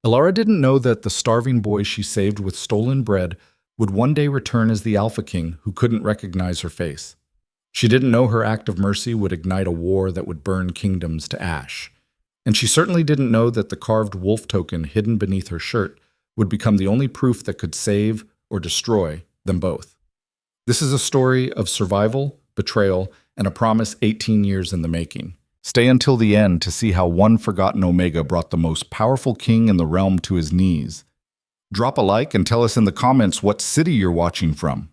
Elara didn't know that the starving boy she saved with stolen bread would one day return as the Alpha King who couldn't recognize her face. She didn't know her act of mercy would ignite a war that would burn kingdoms to ash. And she certainly didn't know that the carved wolf token hidden beneath her shirt would become the only proof that could save or destroy them both. This is a story of survival, betrayal, and a promise 18 years in the making. Stay until the end to see how one forgotten Omega brought the most powerful king in the realm to his knees. Drop a like and tell us in the comments what city you're watching from.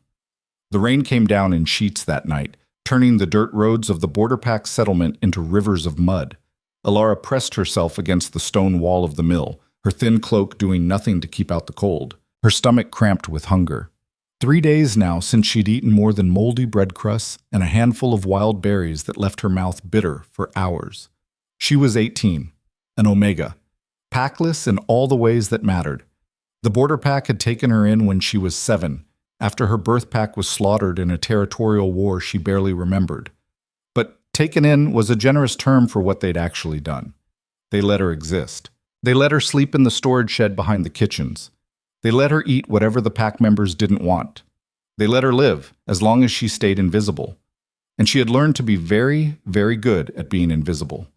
The rain came down in sheets that night, turning the dirt roads of the Borderpack settlement into rivers of mud. Elara pressed herself against the stone wall of the mill, her thin cloak doing nothing to keep out the cold, her stomach cramped with hunger. 3 days now since she'd eaten more than moldy bread crusts and a handful of wild berries that left her mouth bitter for hours. She was 18, an Omega, packless in all the ways that mattered. The Borderpack had taken her in when she was 7, after her birth pack was slaughtered in a territorial war she barely remembered. But taken in was a generous term for what they'd actually done. They let her exist. They let her sleep in the storage shed behind the kitchens. They let her eat whatever the pack members didn't want. They let her live, as long as she stayed invisible. And she had learned to be very, very good at being invisible.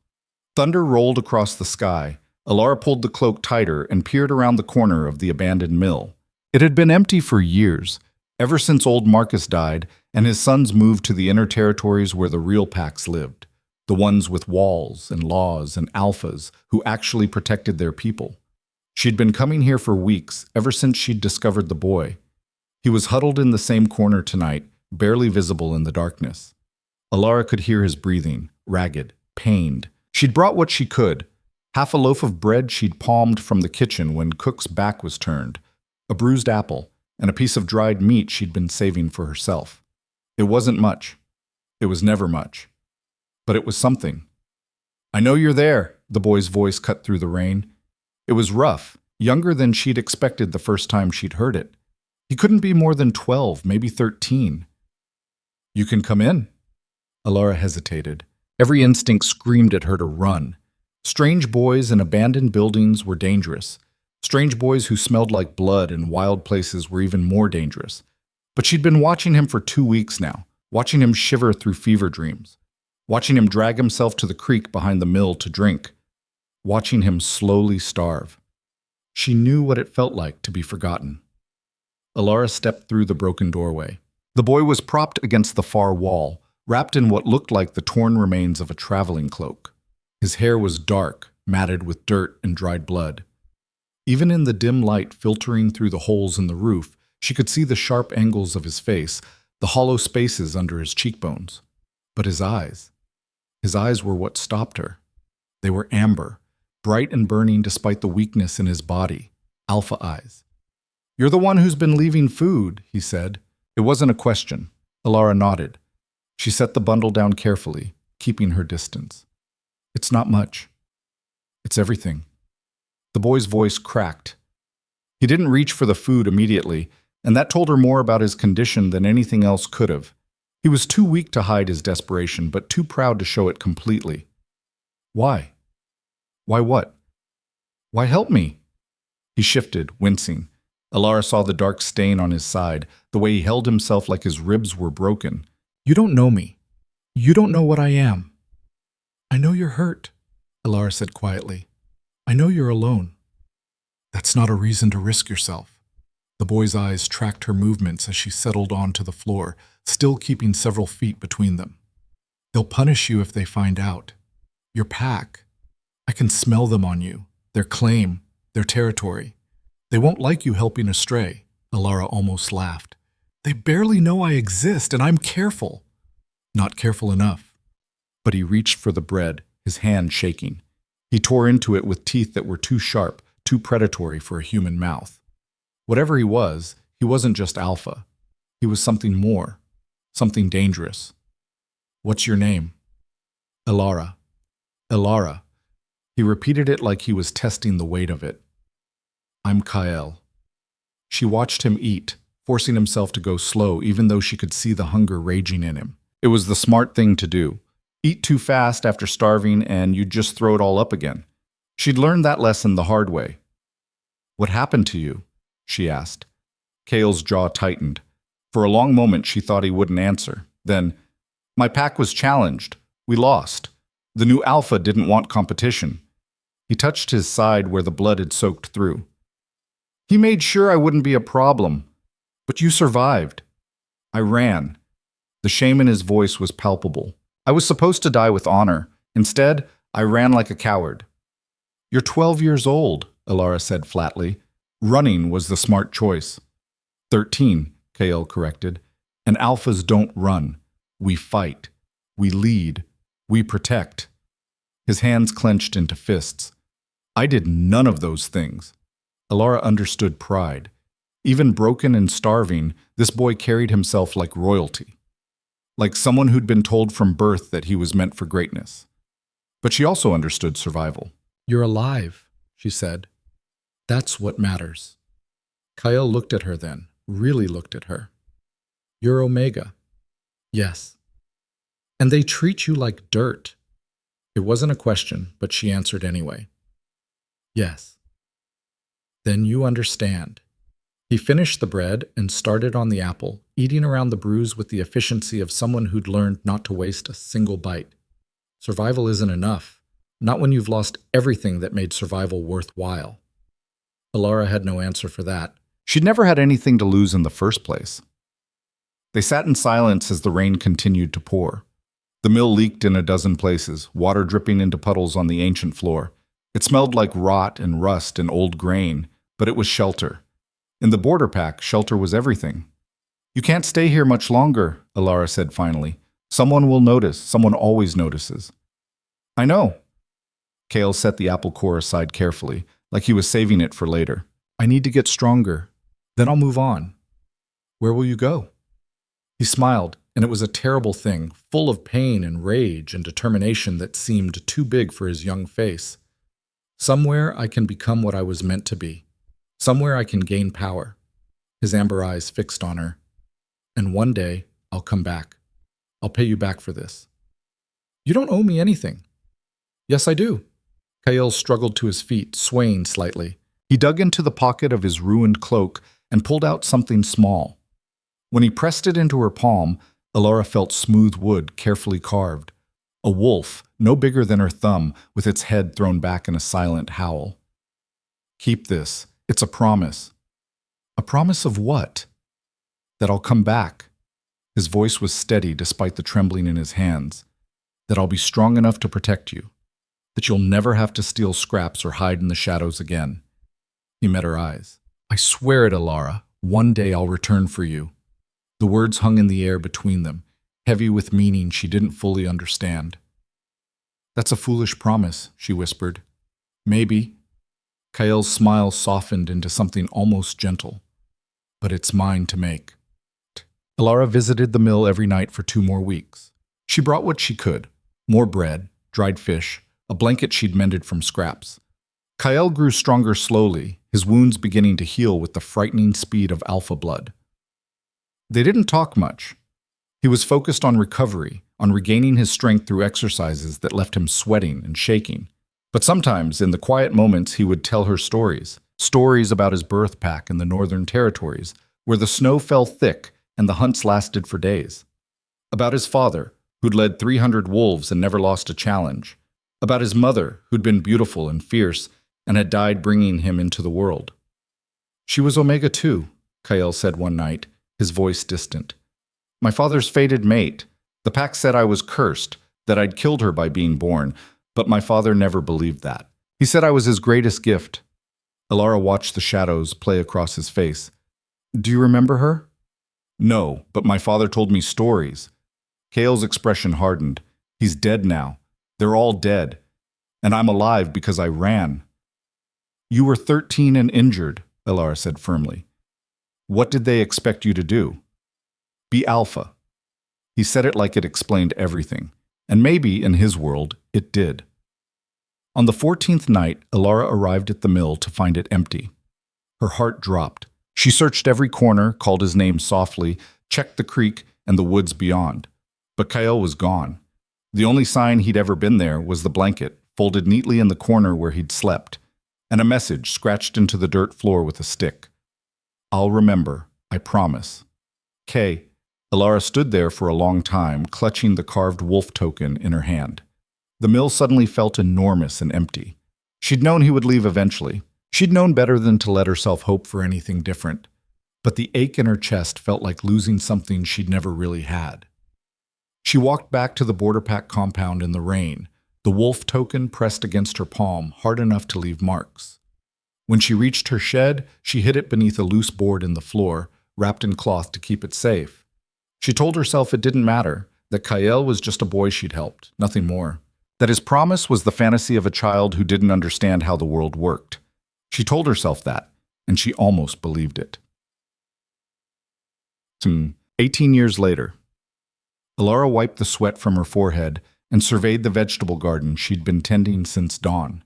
Thunder rolled across the sky. Elara pulled the cloak tighter and peered around the corner of the abandoned mill. It had been empty for years, ever since old Marcus died and his sons moved to the inner territories where the real packs lived, the ones with walls and laws and alphas who actually protected their people. She'd been coming here for weeks, ever since she'd discovered the boy. He was huddled in the same corner tonight, barely visible in the darkness. Elara could hear his breathing, ragged, pained. She'd brought what she could, half a loaf of bread she'd palmed from the kitchen when Cook's back was turned, a bruised apple, and a piece of dried meat she'd been saving for herself. It wasn't much. It was never much. But it was something. "I know you're there," the boy's voice cut through the rain. It was rough, younger than she'd expected the first time she'd heard it. He couldn't be more than 12, maybe 13. "You can come in." Elara hesitated. Every instinct screamed at her to run. Strange boys in abandoned buildings were dangerous. Strange boys who smelled like blood in wild places were even more dangerous. But she'd been watching him for 2 weeks now, watching him shiver through fever dreams, watching him drag himself to the creek behind the mill to drink, watching him slowly starve. She knew what it felt like to be forgotten. Elara stepped through the broken doorway. The boy was propped against the far wall, wrapped in what looked like the torn remains of a traveling cloak. His hair was dark, matted with dirt and dried blood. Even in the dim light filtering through the holes in the roof, she could see the sharp angles of his face, the hollow spaces under his cheekbones. But his eyes were what stopped her. They were amber, bright and burning despite the weakness in his body. Alpha eyes. "You're the one who's been leaving food," he said. It wasn't a question. Elara nodded. She set the bundle down carefully, keeping her distance. "It's not much. It's everything." The boy's voice cracked. He didn't reach for the food immediately, and that told her more about his condition than anything else could have. He was too weak to hide his desperation, but too proud to show it completely. "Why? Why what? Why help me?" He shifted, wincing. Elara saw the dark stain on his side, the way he held himself like his ribs were broken. "You don't know me. You don't know what I am." "I know you're hurt," Elara said quietly. "I know you're alone." "That's not a reason to risk yourself." The boy's eyes tracked her movements as she settled onto the floor, still keeping several feet between them. "They'll punish you if they find out. Your pack. I can smell them on you, their claim, their territory. They won't like you helping astray." Elara almost laughed. "They barely know I exist, and I'm careful." "Not careful enough." But he reached for the bread, his hand shaking. He tore into it with teeth that were too sharp, too predatory for a human mouth. Whatever he wasn't just alpha. He was something more, something dangerous. "What's your name?" "Elara." "Elara." He repeated it like he was testing the weight of it. "I'm Kael." She watched him eat, forcing himself to go slow even though she could see the hunger raging in him. It was the smart thing to do. Eat too fast after starving and you'd just throw it all up again. She'd learned that lesson the hard way. "What happened to you?" she asked. Kael's jaw tightened. For a long moment she thought he wouldn't answer. Then, "My pack was challenged. We lost. The new alpha didn't want competition." He touched his side where the blood had soaked through. "He made sure I wouldn't be a problem. But you survived." "I ran." The shame in his voice was palpable. "I was supposed to die with honor. Instead, I ran like a coward." "You're 12 years old," Elara said flatly. "Running was the smart choice." 13, Kael corrected. "And alphas don't run. We fight. We lead. We protect." His hands clenched into fists. "I did none of those things." Elara understood pride. Even broken and starving, this boy carried himself like royalty. Like someone who'd been told from birth that he was meant for greatness. But she also understood survival. "You're alive," she said. "That's what matters." Kael looked at her then, really looked at her. "You're Omega." "Yes." "And they treat you like dirt." It wasn't a question, but she answered anyway. "Yes." "Then you understand." He finished the bread and started on the apple, eating around the bruise with the efficiency of someone who'd learned not to waste a single bite. Survival isn't enough, not when you've lost everything that made survival worthwhile. Elara had no answer for that. She'd never had anything to lose in the first place. They sat in silence as the rain continued to pour. The mill leaked in a dozen places, water dripping into puddles on the ancient floor. It smelled like rot and rust and old grain, but it was shelter. In the Borderpack, shelter was everything. "You can't stay here much longer," Elara said finally. "Someone will notice. Someone always notices." "I know." Kael set the apple core aside carefully, like he was saving it for later. "I need to get stronger. Then I'll move on." "Where will you go?" He smiled, and it was a terrible thing, full of pain and rage and determination that seemed too big for his young face. "Somewhere I can become what I was meant to be. Somewhere I can gain power." His amber eyes fixed on her. "And one day, I'll come back. I'll pay you back for this." "You don't owe me anything." "Yes, I do." Kael struggled to his feet, swaying slightly. He dug into the pocket of his ruined cloak and pulled out something small. When he pressed it into her palm, Elara felt smooth wood carefully carved. A wolf, no bigger than her thumb, with its head thrown back in a silent howl. "Keep this. It's a promise." "A promise of what?" "That I'll come back." His voice was steady despite the trembling in his hands. "That I'll be strong enough to protect you. That you'll never have to steal scraps or hide in the shadows again." He met her eyes. "I swear it, Elara. One day I'll return for you." The words hung in the air between them, heavy with meaning she didn't fully understand. "That's a foolish promise," she whispered. "Maybe." Kael's smile softened into something almost gentle. "But it's mine to make." Elara visited the mill every night for 2 more weeks. She brought what she could: more bread, dried fish, a blanket she'd mended from scraps. Kael grew stronger slowly, his wounds beginning to heal with the frightening speed of alpha blood. They didn't talk much. He was focused on recovery, on regaining his strength through exercises that left him sweating and shaking. But sometimes, in the quiet moments, he would tell her stories. Stories about his birth pack in the Northern Territories, where the snow fell thick and the hunts lasted for days. About his father, who'd led 300 wolves and never lost a challenge. About his mother, who'd been beautiful and fierce and had died bringing him into the world. "She was Omega too," Kael said one night, his voice distant. "My father's fated mate. The pack said I was cursed, that I'd killed her by being born, but my father never believed that. He said I was his greatest gift." Elara watched the shadows play across his face. "Do you remember her?" "No, but my father told me stories." Kael's expression hardened. "He's dead now. They're all dead. And I'm alive because I ran." "You were 13 and injured," Elara said firmly. "What did they expect you to do?" "Be alpha." He said it like it explained everything. And maybe, in his world, it did. On the 14th night, Elara arrived at the mill to find it empty. Her heart dropped. She searched every corner, called his name softly, checked the creek and the woods beyond. But Kael was gone. The only sign he'd ever been there was the blanket, folded neatly in the corner where he'd slept. and a message scratched into the dirt floor with a stick. "I'll remember, I promise." Kay. Elara stood there for a long time, clutching the carved wolf token in her hand. The mill suddenly felt enormous and empty. She'd known he would leave eventually. She'd known better than to let herself hope for anything different. But the ache in her chest felt like losing something she'd never really had. She walked back to the Borderpack compound in the rain, the wolf token pressed against her palm, hard enough to leave marks. When she reached her shed, she hid it beneath a loose board in the floor, wrapped in cloth to keep it safe. She told herself it didn't matter, that Kael was just a boy she'd helped, nothing more. That his promise was the fantasy of a child who didn't understand how the world worked. She told herself that, and she almost believed it. 18 years later, Elara wiped the sweat from her forehead and surveyed the vegetable garden she'd been tending since dawn.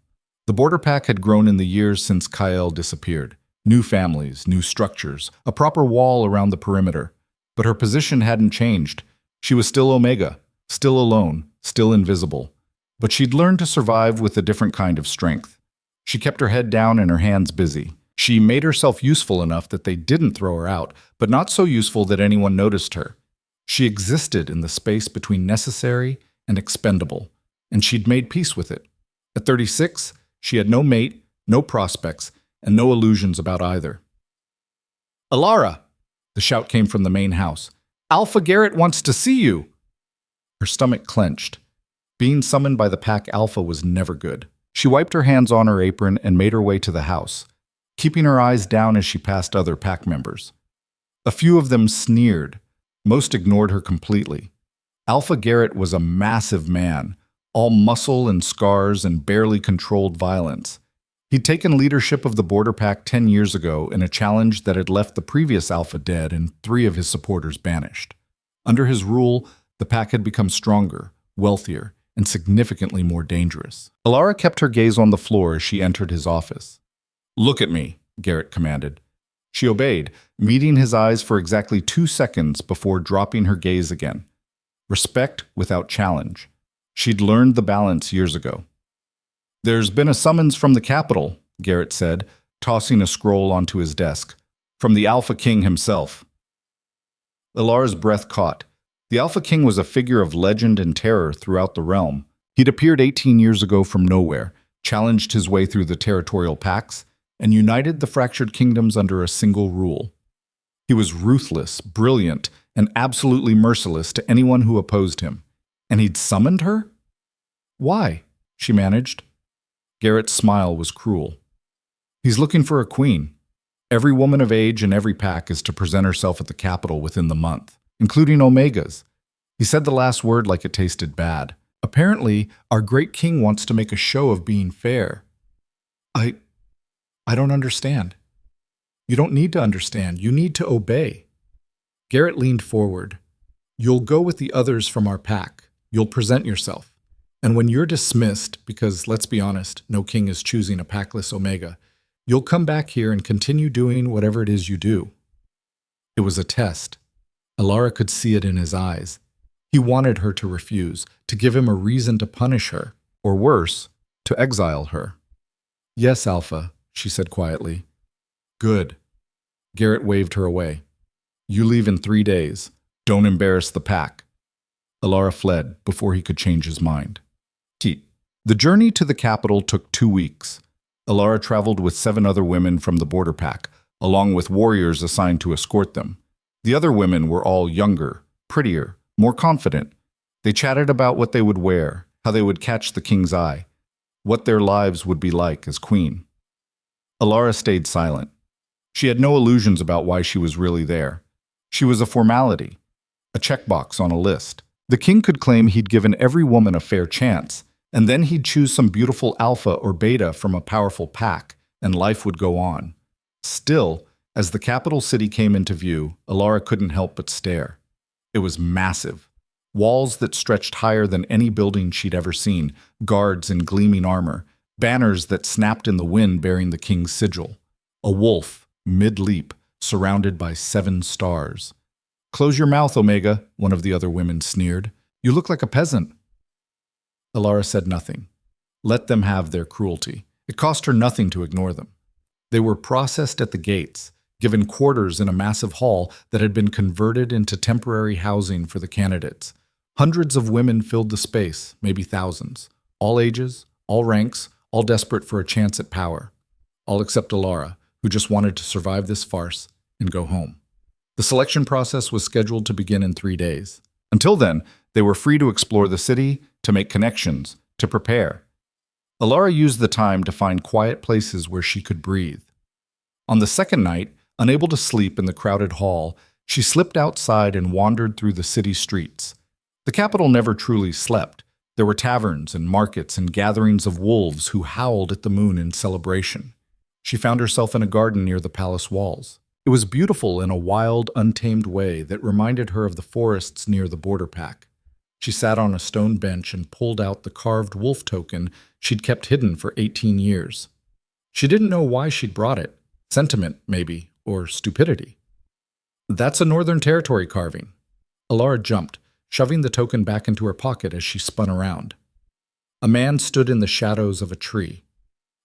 The Borderpack had grown in the years since Kael disappeared. New families, new structures, a proper wall around the perimeter. But her position hadn't changed. She was still Omega, still alone, still invisible. But she'd learned to survive with a different kind of strength. She kept her head down and her hands busy. She made herself useful enough that they didn't throw her out, but not so useful that anyone noticed her. She existed in the space between necessary and expendable, and she'd made peace with it. At 36, she had no mate, no prospects, and no illusions about either. "Elara!" The shout came from the main house. "Alpha Garrett wants to see you!" Her stomach clenched. Being summoned by the pack Alpha was never good. She wiped her hands on her apron and made her way to the house, keeping her eyes down as she passed other pack members. A few of them sneered. Most ignored her completely. Alpha Garrett was a massive man, all muscle and scars and barely controlled violence. He'd taken leadership of the Borderpack 10 years ago in a challenge that had left the previous Alpha dead and 3 of his supporters banished. Under his rule, the pack had become stronger, wealthier, and significantly more dangerous. Elara kept her gaze on the floor as she entered his office. "Look at me," Garrett commanded. She obeyed, meeting his eyes for exactly 2 seconds before dropping her gaze again. Respect without challenge. She'd learned the balance years ago. "There's been a summons from the capital," Garrett said, tossing a scroll onto his desk. "From the Alpha King himself." Elara's breath caught. The Alpha King was a figure of legend and terror throughout the realm. He'd appeared 18 years ago from nowhere, challenged his way through the territorial pacts, and united the fractured kingdoms under a single rule. He was ruthless, brilliant, and absolutely merciless to anyone who opposed him. And he'd summoned her? Why? She managed. Garrett's smile was cruel. He's looking for a queen. Every woman of age in every pack is to present herself at the capital within the month, including Omegas. He said the last word like it tasted bad. Apparently, our great king wants to make a show of being fair. I don't understand. You don't need to understand. You need to obey. Garrett leaned forward. You'll go with the others from our pack. You'll present yourself. And when you're dismissed, because let's be honest, no king is choosing a packless Omega, you'll come back here and continue doing whatever it is you do. It was a test. Elara could see it in his eyes. He wanted her to refuse, to give him a reason to punish her, or worse, to exile her. Yes, Alpha, she said quietly. Good. Garrett waved her away. You leave in 3 days. Don't embarrass the pack. Elara fled before he could change his mind. The journey to the capital took 2 weeks. Elara traveled with 7 other women from the Borderpack, along with warriors assigned to escort them. The other women were all younger, prettier, more confident. They chatted about what they would wear, how they would catch the king's eye, what their lives would be like as queen. Elara stayed silent. She had no illusions about why she was really there. She was a formality, a checkbox on a list. The king could claim he'd given every woman a fair chance, and then he'd choose some beautiful alpha or beta from a powerful pack, and life would go on. Still, as the capital city came into view, Elara couldn't help but stare. It was massive. Walls that stretched higher than any building she'd ever seen, guards in gleaming armor, banners that snapped in the wind bearing the king's sigil. A wolf, mid-leap, surrounded by 7 stars. Close your mouth, Omega, one of the other women sneered. You look like a peasant. Elara said nothing. Let them have their cruelty. It cost her nothing to ignore them. They were processed at the gates, given quarters in a massive hall that had been converted into temporary housing for the candidates. Hundreds of women filled the space, maybe thousands. All ages, all ranks, all desperate for a chance at power. All except Elara, who just wanted to survive this farce and go home. The selection process was scheduled to begin in 3 days. Until then, they were free to explore the city, to make connections, to prepare. Elara used the time to find quiet places where she could breathe. On the second night, unable to sleep in the crowded hall, she slipped outside and wandered through the city streets. The capital never truly slept. There were taverns and markets and gatherings of wolves who howled at the moon in celebration. She found herself in a garden near the palace walls. It was beautiful in a wild, untamed way that reminded her of the forests near the Borderpack. She sat on a stone bench and pulled out the carved wolf token she'd kept hidden for 18 years. She didn't know why she'd brought it. Sentiment, maybe, or stupidity. That's a Northern Territory carving. Elara jumped, shoving the token back into her pocket as she spun around. A man stood in the shadows of a tree.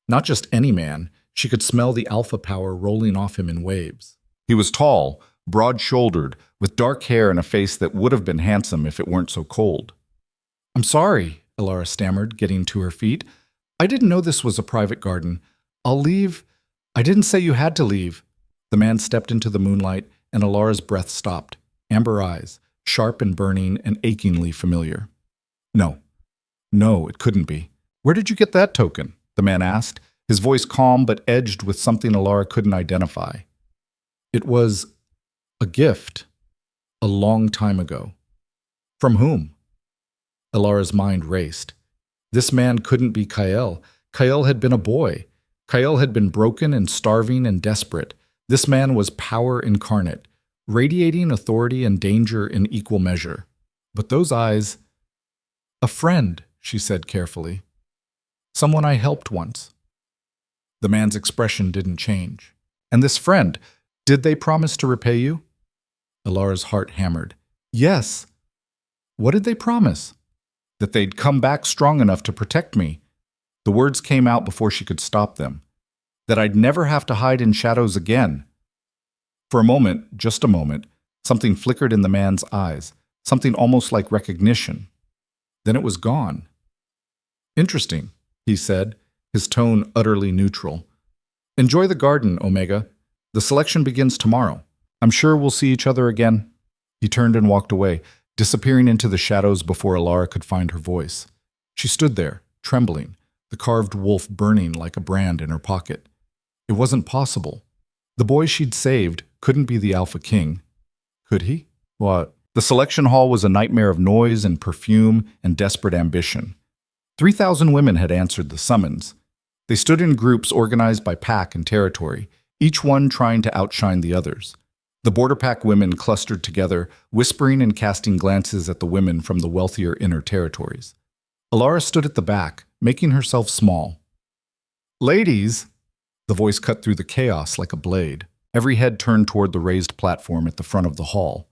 Not just any man, she could smell the alpha power rolling off him in waves. He was tall, broad-shouldered, with dark hair and a face that would have been handsome if it weren't so cold. "I'm sorry," Elara stammered, getting to her feet. "I didn't know this was a private garden. I'll leave." "I didn't say you had to leave." The man stepped into the moonlight, and Elara's breath stopped. Amber eyes, sharp and burning and achingly familiar. No, it couldn't be. "Where did you get that token?" the man asked, his voice calm but edged with something Elara couldn't identify. "It was a gift, a long time ago." "From whom?" Elara's mind raced. This man couldn't be Kael. Kael had been a boy. Kael had been broken and starving and desperate. This man was power incarnate, radiating authority and danger in equal measure. But those eyes... "A friend," she said carefully. "Someone I helped once." The man's expression didn't change. "And this friend, did they promise to repay you?" Elara's heart hammered. "Yes." "What did they promise?" "That they'd come back strong enough to protect me." The words came out before she could stop them. "That I'd never have to hide in shadows again." For a moment, just a moment, something flickered in the man's eyes, something almost like recognition. Then it was gone. "Interesting," he said, his tone utterly neutral. "Enjoy the garden, Omega. The selection begins tomorrow. I'm sure we'll see each other again." He turned and walked away, disappearing into the shadows before Elara could find her voice. She stood there, trembling, the carved wolf burning like a brand in her pocket. It wasn't possible. The boy she'd saved couldn't be the Alpha King. Could he? What? The selection hall was a nightmare of noise and perfume and desperate ambition. 3,000 women had answered the summons. They stood in groups organized by pack and territory, each one trying to outshine the others. The Borderpack women clustered together, whispering and casting glances at the women from the wealthier inner territories. Elara stood at the back, making herself small. "Ladies!" The voice cut through the chaos like a blade. Every head turned toward the raised platform at the front of the hall.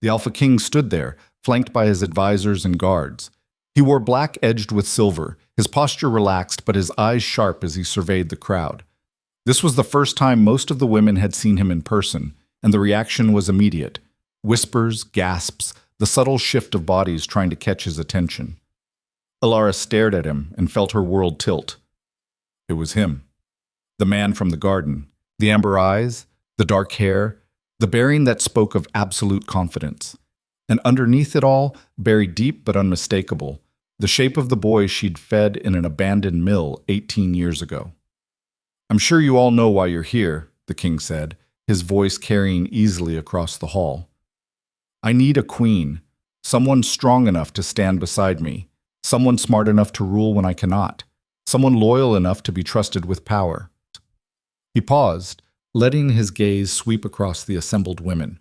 The Alpha King stood there, flanked by his advisors and guards. He wore black edged with silver, his posture relaxed but his eyes sharp as he surveyed the crowd. This was the first time most of the women had seen him in person, and the reaction was immediate. Whispers, gasps, the subtle shift of bodies trying to catch his attention. Elara stared at him and felt her world tilt. It was him. The man from the garden. The amber eyes, the dark hair, the bearing that spoke of absolute confidence. And underneath it all, buried deep but unmistakable, the shape of the boy she'd fed in an abandoned mill 18 years ago. "I'm sure you all know why you're here," the king said, his voice carrying easily across the hall. "I need a queen, someone strong enough to stand beside me, someone smart enough to rule when I cannot, someone loyal enough to be trusted with power." He paused, letting his gaze sweep across the assembled women.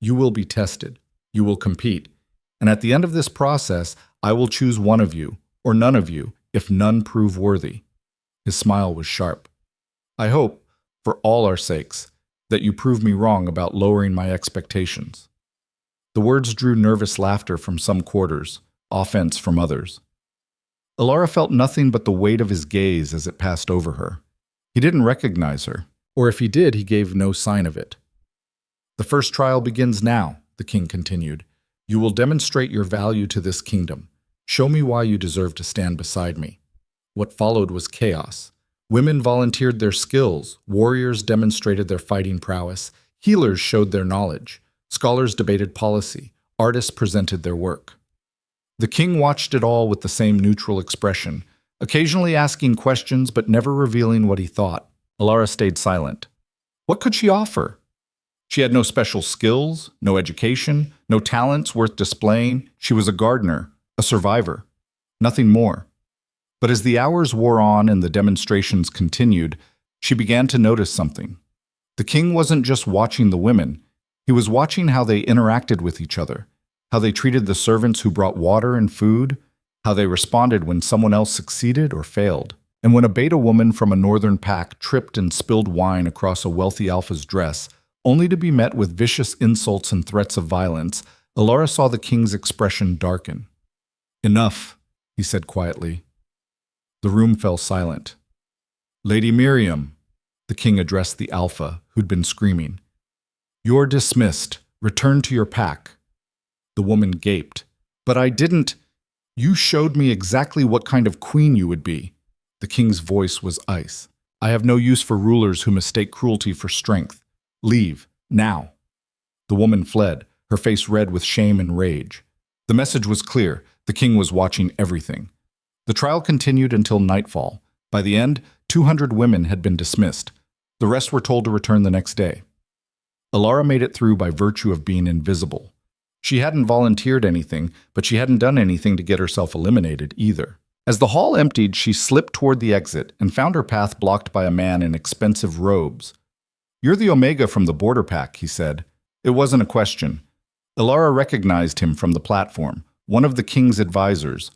"You will be tested. You will compete. And at the end of this process, I will choose one of you, or none of you, if none prove worthy." His smile was sharp. "I hope, for all our sakes, that you prove me wrong about lowering my expectations." The words drew nervous laughter from some quarters, offense from others. Elara felt nothing but the weight of his gaze as it passed over her. He didn't recognize her, or if he did, he gave no sign of it. "The first trial begins now," the king continued. "You will demonstrate your value to this kingdom. Show me why you deserve to stand beside me." What followed was chaos. Women volunteered their skills, warriors demonstrated their fighting prowess, healers showed their knowledge, scholars debated policy, artists presented their work. The king watched it all with the same neutral expression, occasionally asking questions but never revealing what he thought. Elara stayed silent. What could she offer? She had no special skills, no education, no talents worth displaying. She was a gardener, a survivor, nothing more. But as the hours wore on and the demonstrations continued, she began to notice something. The king wasn't just watching the women, he was watching how they interacted with each other, how they treated the servants who brought water and food, how they responded when someone else succeeded or failed. And when a beta woman from a northern pack tripped and spilled wine across a wealthy alpha's dress, only to be met with vicious insults and threats of violence, Elara saw the king's expression darken. "Enough," he said quietly. The room fell silent. "Lady Miriam," the king addressed the alpha, who'd been screaming. "You're dismissed. Return to your pack." The woman gaped. "But I didn't. You showed me exactly what kind of queen you would be." The king's voice was ice. "I have no use for rulers who mistake cruelty for strength. Leave, now." The woman fled, her face red with shame and rage. The message was clear. The king was watching everything. The trial continued until nightfall. By the end, 200 women had been dismissed. The rest were told to return the next day. Elara made it through by virtue of being invisible. She hadn't volunteered anything, but she hadn't done anything to get herself eliminated either. As the hall emptied, she slipped toward the exit and found her path blocked by a man in expensive robes. "You're the Omega from the Borderpack," he said. It wasn't a question. Elara recognized him from the platform, one of the king's advisors.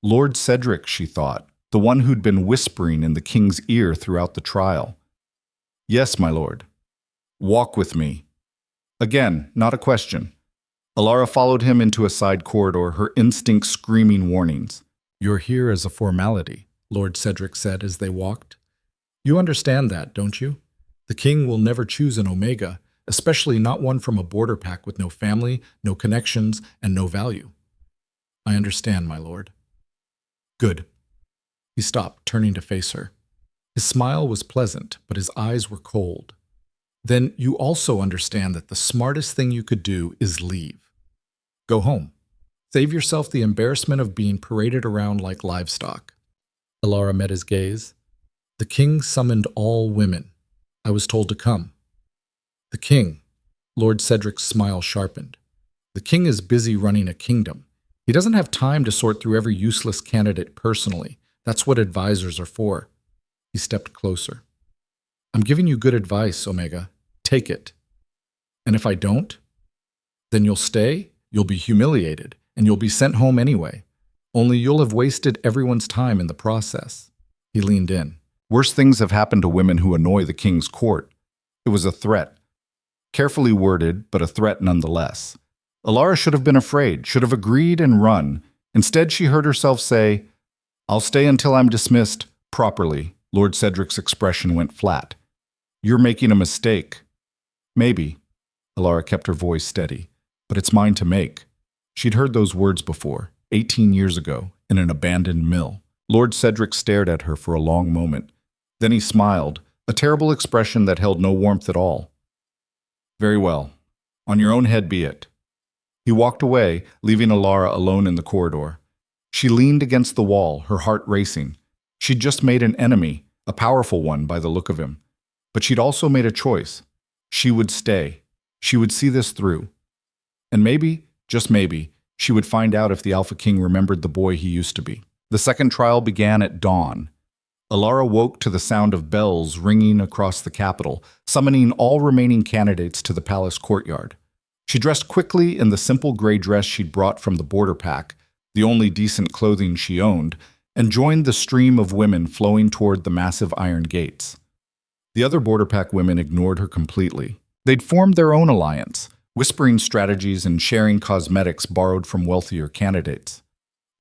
Lord Cedric, she thought, the one who'd been whispering in the king's ear throughout the trial. "Yes, my lord." "Walk with me." Again, not a question. Elara followed him into a side corridor, her instincts screaming warnings. "You're here as a formality," Lord Cedric said as they walked. "You understand that, don't you? The king will never choose an Omega, especially not one from a border pack with no family, no connections, and no value." "I understand, my lord." "Good." He stopped, turning to face her. His smile was pleasant, but his eyes were cold. "Then you also understand that the smartest thing you could do is leave. Go home. Save yourself the embarrassment of being paraded around like livestock." Elara met his gaze. "The king summoned all women. I was told to come." "The king," Lord Cedric's smile sharpened. "The king is busy running a kingdom. He doesn't have time to sort through every useless candidate personally. That's what advisors are for." He stepped closer. "I'm giving you good advice, Omega. Take it. And if I don't, then you'll stay, you'll be humiliated, and you'll be sent home anyway. Only you'll have wasted everyone's time in the process." He leaned in. "Worse things have happened to women who annoy the king's court." It was a threat. Carefully worded, but a threat nonetheless. Elara should have been afraid, should have agreed and run. Instead, she heard herself say, "I'll stay until I'm dismissed properly." Lord Cedric's expression went flat. "You're making a mistake." "Maybe." Elara kept her voice steady. "But it's mine to make." She'd heard those words before, 18 years ago, in an abandoned mill. Lord Cedric stared at her for a long moment. Then he smiled, a terrible expression that held no warmth at all. "Very well. On your own head be it." He walked away, leaving Elara alone in the corridor. She leaned against the wall, her heart racing. She'd just made an enemy, a powerful one by the look of him. But she'd also made a choice. She would stay. She would see this through. And maybe, just maybe, she would find out if the Alpha King remembered the boy he used to be. The second trial began at dawn. Elara woke to the sound of bells ringing across the capital, summoning all remaining candidates to the palace courtyard. She dressed quickly in the simple gray dress she'd brought from the Borderpack, the only decent clothing she owned, and joined the stream of women flowing toward the massive iron gates. The other Borderpack women ignored her completely. They'd formed their own alliance, whispering strategies and sharing cosmetics borrowed from wealthier candidates.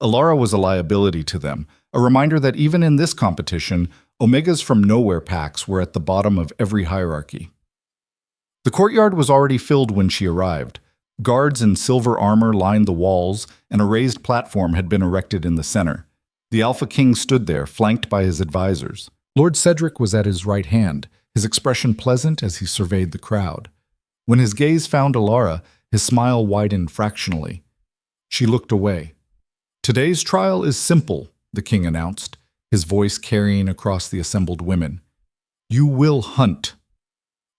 Elara was a liability to them, a reminder that even in this competition, Omegas from nowhere packs were at the bottom of every hierarchy. The courtyard was already filled when she arrived. Guards in silver armor lined the walls, and a raised platform had been erected in the center. The Alpha King stood there, flanked by his advisors. Lord Cedric was at his right hand, his expression pleasant as he surveyed the crowd. When his gaze found Elara, his smile widened fractionally. She looked away. "Today's trial is simple," the king announced, his voice carrying across the assembled women. "You will hunt."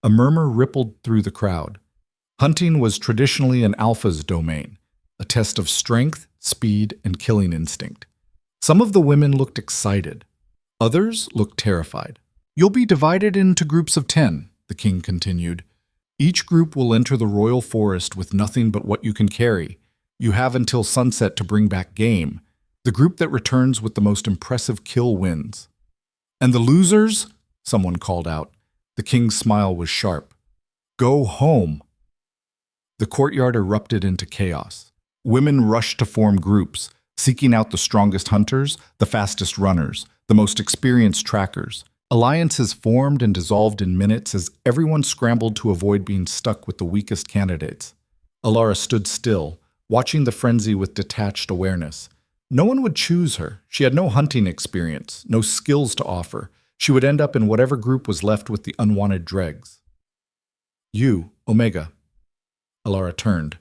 A murmur rippled through the crowd. Hunting was traditionally an alpha's domain, a test of strength, speed, and killing instinct. Some of the women looked excited. Others looked terrified. "You'll be divided into groups of 10, the king continued. "Each group will enter the royal forest with nothing but what you can carry. You have until sunset to bring back game. The group that returns with the most impressive kill wins." "And the losers?" someone called out. The king's smile was sharp. "Go home." The courtyard erupted into chaos. Women rushed to form groups, seeking out the strongest hunters, the fastest runners, the most experienced trackers. Alliances formed and dissolved in minutes as everyone scrambled to avoid being stuck with the weakest candidates. Elara stood still, watching the frenzy with detached awareness. No one would choose her. She had no hunting experience, no skills to offer. She would end up in whatever group was left with the unwanted dregs. "You, Omega." Elara turned.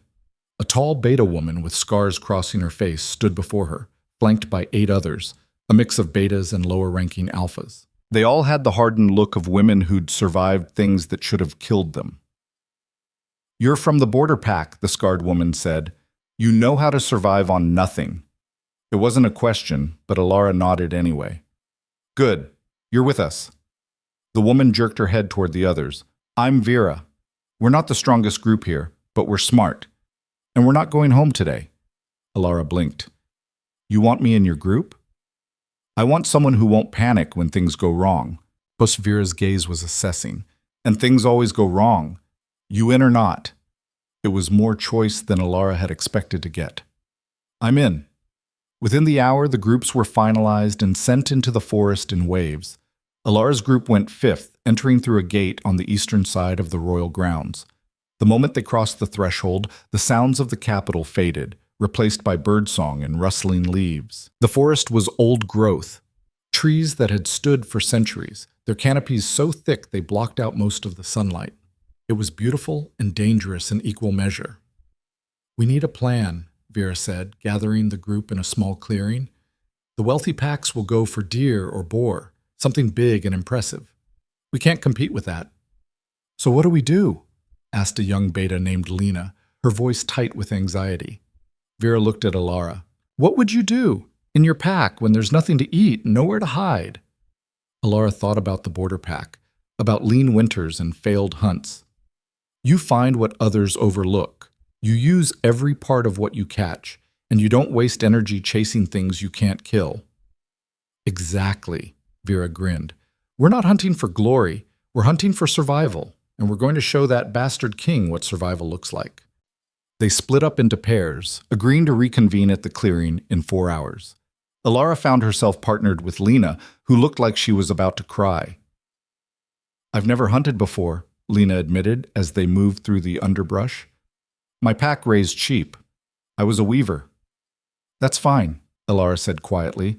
A tall beta woman with scars crossing her face stood before her, flanked by 8 others, a mix of betas and lower-ranking alphas. They all had the hardened look of women who'd survived things that should have killed them. "You're from the Borderpack," the scarred woman said. "You know how to survive on nothing." It wasn't a question, but Elara nodded anyway. "Good. You're with us." The woman jerked her head toward the others. "I'm Vera. We're not the strongest group here, but we're smart. And we're not going home today." Elara blinked. "You want me in your group?" "I want someone who won't panic when things go wrong." Plus Vera's gaze was assessing. "And things always go wrong. You in or not?" It was more choice than Elara had expected to get. "I'm in." Within the hour, the groups were finalized and sent into the forest in waves. Elara's group went 5th, entering through a gate on the eastern side of the royal grounds. The moment they crossed the threshold, the sounds of the capital faded, replaced by birdsong and rustling leaves. The forest was old growth, trees that had stood for centuries, their canopies so thick they blocked out most of the sunlight. It was beautiful and dangerous in equal measure. "We need a plan," Vera said, gathering the group in a small clearing. "The wealthy packs will go for deer or boar, something big and impressive. We can't compete with that." "So what do we do?" asked a young beta named Lena, her voice tight with anxiety. Vera looked at Elara. "What would you do in your pack when there's nothing to eat and nowhere to hide?" Elara thought about the Borderpack, about lean winters and failed hunts. "You find what others overlook. You use every part of what you catch, and you don't waste energy chasing things you can't kill." "Exactly," Vera grinned. "We're not hunting for glory. We're hunting for survival, and we're going to show that bastard king what survival looks like." They split up into pairs, agreeing to reconvene at the clearing in 4 hours. Elara found herself partnered with Lena, who looked like she was about to cry. "I've never hunted before," Lena admitted as they moved through the underbrush. "My pack raised sheep. I was a weaver." "That's fine," Elara said quietly.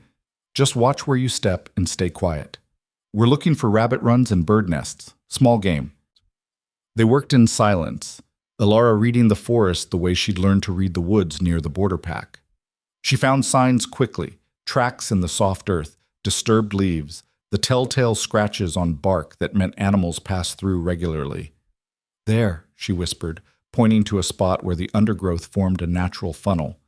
"Just watch where you step and stay quiet. We're looking for rabbit runs and bird nests, small game." They worked in silence, Elara reading the forest the way she'd learned to read the woods near the Borderpack. She found signs quickly, tracks in the soft earth, disturbed leaves, the telltale scratches on bark that meant animals passed through regularly. "There," she whispered, pointing to a spot where the undergrowth formed a natural funnel.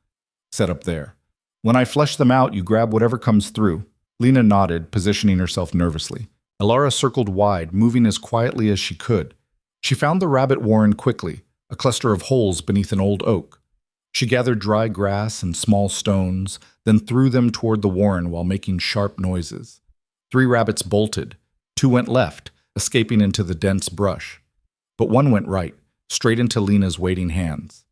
"Set up there. When I flesh them out, you grab whatever comes through." Lena nodded, positioning herself nervously. Elara circled wide, moving as quietly as she could. She found the rabbit warren quickly, a cluster of holes beneath an old oak. She gathered dry grass and small stones, then threw them toward the warren while making sharp noises. 3 rabbits bolted. 2 went left, escaping into the dense brush. But one went right, straight into Lena's waiting hands.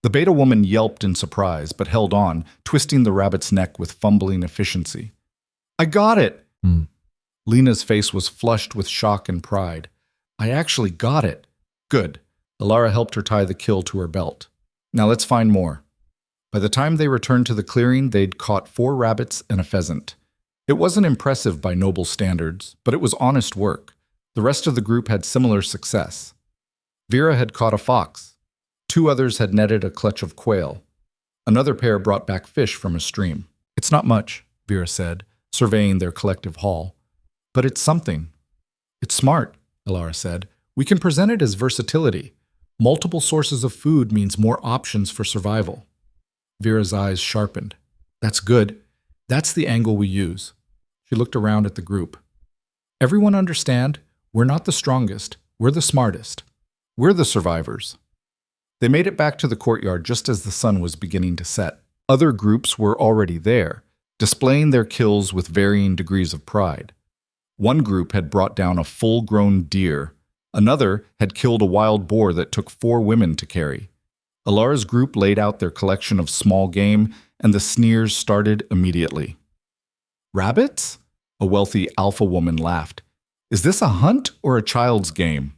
The beta woman yelped in surprise, but held on, twisting the rabbit's neck with fumbling efficiency. I got it! Lena's face was flushed with shock and pride. I actually got it. Good. Elara helped her tie the kill to her belt. Now let's find more. By the time they returned to the clearing, they'd caught 4 rabbits and a pheasant. It wasn't impressive by noble standards, but it was honest work. The rest of the group had similar success. Vera had caught a fox. 2 others had netted a clutch of quail. Another pair brought back fish from a stream. It's not much, Vera said, surveying their collective haul. But it's something. It's smart, Elara said. We can present it as versatility. Multiple sources of food means more options for survival. Vera's eyes sharpened. That's good. That's the angle we use. She looked around at the group. Everyone understand? We're not the strongest. We're the smartest. We're the survivors. They made it back to the courtyard just as the sun was beginning to set. Other groups were already there, displaying their kills with varying degrees of pride. One group had brought down a full-grown deer. Another had killed a wild boar that took 4 women to carry. Elara's group laid out their collection of small game, and the sneers started immediately. Rabbits? A wealthy alpha woman laughed. Is this a hunt or a child's game?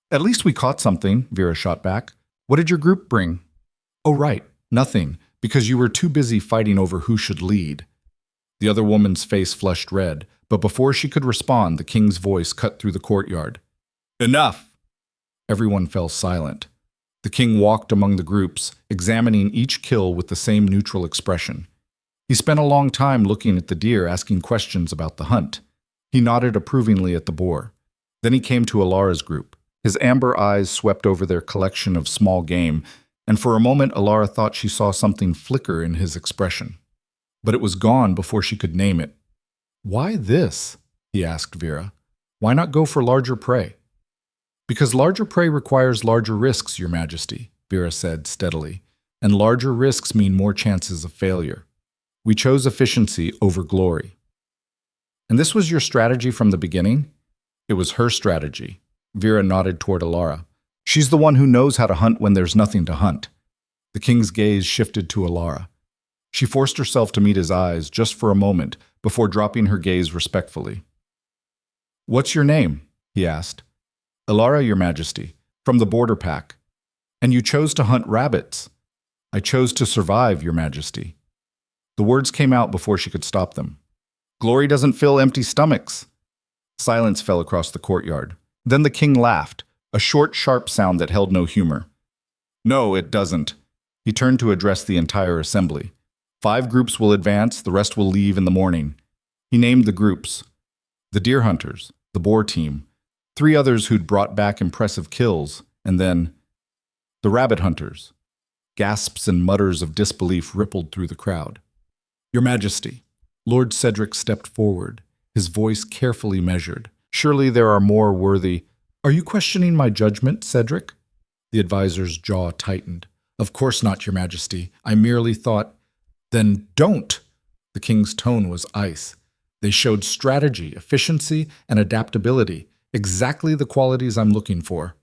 At least we caught something, Vera shot back. What did your group bring? Oh, right, nothing, because you were too busy fighting over who should lead. The other woman's face flushed red, but before she could respond, the king's voice cut through the courtyard. Enough! Everyone fell silent. The king walked among the groups, examining each kill with the same neutral expression. He spent a long time looking at the deer, asking questions about the hunt. He nodded approvingly at the boar. Then he came to Elara's group. His amber eyes swept over their collection of small game, and for a moment Elara thought she saw something flicker in his expression. But it was gone before she could name it. Why this? He asked Vera. Why not go for larger prey? Because larger prey requires larger risks, Your Majesty, Vera said steadily, and larger risks mean more chances of failure. We chose efficiency over glory. And this was your strategy from the beginning? It was her strategy. Vera nodded toward Elara. She's the one who knows how to hunt when there's nothing to hunt. The king's gaze shifted to Elara. She forced herself to meet his eyes just for a moment before dropping her gaze respectfully. What's your name? He asked. Elara, Your Majesty, from the Borderpack. And you chose to hunt rabbits. I chose to survive, Your Majesty. The words came out before she could stop them. Glory doesn't fill empty stomachs. Silence fell across the courtyard. Then the king laughed, a short, sharp sound that held no humor. No, it doesn't. He turned to address the entire assembly. 5 groups will advance, the rest will leave in the morning. He named the groups. The deer hunters, the boar team, 3 others who'd brought back impressive kills, and then the rabbit hunters. Gasps and mutters of disbelief rippled through the crowd. Your Majesty, Lord Cedric stepped forward, his voice carefully measured. Surely there are more worthy. Are you questioning my judgment, Cedric? The advisor's jaw tightened. Of course not, Your Majesty. I merely thought. Then don't. The king's tone was ice. They showed strategy, efficiency, and adaptability, exactly the qualities I'm looking for.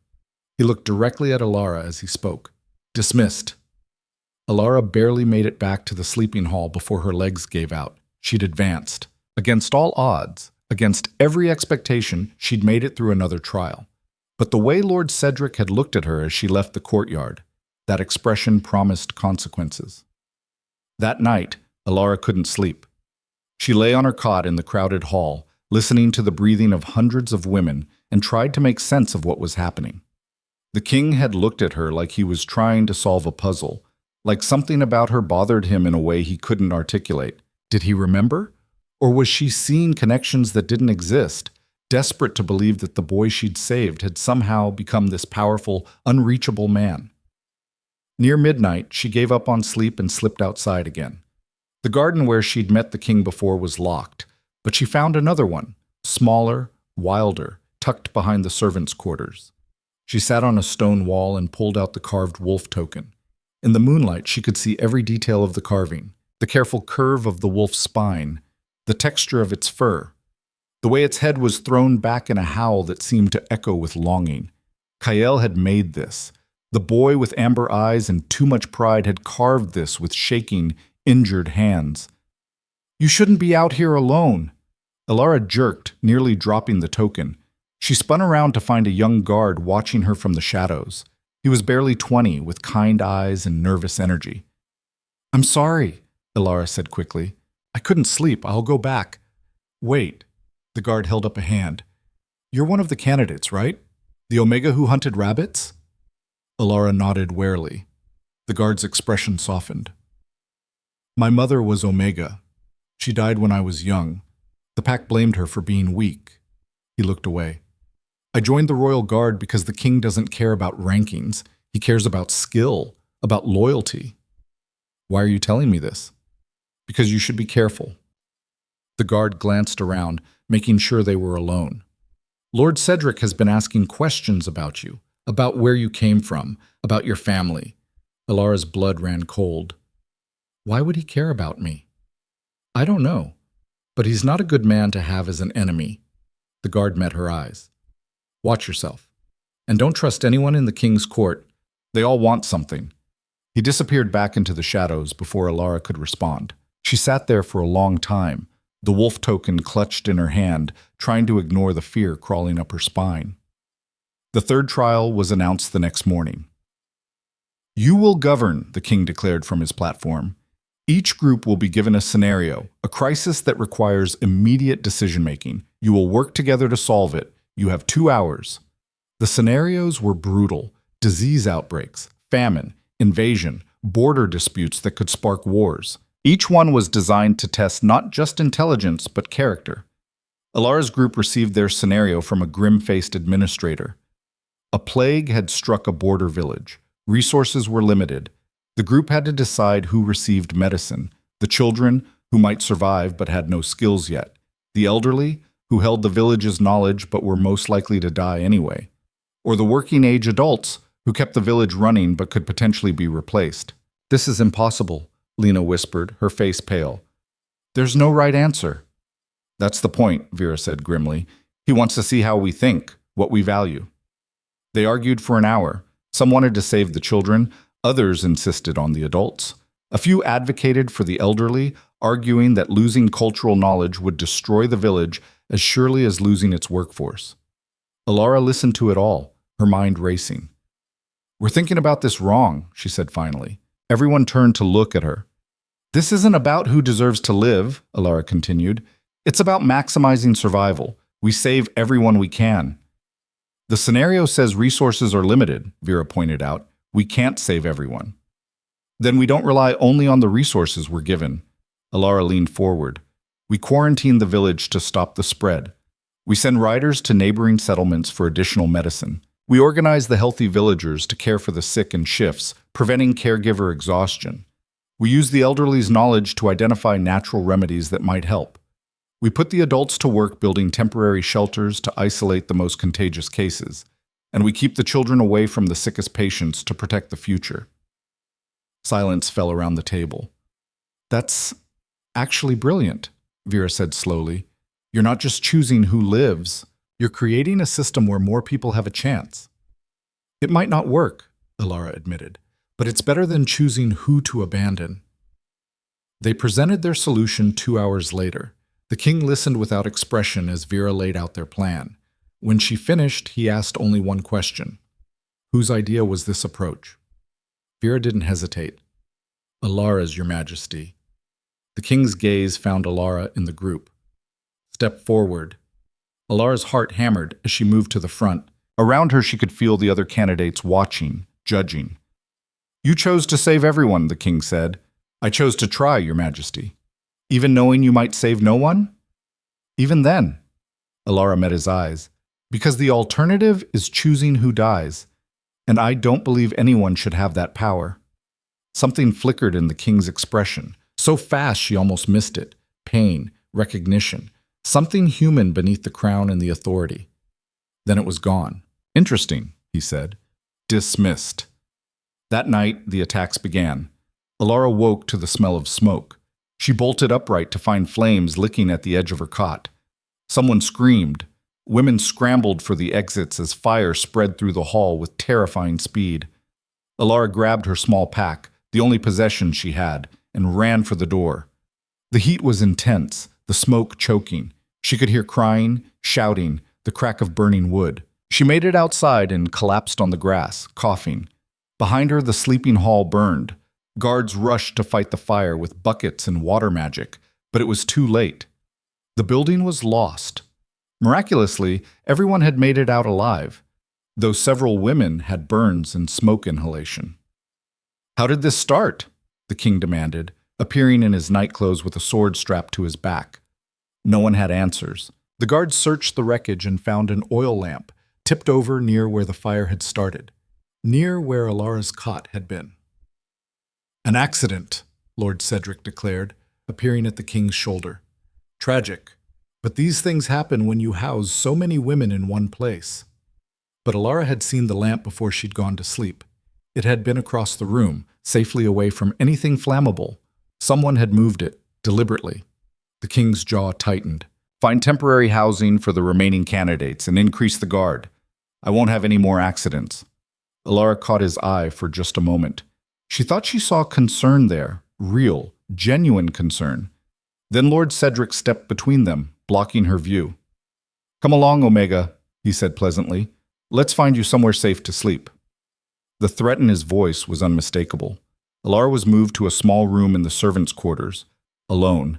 He looked directly at Elara as he spoke. Dismissed. Elara barely made it back to the sleeping hall before her legs gave out. She'd advanced. Against all odds, against every expectation, she'd made it through another trial. But the way Lord Cedric had looked at her as she left the courtyard, that expression promised consequences. That night, Elara couldn't sleep. She lay on her cot in the crowded hall, listening to the breathing of hundreds of women, and tried to make sense of what was happening. The king had looked at her like he was trying to solve a puzzle, like something about her bothered him in a way he couldn't articulate. Did he remember? Or was she seeing connections that didn't exist, desperate to believe that the boy she'd saved had somehow become this powerful, unreachable man? Near midnight, she gave up on sleep and slipped outside again. The garden where she'd met the king before was locked, but she found another one, smaller, wilder, tucked behind the servants' quarters. She sat on a stone wall and pulled out the carved wolf token. In the moonlight, she could see every detail of the carving, the careful curve of the wolf's spine, the texture of its fur, the way its head was thrown back in a howl that seemed to echo with longing. Kael had made this. The boy with amber eyes and too much pride had carved this with shaking, injured hands. "You shouldn't be out here alone." Elara jerked, nearly dropping the token. She spun around to find a young guard watching her from the shadows. He was barely 20, with kind eyes and nervous energy. "I'm sorry," Elara said quickly. "I couldn't sleep. I'll go back." "Wait." The guard held up a hand. "You're one of the candidates, right? The Omega who hunted rabbits?" Elara nodded warily. The guard's expression softened. "My mother was Omega. She died when I was young. The pack blamed her for being weak." He looked away. "I joined the Royal Guard because the king doesn't care about rankings. He cares about skill, about loyalty." "Why are you telling me this?" "Because you should be careful." The guard glanced around, making sure they were alone. "Lord Cedric has been asking questions about you, about where you came from, about your family." Elara's blood ran cold. "Why would he care about me?" "I don't know, but he's not a good man to have as an enemy." The guard met her eyes. "Watch yourself. And don't trust anyone in the king's court. They all want something." He disappeared back into the shadows before Elara could respond. She sat there for a long time, the wolf token clutched in her hand, trying to ignore the fear crawling up her spine. The third trial was announced the next morning. "You will govern," the king declared from his platform. "Each group will be given a scenario, a crisis that requires immediate decision-making. You will work together to solve it. You have 2 hours." The scenarios were brutal: disease outbreaks, famine, invasion, border disputes that could spark wars. Each one was designed to test not just intelligence, but character. Elara's group received their scenario from a grim-faced administrator. A plague had struck a border village. Resources were limited. The group had to decide who received medicine: the children, who might survive but had no skills yet; the elderly, who held the village's knowledge but were most likely to die anyway; or the working-age adults, who kept the village running but could potentially be replaced. "This is impossible," Lena whispered, her face pale. "There's no right answer." "That's the point," Vera said grimly. "He wants to see how we think, what we value." They argued for an hour. Some wanted to save the children, others insisted on the adults. A few advocated for the elderly, arguing that losing cultural knowledge would destroy the village as surely as losing its workforce. Elara listened to it all, her mind racing. "We're thinking about this wrong," she said finally. Everyone turned to look at her. "This isn't about who deserves to live," Elara continued. "It's about maximizing survival. We save everyone we can." "The scenario says resources are limited," Vera pointed out. "We can't save everyone." "Then we don't rely only on the resources we're given." Elara leaned forward. "We quarantine the village to stop the spread. We send riders to neighboring settlements for additional medicine. We organize the healthy villagers to care for the sick in shifts, preventing caregiver exhaustion. We use the elderly's knowledge to identify natural remedies that might help. We put the adults to work building temporary shelters to isolate the most contagious cases, and we keep the children away from the sickest patients to protect the future." Silence fell around the table. "That's actually brilliant," Vera said slowly. "You're not just choosing who lives, you're creating a system where more people have a chance." "It might not work," Elara admitted, "but it's better than choosing who to abandon." They presented their solution 2 hours later. The king listened without expression as Vera laid out their plan. When she finished, he asked only one question. "Whose idea was this approach?" Vera didn't hesitate. "Elara's, Your Majesty." The king's gaze found Elara in the group. "Step forward." Elara's heart hammered as she moved to the front. Around her, she could feel the other candidates watching, judging. "You chose to save everyone," the king said. "I chose to try, Your Majesty." "Even knowing you might save no one?" "Even then." Elara met his eyes. "Because the alternative is choosing who dies, and I don't believe anyone should have that power." Something flickered in the king's expression, so fast she almost missed it. Pain, recognition, something human beneath the crown and the authority. Then it was gone. "Interesting," he said. "Dismissed." That night, the attacks began. Elara woke to the smell of smoke. She bolted upright to find flames licking at the edge of her cot. Someone screamed. Women scrambled for the exits as fire spread through the hall with terrifying speed. Elara grabbed her small pack, the only possession she had, and ran for the door. The heat was intense, the smoke choking. She could hear crying, shouting, the crack of burning wood. She made it outside and collapsed on the grass, coughing. Behind her, the sleeping hall burned. Guards rushed to fight the fire with buckets and water magic, but it was too late. The building was lost. Miraculously, everyone had made it out alive, though several women had burns and smoke inhalation. "How did this start?" the king demanded, appearing in his nightclothes with a sword strapped to his back. No one had answers. The guards searched the wreckage and found an oil lamp, tipped over near where the fire had started, near where Elara's cot had been. "An accident," Lord Cedric declared, appearing at the king's shoulder. "Tragic. But these things happen when you house so many women in one place." But Elara had seen the lamp before she'd gone to sleep. It had been across the room, safely away from anything flammable. Someone had moved it, deliberately. The king's jaw tightened. "Find temporary housing for the remaining candidates and increase the guard. I won't have any more accidents." Elara caught his eye for just a moment. She thought she saw concern there, real, genuine concern. Then Lord Cedric stepped between them, blocking her view. "Come along, Omega," he said pleasantly. "Let's find you somewhere safe to sleep." The threat in his voice was unmistakable. Elara was moved to a small room in the servants' quarters, alone,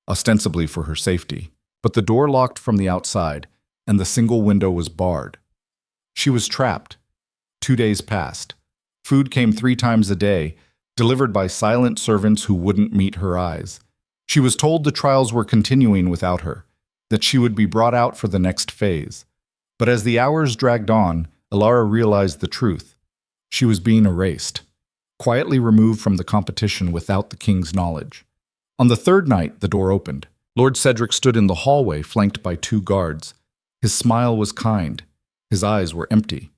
ostensibly for her safety, but the door locked from the outside, and the single window was barred. She was trapped. 2 days passed. Food came 3 times a day, delivered by silent servants who wouldn't meet her eyes. She was told the trials were continuing without her, that she would be brought out for the next phase. But as the hours dragged on, Elara realized the truth. She was being erased, quietly removed from the competition without the king's knowledge. On the 3rd night, the door opened. Lord Cedric stood in the hallway, flanked by 2 guards. His smile was kind. His eyes were empty.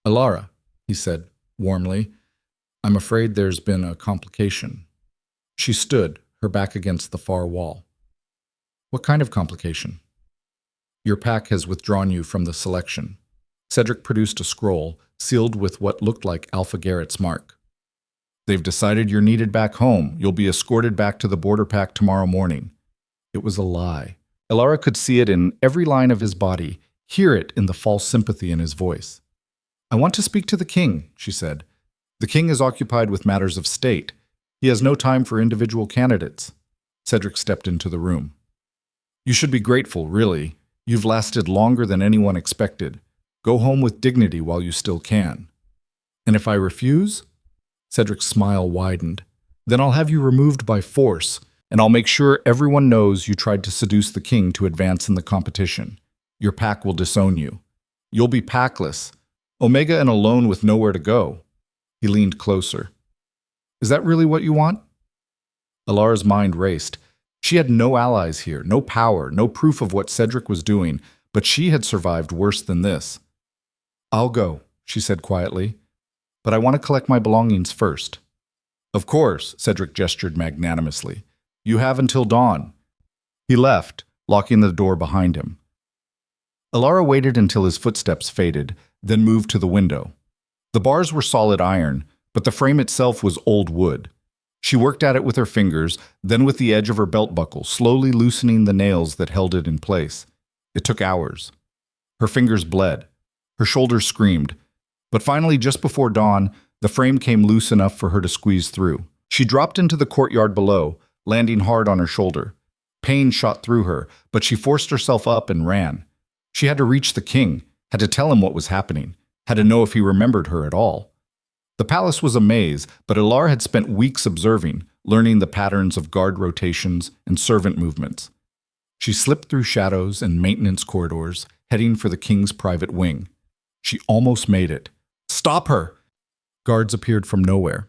"Elara," he said warmly, "I'm afraid there's been a complication." She stood, her back against the far wall. "What kind of complication?" "Your pack has withdrawn you from the selection." Cedric produced a scroll, sealed with what looked like Alpha Garrett's mark. "They've decided you're needed back home. You'll be escorted back to the Borderpack tomorrow morning." It was a lie. Elara could see it in every line of his body, hear it in the false sympathy in his voice. "I want to speak to the king," she said. "The king is occupied with matters of state. He has no time for individual candidates." Cedric stepped into the room. "You should be grateful, really. You've lasted longer than anyone expected. Go home with dignity while you still can." "And if I refuse?" Cedric's smile widened. "Then I'll have you removed by force, and I'll make sure everyone knows you tried to seduce the king to advance in the competition. Your pack will disown you. You'll be packless, Omega and alone with nowhere to go." He leaned closer. "Is that really what you want?" Elara's mind raced. She had no allies here, no power, no proof of what Cedric was doing, but she had survived worse than this. "I'll go," she said quietly, "but I want to collect my belongings first." "Of course," Cedric gestured magnanimously. "You have until dawn." He left, locking the door behind him. Elara waited until his footsteps faded, then moved to the window. The bars were solid iron, but the frame itself was old wood. She worked at it with her fingers, then with the edge of her belt buckle, slowly loosening the nails that held it in place. It took hours. Her fingers bled. Her shoulders screamed. But finally, just before dawn, the frame came loose enough for her to squeeze through. She dropped into the courtyard below, landing hard on her shoulder. Pain shot through her, but she forced herself up and ran. She had to reach the king, had to tell him what was happening, had to know if he remembered her at all. The palace was a maze, but Elara had spent weeks observing, learning the patterns of guard rotations and servant movements. She slipped through shadows and maintenance corridors, heading for the king's private wing. She almost made it. "Stop her!" Guards appeared from nowhere.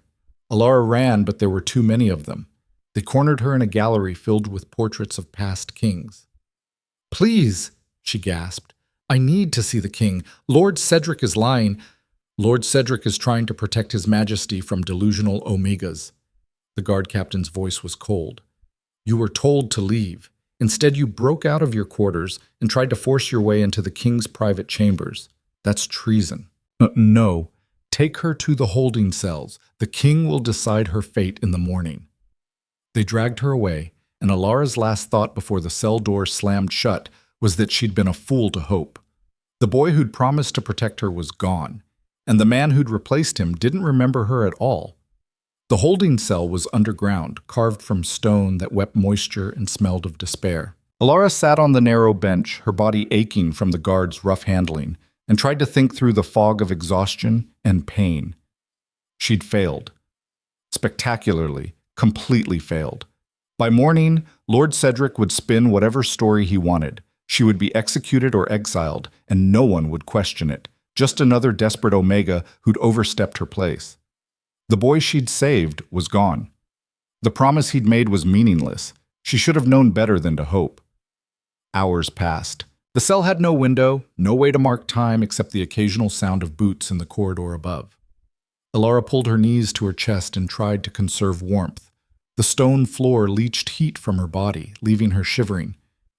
Elara ran, but there were too many of them. They cornered her in a gallery filled with portraits of past kings. "Please," she gasped. "I need to see the king. Lord Cedric is lying. Lord Cedric is trying to protect his majesty from delusional Omegas." The guard captain's voice was cold. "You were told to leave. Instead, you broke out of your quarters and tried to force your way into the king's private chambers. That's treason." "No. Take her to the holding cells. The king will decide her fate in the morning. They dragged her away, and Elara's last thought before the cell door slammed shut was that she'd been a fool to hope. The boy who'd promised to protect her was gone, and the man who'd replaced him didn't remember her at all. The holding cell was underground, carved from stone that wept moisture and smelled of despair. Elara sat on the narrow bench, her body aching from the guard's rough handling, and tried to think through the fog of exhaustion and pain. She'd failed. Spectacularly, completely failed. By morning, Lord Cedric would spin whatever story he wanted. She would be executed or exiled, and no one would question it. Just another desperate Omega who'd overstepped her place. The boy she'd saved was gone. The promise he'd made was meaningless. She should have known better than to hope. Hours passed. The cell had no window, no way to mark time except the occasional sound of boots in the corridor above. Elara pulled her knees to her chest and tried to conserve warmth. The stone floor leached heat from her body, leaving her shivering.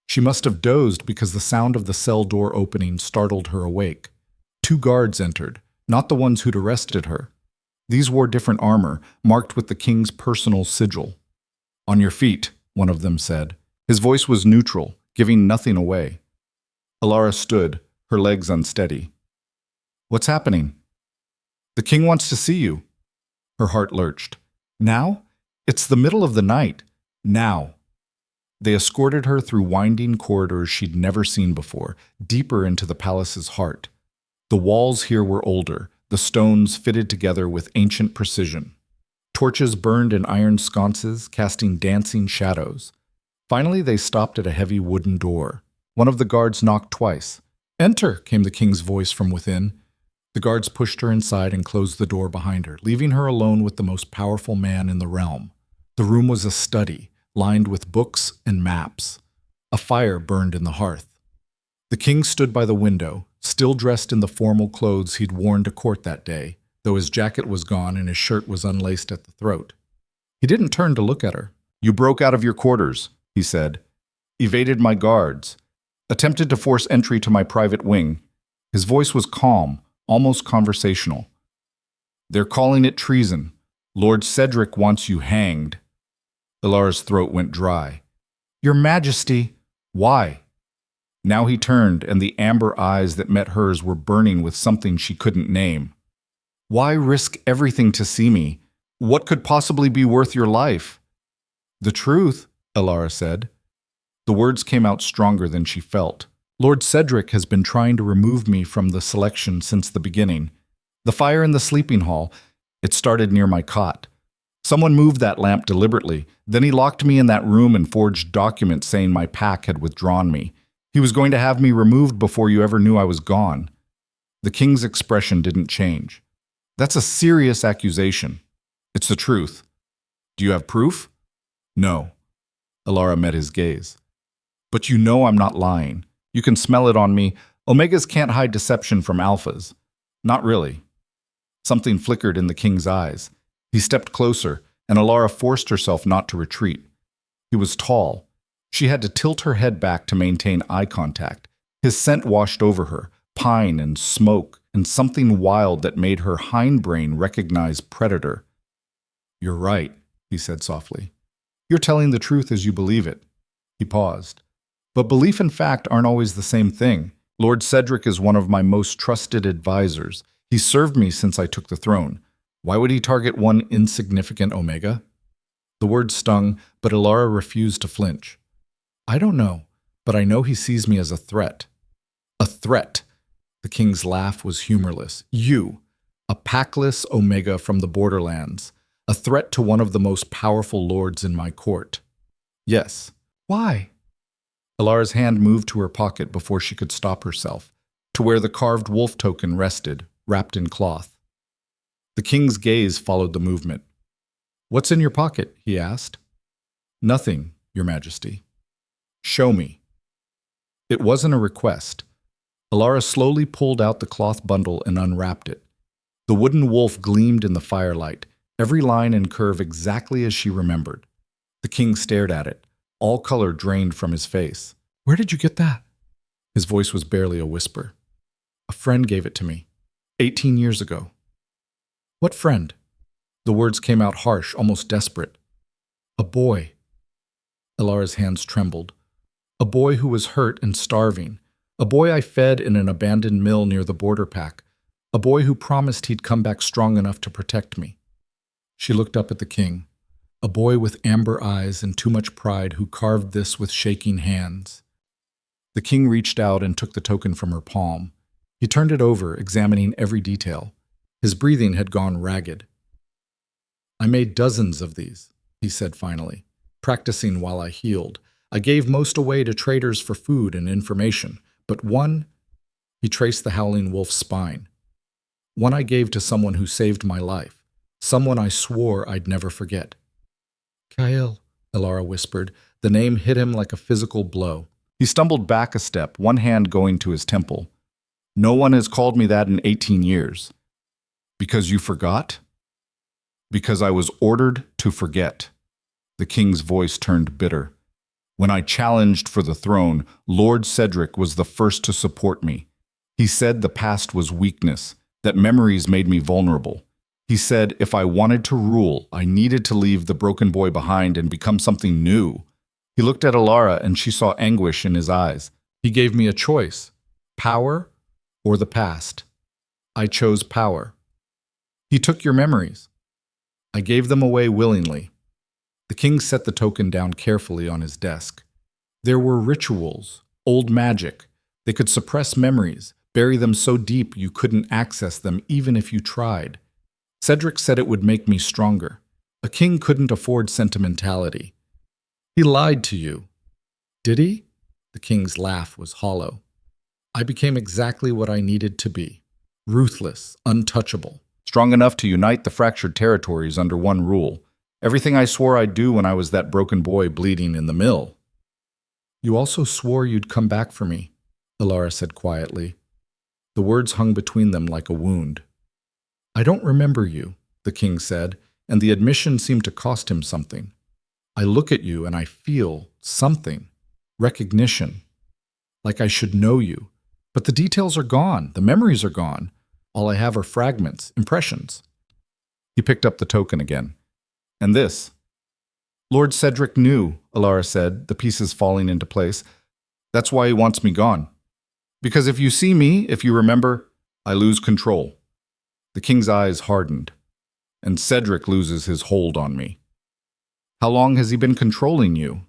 She must have dozed because the sound of the cell door opening startled her awake. 2 guards entered, not the ones who'd arrested her. These wore different armor, marked with the king's personal sigil. "On your feet," one of them said. His voice was neutral, giving nothing away. Elara stood, her legs unsteady. "What's happening?" "The king wants to see you." Her heart lurched. "Now? It's the middle of the night. Now." They escorted her through winding corridors she'd never seen before, deeper into the palace's heart. The walls here were older, the stones fitted together with ancient precision. Torches burned in iron sconces, casting dancing shadows. Finally, they stopped at a heavy wooden door. One of the guards knocked twice. "Enter," came the king's voice from within. The guards pushed her inside and closed the door behind her, leaving her alone with the most powerful man in the realm. The room was a study, lined with books and maps. A fire burned in the hearth. The king stood by the window, still dressed in the formal clothes he'd worn to court that day, though his jacket was gone and his shirt was unlaced at the throat. He didn't turn to look at her. "You broke out of your quarters," he said, "evaded my guards, attempted to force entry to my private wing." His voice was calm, almost conversational. "They're calling it treason. Lord Cedric wants you hanged." Elara's throat went dry. "Your Majesty, why?" Now he turned, and the amber eyes that met hers were burning with something she couldn't name. "Why risk everything to see me? What could possibly be worth your life?" "The truth," Elara said. The words came out stronger than she felt. "Lord Cedric has been trying to remove me from the selection since the beginning. The fire in the sleeping hall, it started near my cot. Someone moved that lamp deliberately. Then he locked me in that room and forged documents saying my pack had withdrawn me. He was going to have me removed before you ever knew I was gone." The king's expression didn't change. "That's a serious accusation." "It's the truth." "Do you have proof?" "No." Elara met his gaze. "But you know I'm not lying. You can smell it on me. Omegas can't hide deception from alphas." "Not really." Something flickered in the king's eyes. He stepped closer, and Elara forced herself not to retreat. He was tall. She had to tilt her head back to maintain eye contact. His scent washed over her, pine and smoke, and something wild that made her hindbrain recognize predator. "You're right," he said softly. "You're telling the truth as you believe it." He paused. "But belief and fact aren't always the same thing. Lord Cedric is one of my most trusted advisors. He's served me since I took the throne. Why would he target one insignificant Omega?" The word stung, but Elara refused to flinch. "I don't know, but I know he sees me as a threat." "A threat?" The king's laugh was humorless. "You, a packless Omega from the borderlands, a threat to one of the most powerful lords in my court." "Yes." "Why?" Elara's hand moved to her pocket before she could stop herself, to where the carved wolf token rested, wrapped in cloth. The king's gaze followed the movement. "What's in your pocket?" he asked. "Nothing, Your Majesty." "Show me." It wasn't a request. Elara slowly pulled out the cloth bundle and unwrapped it. The wooden wolf gleamed in the firelight, every line and curve exactly as she remembered. The king stared at it, all color drained from his face. "Where did you get that?" His voice was barely a whisper. "A friend gave it to me, 18 years ago." What friend? The words came out harsh, almost desperate. A boy. Elara's hands trembled. A boy who was hurt and starving. A boy I fed in an abandoned mill near the Borderpack. A boy who promised he'd come back strong enough to protect me. She looked up at the king. A boy with amber eyes and too much pride who carved this with shaking hands. The king reached out and took the token from her palm. He turned it over, examining every detail. His breathing had gone ragged. I made dozens of these, he said finally, practicing while I healed. I gave most away to traders for food and information, but one, he traced the howling wolf's spine. One I gave to someone who saved my life, someone I swore I'd never forget. Kael, Elara whispered. The name hit him like a physical blow. He stumbled back a step, one hand going to his temple. No one has called me that in 18 years. Because you forgot? Because I was ordered to forget. The king's voice turned bitter. When I challenged for the throne, Lord Cedric was the first to support me. He said the past was weakness, that memories made me vulnerable. He said if I wanted to rule, I needed to leave the broken boy behind and become something new. He looked at Elara and she saw anguish in his eyes. He gave me a choice, power or the past. I chose power. He took your memories. I gave them away willingly. The king set the token down carefully on his desk. There were rituals, old magic. They could suppress memories, bury them so deep you couldn't access them even if you tried. Cedric said it would make me stronger. A king couldn't afford sentimentality. He lied to you. Did he? The king's laugh was hollow. I became exactly what I needed to be. Ruthless, untouchable. Strong enough to unite the fractured territories under one rule. Everything I swore I'd do when I was that broken boy bleeding in the mill. You also swore you'd come back for me, Elara said quietly. The words hung between them like a wound. I don't remember you, the king said, and the admission seemed to cost him something. I look at you and I feel something. Recognition. Like I should know you. But the details are gone. The memories are gone. All I have are fragments, impressions. He picked up the token again. And this. Lord Cedric knew, Elara said, the pieces falling into place. That's why he wants me gone. Because if you see me, if you remember, I lose control. The king's eyes hardened, and Cedric loses his hold on me. How long has he been controlling you?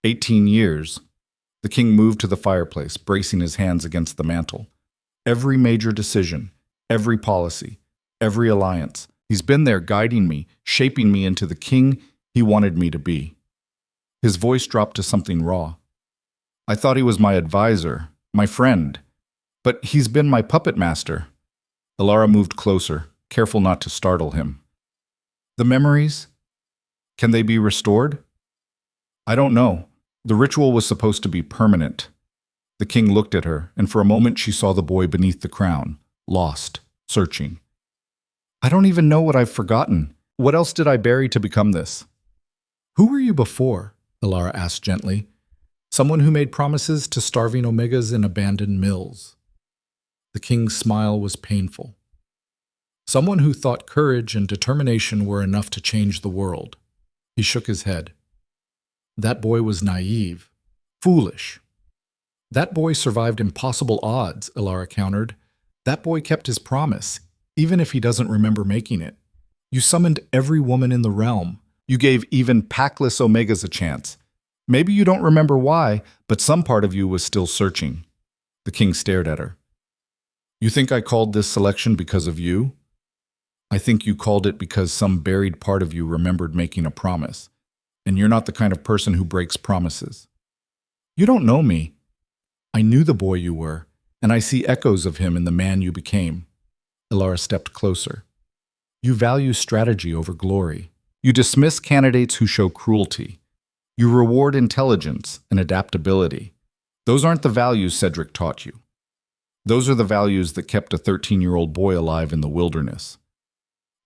18 years. The king moved to the fireplace, bracing his hands against the mantel. Every major decision, every policy, every alliance, he's been there guiding me, shaping me into the king he wanted me to be. His voice dropped to something raw. I thought he was my advisor, my friend, but he's been my puppet master. Elara moved closer, careful not to startle him. The memories? Can they be restored? I don't know. The ritual was supposed to be permanent. The king looked at her, and for a moment she saw the boy beneath the crown, lost, searching. I don't even know what I've forgotten. What else did I bury to become this? Who were you before? Elara asked gently. Someone who made promises to starving omegas in abandoned mills. The king's smile was painful. Someone who thought courage and determination were enough to change the world. He shook his head. That boy was naive, foolish. That boy survived impossible odds, Elara countered. That boy kept his promise, even if he doesn't remember making it. You summoned every woman in the realm. You gave even packless omegas a chance. Maybe you don't remember why, but some part of you was still searching. The king stared at her. You think I called this selection because of you? I think you called it because some buried part of you remembered making a promise. And you're not the kind of person who breaks promises. You don't know me. I knew the boy you were, and I see echoes of him in the man you became. Elara stepped closer. You value strategy over glory. You dismiss candidates who show cruelty. You reward intelligence and adaptability. Those aren't the values Cedric taught you. Those are the values that kept a 13-year-old boy alive in the wilderness.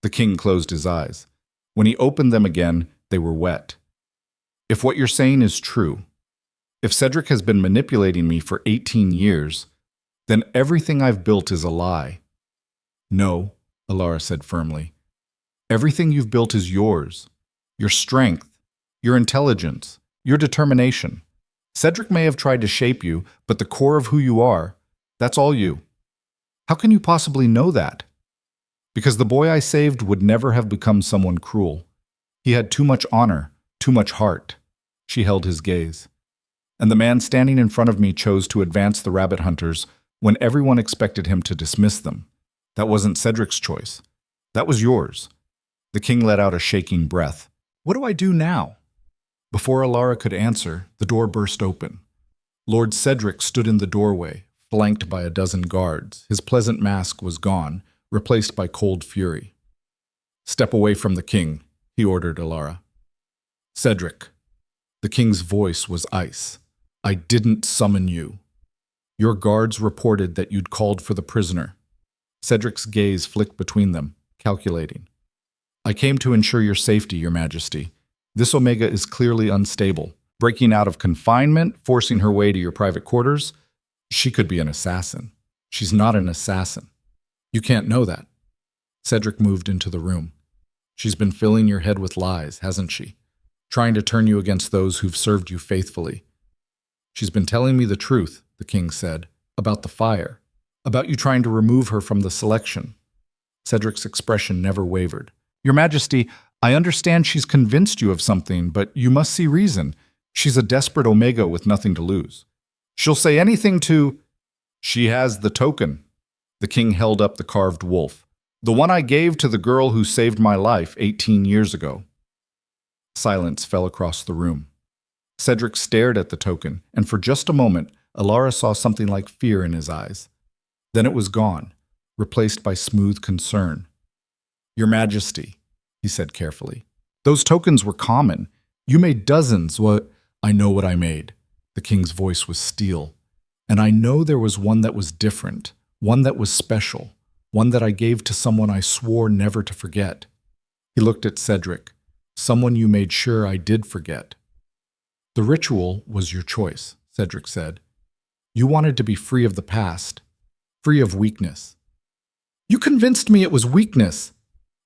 The king closed his eyes. When he opened them again, they were wet. If what you're saying is true, if Cedric has been manipulating me for 18 years, then everything I've built is a lie. No, Elara said firmly. Everything you've built is yours. Your strength, your intelligence, your determination. Cedric may have tried to shape you, but the core of who you are, that's all you. How can you possibly know that? Because the boy I saved would never have become someone cruel. He had too much honor, too much heart. She held his gaze. And the man standing in front of me chose to advance the rabbit hunters when everyone expected him to dismiss them. That wasn't Cedric's choice. That was yours. The king let out a shaking breath. What do I do now? Before Elara could answer, the door burst open. Lord Cedric stood in the doorway, flanked by a dozen guards. His pleasant mask was gone, replaced by cold fury. Step away from the king, he ordered Elara. Cedric. The king's voice was ice. I didn't summon you. Your guards reported that you'd called for the prisoner. Cedric's gaze flicked between them, calculating. I came to ensure your safety, Your Majesty. This Omega is clearly unstable. Breaking out of confinement, forcing her way to your private quarters. She could be an assassin. She's not an assassin. You can't know that. Cedric moved into the room. She's been filling your head with lies, hasn't she? Trying to turn you against those who've served you faithfully. She's been telling me the truth, the king said, about the fire, about you trying to remove her from the selection. Cedric's expression never wavered. Your Majesty, I understand she's convinced you of something, but you must see reason. She's a desperate Omega with nothing to lose. She'll say anything to... She has the token. The king held up the carved wolf. The one I gave to the girl who saved my life 18 years ago. Silence fell across the room. Cedric stared at the token, and for just a moment, Elara saw something like fear in his eyes. Then it was gone, replaced by smooth concern. Your Majesty, he said carefully, those tokens were common. You made dozens. I know what I made. The king's voice was steel. And I know there was one that was different, one that was special, one that I gave to someone I swore never to forget. He looked at Cedric, someone you made sure I did forget. The ritual was your choice, Cedric said. You wanted to be free of the past, free of weakness. You convinced me it was weakness.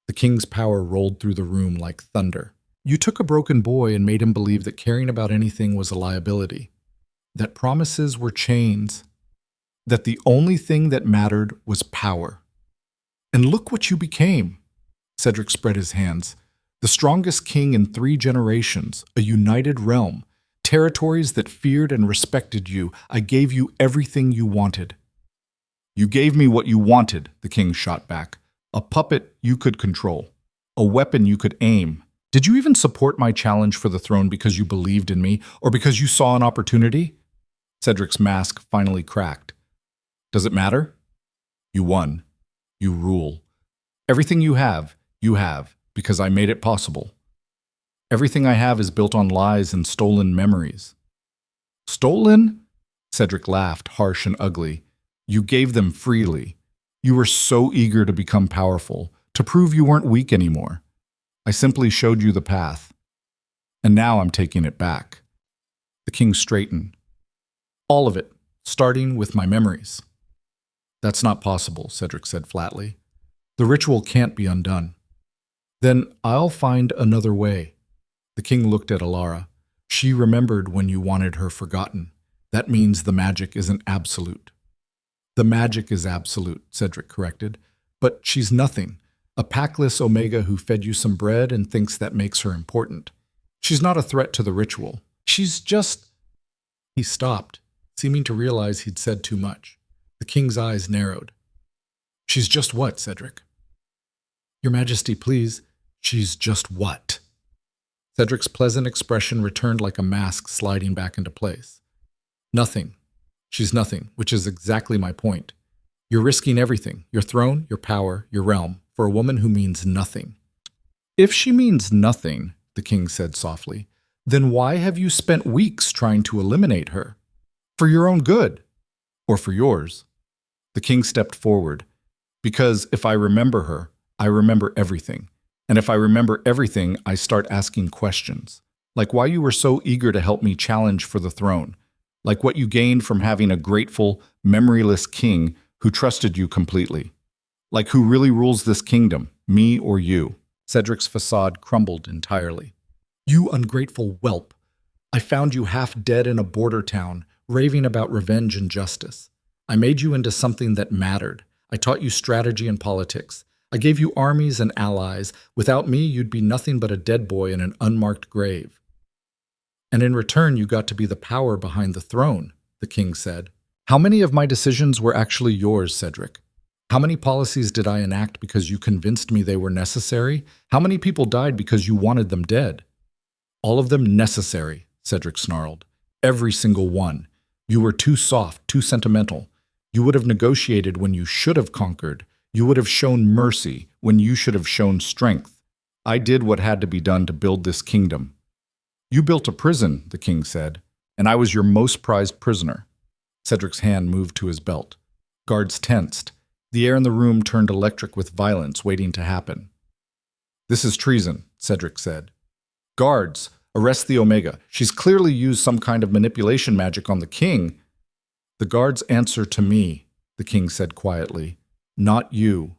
The king's power rolled through the room like thunder. You took a broken boy and made him believe that caring about anything was a liability, that promises were chains, that the only thing that mattered was power. And look what you became. Cedric spread his hands. The strongest king in 3 generations, a united realm, territories that feared and respected you. I gave you everything you wanted. You gave me what you wanted, the king shot back. A puppet you could control, a weapon you could aim. Did you even support my challenge for the throne because you believed in me, or because you saw an opportunity? Cedric's mask finally cracked. Does it matter? You won. You rule. Everything you have, because I made it possible. Everything I have is built on lies and stolen memories. Stolen? Cedric laughed, harsh and ugly. You gave them freely. You were so eager to become powerful, to prove you weren't weak anymore. I simply showed you the path. And now I'm taking it back. The king straightened. All of it, starting with my memories. That's not possible, Cedric said flatly. The ritual can't be undone. Then I'll find another way. The king looked at Elara. She remembered when you wanted her forgotten. That means the magic isn't absolute. The magic is absolute, Cedric corrected. But she's nothing. A packless Omega who fed you some bread and thinks that makes her important. She's not a threat to the ritual. She's just... He stopped, seeming to realize he'd said too much. The king's eyes narrowed. She's just what, Cedric? Your Majesty, please. She's just what? Cedric's pleasant expression returned like a mask sliding back into place. Nothing. She's nothing, which is exactly my point. You're risking everything, your throne, your power, your realm, for a woman who means nothing. If she means nothing, the king said softly, then why have you spent weeks trying to eliminate her? For your own good, or for yours? The king stepped forward. Because if I remember her, I remember everything. And if I remember everything, I start asking questions. Like why you were so eager to help me challenge for the throne. Like what you gained from having a grateful, memoryless king who trusted you completely. Like who really rules this kingdom, me or you? Cedric's facade crumbled entirely. You ungrateful whelp. I found you half dead in a border town, raving about revenge and justice. I made you into something that mattered. I taught you strategy and politics. I gave you armies and allies. Without me, you'd be nothing but a dead boy in an unmarked grave. And in return, you got to be the power behind the throne, the king said. How many of my decisions were actually yours, Cedric? How many policies did I enact because you convinced me they were necessary? How many people died because you wanted them dead? All of them necessary, Cedric snarled. Every single one. You were too soft, too sentimental. You would have negotiated when you should have conquered. You would have shown mercy when you should have shown strength. I did what had to be done to build this kingdom. You built a prison, the king said, and I was your most prized prisoner. Cedric's hand moved to his belt. Guards tensed. The air in the room turned electric with violence waiting to happen. This is treason, Cedric said. Guards, arrest the Omega. She's clearly used some kind of manipulation magic on the king. The guards answer to me, the king said quietly. Not you.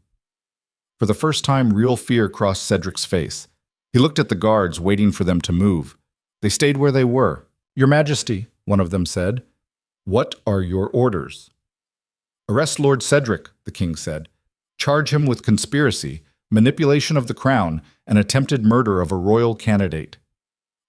For the first time, real fear crossed Cedric's face. He looked at the guards, waiting for them to move. They stayed where they were. Your Majesty, one of them said. What are your orders? Arrest Lord Cedric, the king said. Charge him with conspiracy, manipulation of the crown, and attempted murder of a royal candidate.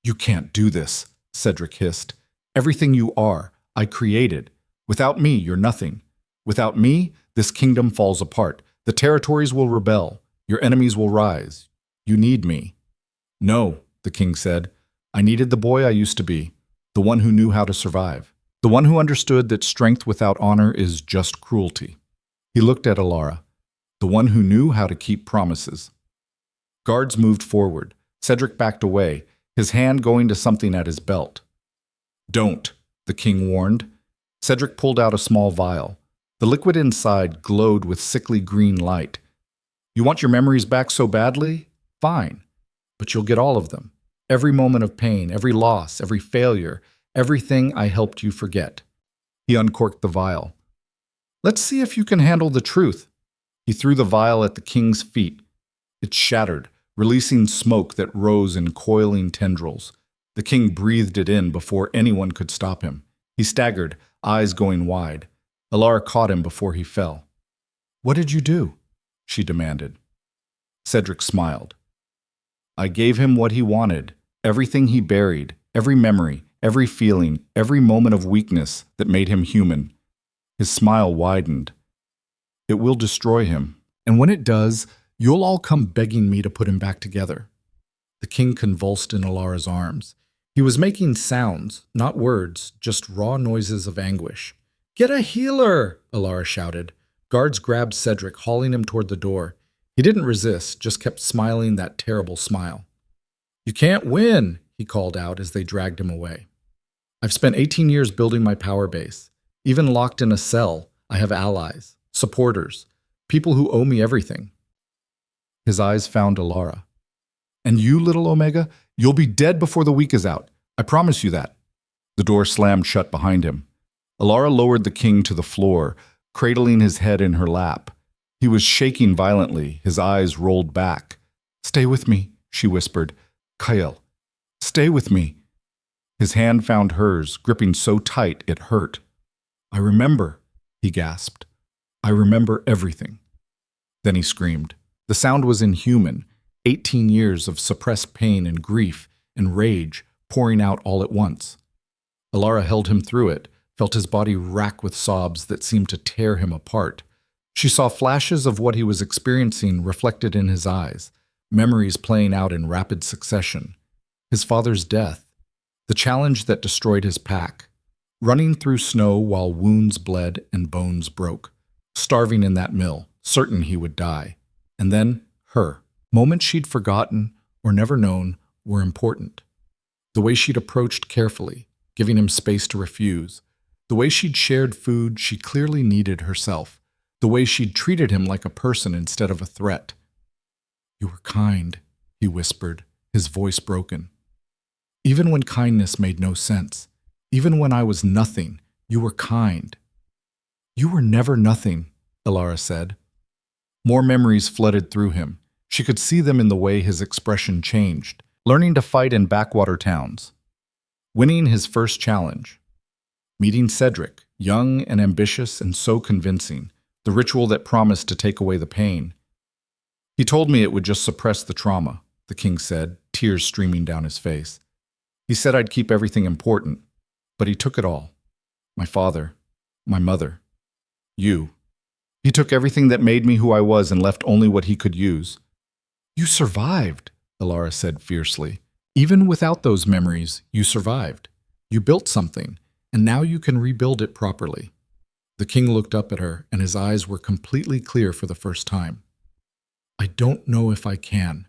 You can't do this, Cedric hissed. Everything you are, I created. Without me, you're nothing. Without me, this kingdom falls apart. The territories will rebel. Your enemies will rise. You need me. No, the king said. I needed the boy I used to be, the one who knew how to survive, the one who understood that strength without honor is just cruelty. He looked at Elara, the one who knew how to keep promises. Guards moved forward. Cedric backed away, his hand going to something at his belt. Don't, the king warned. Cedric pulled out a small vial. The liquid inside glowed with sickly green light. You want your memories back so badly? Fine. But you'll get all of them. Every moment of pain, every loss, every failure, everything I helped you forget. He uncorked the vial. Let's see if you can handle the truth. He threw the vial at the king's feet. It shattered, releasing smoke that rose in coiling tendrils. The king breathed it in before anyone could stop him. He staggered, eyes going wide. Elara caught him before he fell. What did you do? She demanded. Cedric smiled. I gave him what he wanted, everything he buried, every memory, every feeling, every moment of weakness that made him human. His smile widened. It will destroy him, and when it does, you'll all come begging me to put him back together. The king convulsed in Elara's arms. He was making sounds, not words, just raw noises of anguish. Get a healer, Elara shouted. Guards grabbed Cedric, hauling him toward the door. He didn't resist, just kept smiling that terrible smile. You can't win, he called out as they dragged him away. I've spent 18 years building my power base. Even locked in a cell, I have allies, supporters, people who owe me everything. His eyes found Elara. And you, little Omega, you'll be dead before the week is out. I promise you that. The door slammed shut behind him. Elara lowered the king to the floor, cradling his head in her lap. He was shaking violently, his eyes rolled back. Stay with me, she whispered. Kael, stay with me. His hand found hers, gripping so tight it hurt. I remember, he gasped. I remember everything. Then he screamed. The sound was inhuman. 18 years of suppressed pain and grief and rage pouring out all at once. Elara held him through it, felt his body rack with sobs that seemed to tear him apart. She saw flashes of what he was experiencing reflected in his eyes, memories playing out in rapid succession. His father's death, the challenge that destroyed his pack, running through snow while wounds bled and bones broke, starving in that mill, certain he would die. And then her. Moments she'd forgotten or never known were important. The way she'd approached carefully, giving him space to refuse. The way she'd shared food she clearly needed herself. The way she'd treated him like a person instead of a threat. You were kind, he whispered, his voice broken. Even when kindness made no sense, even when I was nothing, you were kind. You were never nothing, Elara said. More memories flooded through him. She could see them in the way his expression changed. Learning to fight in backwater towns. Winning his first challenge. Meeting Cedric, young and ambitious and so convincing. The ritual that promised to take away the pain. He told me it would just suppress the trauma, the king said, tears streaming down his face. He said I'd keep everything important, but he took it all. My father, my mother, you. He took everything that made me who I was and left only what he could use. You survived, Elara said fiercely. Even without those memories, you survived. You built something, and now you can rebuild it properly. The king looked up at her, and his eyes were completely clear for the first time. I don't know if I can.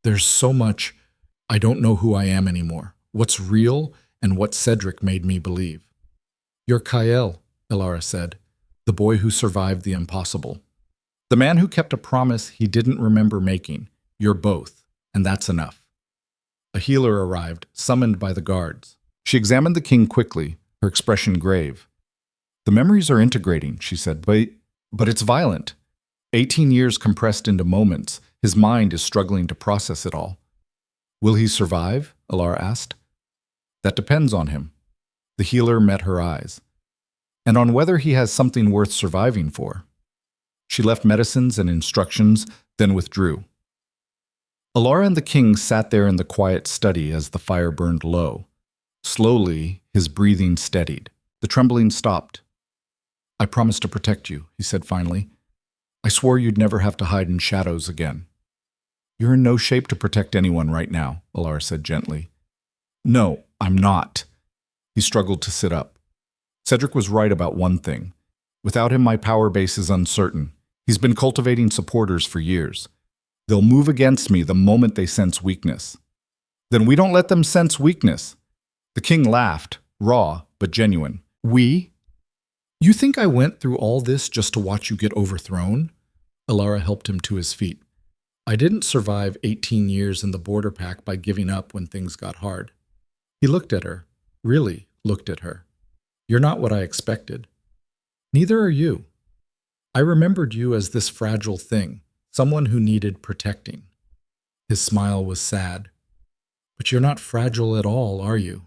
There's so much. I don't know who I am anymore. What's real and what Cedric made me believe. You're Kael, Elara said, the boy who survived the impossible. The man who kept a promise he didn't remember making. You're both, and that's enough. A healer arrived, summoned by the guards. She examined the king quickly, her expression grave. The memories are integrating, she said, but it's violent. 18 years compressed into moments. His mind is struggling to process it all. Will he survive? Elara asked. That depends on him. The healer met her eyes. And on whether he has something worth surviving for. She left medicines and instructions, then withdrew. Elara and the king sat there in the quiet study as the fire burned low. Slowly, his breathing steadied. The trembling stopped. I promised to protect you, he said finally. I swore you'd never have to hide in shadows again. You're in no shape to protect anyone right now, Elara said gently. No, I'm not. He struggled to sit up. Cedric was right about one thing. Without him, my power base is uncertain. He's been cultivating supporters for years. They'll move against me the moment they sense weakness. Then we don't let them sense weakness. The king laughed, raw but genuine. We? You think I went through all this just to watch you get overthrown? Elara helped him to his feet. I didn't survive 18 years in the Borderpack by giving up when things got hard. He looked at her, really looked at her. You're not what I expected. Neither are you. I remembered you as this fragile thing, someone who needed protecting. His smile was sad. But you're not fragile at all, are you?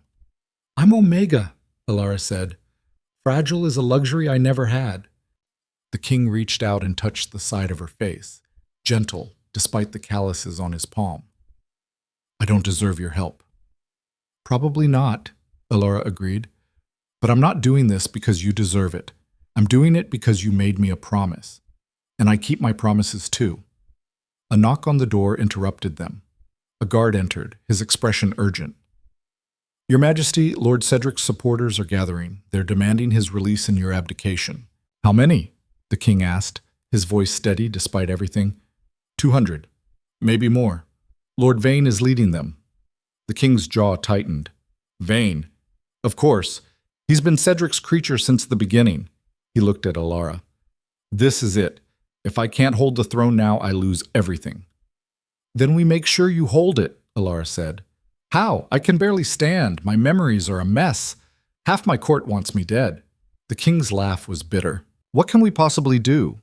I'm Omega, Elara said. Fragile is a luxury I never had. The king reached out and touched the side of her face, gentle, despite the calluses on his palm. I don't deserve your help. Probably not, Elara agreed. But I'm not doing this because you deserve it. I'm doing it because you made me a promise. And I keep my promises too. A knock on the door interrupted them. A guard entered, his expression urgent. Your Majesty, Lord Cedric's supporters are gathering. They're demanding his release and your abdication. How many? The king asked, his voice steady despite everything. 200. Maybe more. Lord Vane is leading them. The king's jaw tightened. Vane. Of course. He's been Cedric's creature since the beginning. He looked at Elara. This is it. If I can't hold the throne now, I lose everything. Then we make sure you hold it, Elara said. How? I can barely stand. My memories are a mess. Half my court wants me dead. The king's laugh was bitter. What can we possibly do?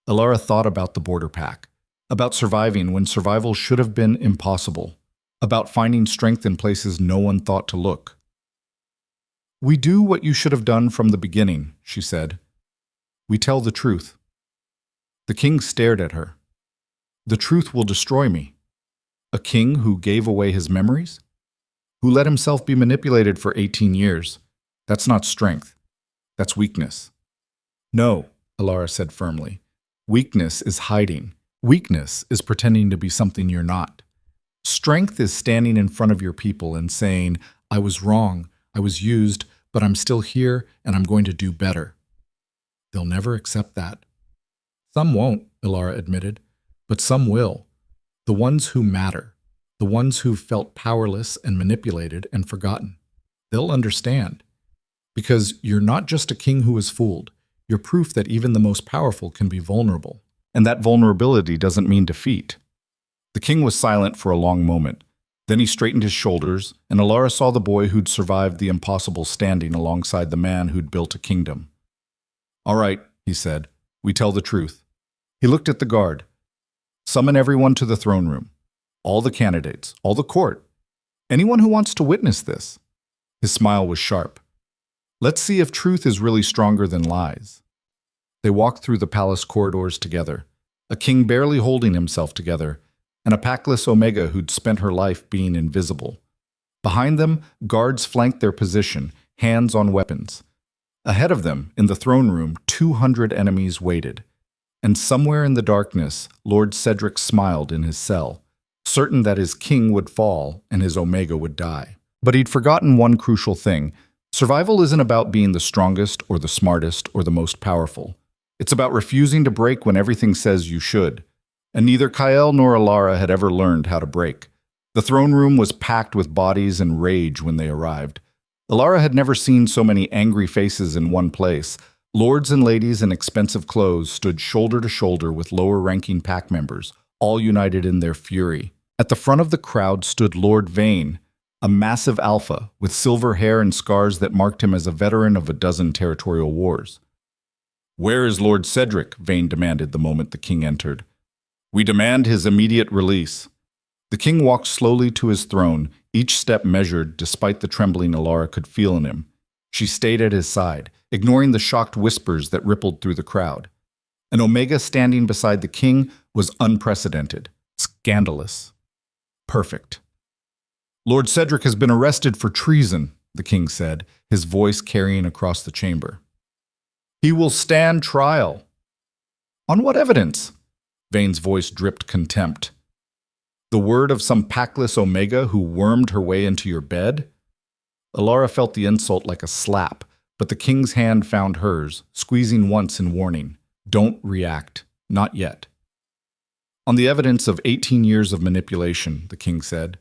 Elara thought about the Borderpack, about surviving when survival should have been impossible, about finding strength in places no one thought to look. We do what you should have done from the beginning, she said. We tell the truth. The king stared at her. The truth will destroy me. A king who gave away his memories? Who let himself be manipulated for 18 years? That's not strength. That's weakness. No, Elara said firmly. Weakness is hiding. Weakness is pretending to be something you're not. Strength is standing in front of your people and saying, I was wrong. I was used, but I'm still here and I'm going to do better. They'll never accept that. Some won't, Elara admitted, but some will. The ones who matter, the ones who've felt powerless and manipulated and forgotten. They'll understand. Because you're not just a king who is fooled. You're proof that even the most powerful can be vulnerable. And that vulnerability doesn't mean defeat. The king was silent for a long moment. Then he straightened his shoulders, and Elara saw the boy who'd survived the impossible standing alongside the man who'd built a kingdom. All right, he said, we tell the truth. He looked at the guard. Summon everyone to the throne room. All the candidates, all the court. Anyone who wants to witness this. His smile was sharp. Let's see if truth is really stronger than lies. They walked through the palace corridors together, a king barely holding himself together, and a packless Omega who'd spent her life being invisible. Behind them, guards flanked their position, hands on weapons. Ahead of them, in the throne room, 200 enemies waited. And somewhere in the darkness, Lord Cedric smiled in his cell, certain that his king would fall and his Omega would die. But he'd forgotten one crucial thing. Survival isn't about being the strongest or the smartest or the most powerful. It's about refusing to break when everything says you should. And neither Kael nor Elara had ever learned how to break. The throne room was packed with bodies and rage when they arrived. Elara had never seen so many angry faces in one place. Lords and ladies in expensive clothes stood shoulder to shoulder with lower-ranking pack members, all united in their fury. At the front of the crowd stood Lord Vane, a massive alpha with silver hair and scars that marked him as a veteran of a dozen territorial wars. "Where is Lord Cedric?" Vane demanded the moment the king entered. "We demand his immediate release." The king walked slowly to his throne, each step measured despite the trembling Elara could feel in him. She stayed at his side, ignoring the shocked whispers that rippled through the crowd. An Omega standing beside the king was unprecedented, scandalous, perfect. "Lord Cedric has been arrested for treason," the king said, his voice carrying across the chamber. "He will stand trial." "On what evidence?" Vane's voice dripped contempt. "The word of some packless Omega who wormed her way into your bed?" Elara felt the insult like a slap, but the king's hand found hers, squeezing once in warning. "Don't react. Not yet." "On the evidence of 18 years of manipulation," the king said,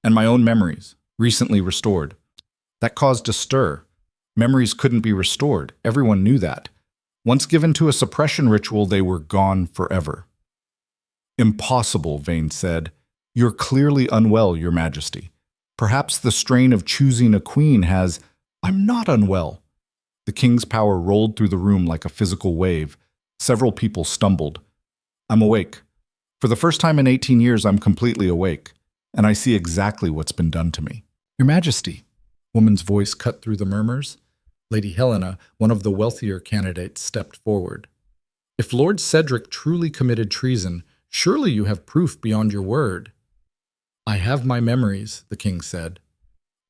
"and my own memories, recently restored." That caused a stir. Memories couldn't be restored. Everyone knew that. Once given to a suppression ritual, they were gone forever. "Impossible," Vane said. "You're clearly unwell, Your Majesty. Perhaps the strain of choosing a queen has—" "I'm not unwell." The king's power rolled through the room like a physical wave. Several people stumbled. "I'm awake. For the first time in 18 years, I'm completely awake, and I see exactly what's been done to me." "Your Majesty," woman's voice cut through the murmurs. Lady Helena, one of the wealthier candidates, stepped forward. "If Lord Cedric truly committed treason, surely you have proof beyond your word." "I have my memories," the king said.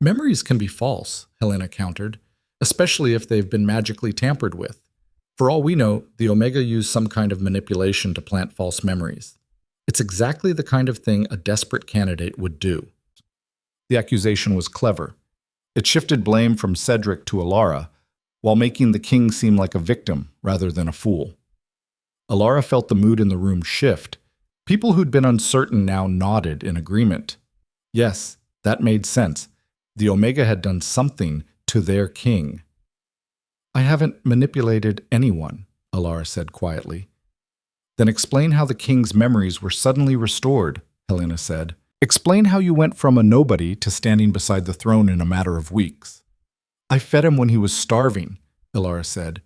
"Memories can be false," Helena countered, "especially if they've been magically tampered with. For all we know, the Omega used some kind of manipulation to plant false memories. It's exactly the kind of thing a desperate candidate would do." The accusation was clever. It shifted blame from Cedric to Elara, while making the king seem like a victim rather than a fool. Elara felt the mood in the room shift. People who'd been uncertain now nodded in agreement. Yes, that made sense. The Omega had done something to their king. "I haven't manipulated anyone," Elara said quietly. "Then explain how the king's memories were suddenly restored," Helena said. "Explain how you went from a nobody to standing beside the throne in a matter of weeks." "I fed him when he was starving," Elara said.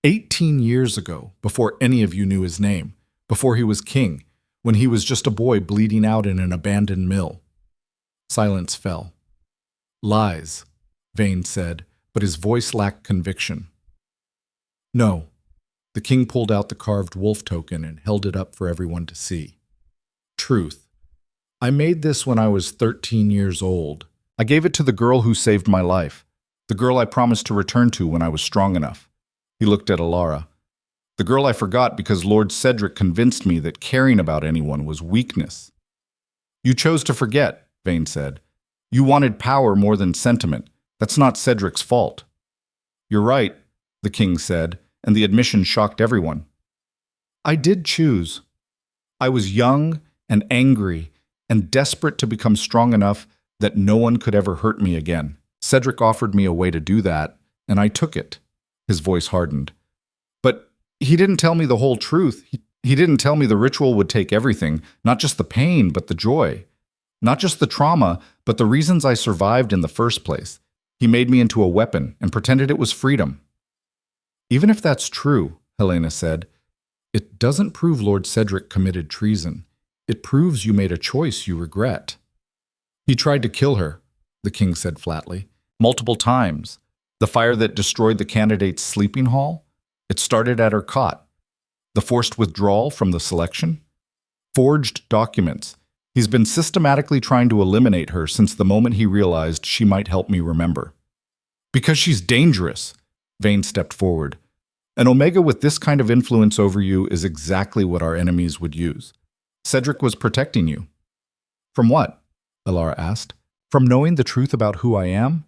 18 years ago, before any of you knew his name, before he was king, when he was just a boy bleeding out in an abandoned mill." Silence fell. "Lies," Vane said, but his voice lacked conviction. "No." The king pulled out the carved wolf token and held it up for everyone to see. "Truth. I made this when I was 13 years old. I gave it to the girl who saved my life, the girl I promised to return to when I was strong enough." He looked at Elara. "The girl I forgot because Lord Cedric convinced me that caring about anyone was weakness." "You chose to forget," Vane said. "You wanted power more than sentiment. That's not Cedric's fault." "You're right," the king said, and the admission shocked everyone. "I did choose. I was young and angry and desperate to become strong enough that no one could ever hurt me again. Cedric offered me a way to do that, and I took it." His voice hardened. "But he didn't tell me the whole truth. He didn't tell me the ritual would take everything, not just the pain, but the joy. Not just the trauma, but the reasons I survived in the first place. He made me into a weapon and pretended it was freedom." "Even if that's true," Helena said, It doesn't prove Lord Cedric committed treason. It proves you made a choice you regret. He tried to kill her, the king said flatly. Multiple times. The fire that destroyed the candidate's sleeping hall? It started at her cot. The forced withdrawal from the selection? Forged documents. He's been systematically trying to eliminate her since the moment he realized she might help me remember. Because she's dangerous, Vane stepped forward. An Omega with this kind of influence over you is exactly what our enemies would use. Cedric was protecting you. From what? Elara asked. From knowing the truth about who I am?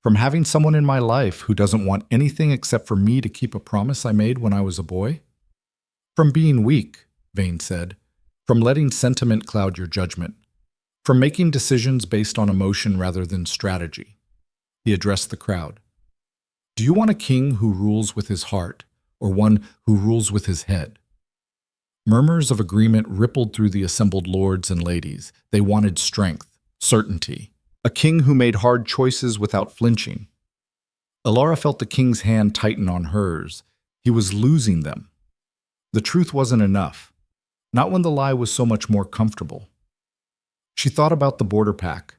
From having someone in my life who doesn't want anything except for me to keep a promise I made when I was a boy? From being weak, Vane said. From letting sentiment cloud your judgment. From making decisions based on emotion rather than strategy. He addressed the crowd. Do you want a king who rules with his heart, or one who rules with his head? Murmurs of agreement rippled through the assembled lords and ladies. They wanted strength, certainty. A king who made hard choices without flinching. Elara felt the king's hand tighten on hers. He was losing them. The truth wasn't enough. Not when the lie was so much more comfortable. She thought about the Borderpack,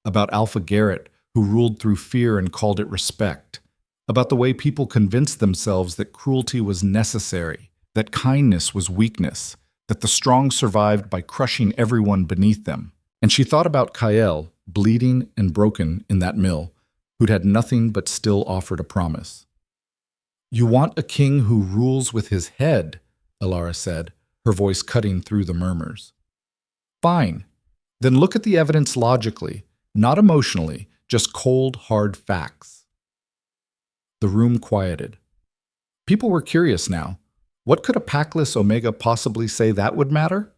about Alpha Garrett, who ruled through fear and called it respect, about the way people convinced themselves that cruelty was necessary, that kindness was weakness, that the strong survived by crushing everyone beneath them. And she thought about Kael, bleeding and broken in that mill, who'd had nothing but still offered a promise. You want a king who rules with his head, Elara said, her voice cutting through the murmurs. Fine. Then look at the evidence logically, not emotionally, just cold, hard facts. The room quieted. People were curious now. What could a packless Omega possibly say that would matter?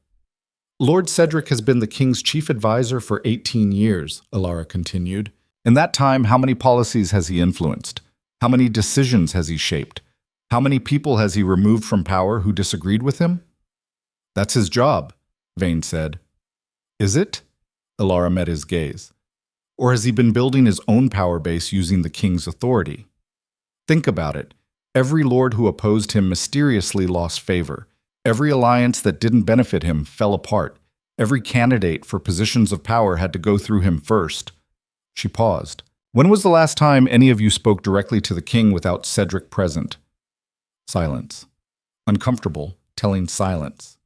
Lord Cedric has been the king's chief advisor for 18 years, Elara continued. In that time, how many policies has he influenced? How many decisions has he shaped? How many people has he removed from power who disagreed with him? That's his job, Vane said. Is it? Elara met his gaze. Or has he been building his own power base using the king's authority? Think about it. Every lord who opposed him mysteriously lost favor. Every alliance that didn't benefit him fell apart. Every candidate for positions of power had to go through him first. She paused. When was the last time any of you spoke directly to the king without Cedric present? Silence. Uncomfortable, telling silence.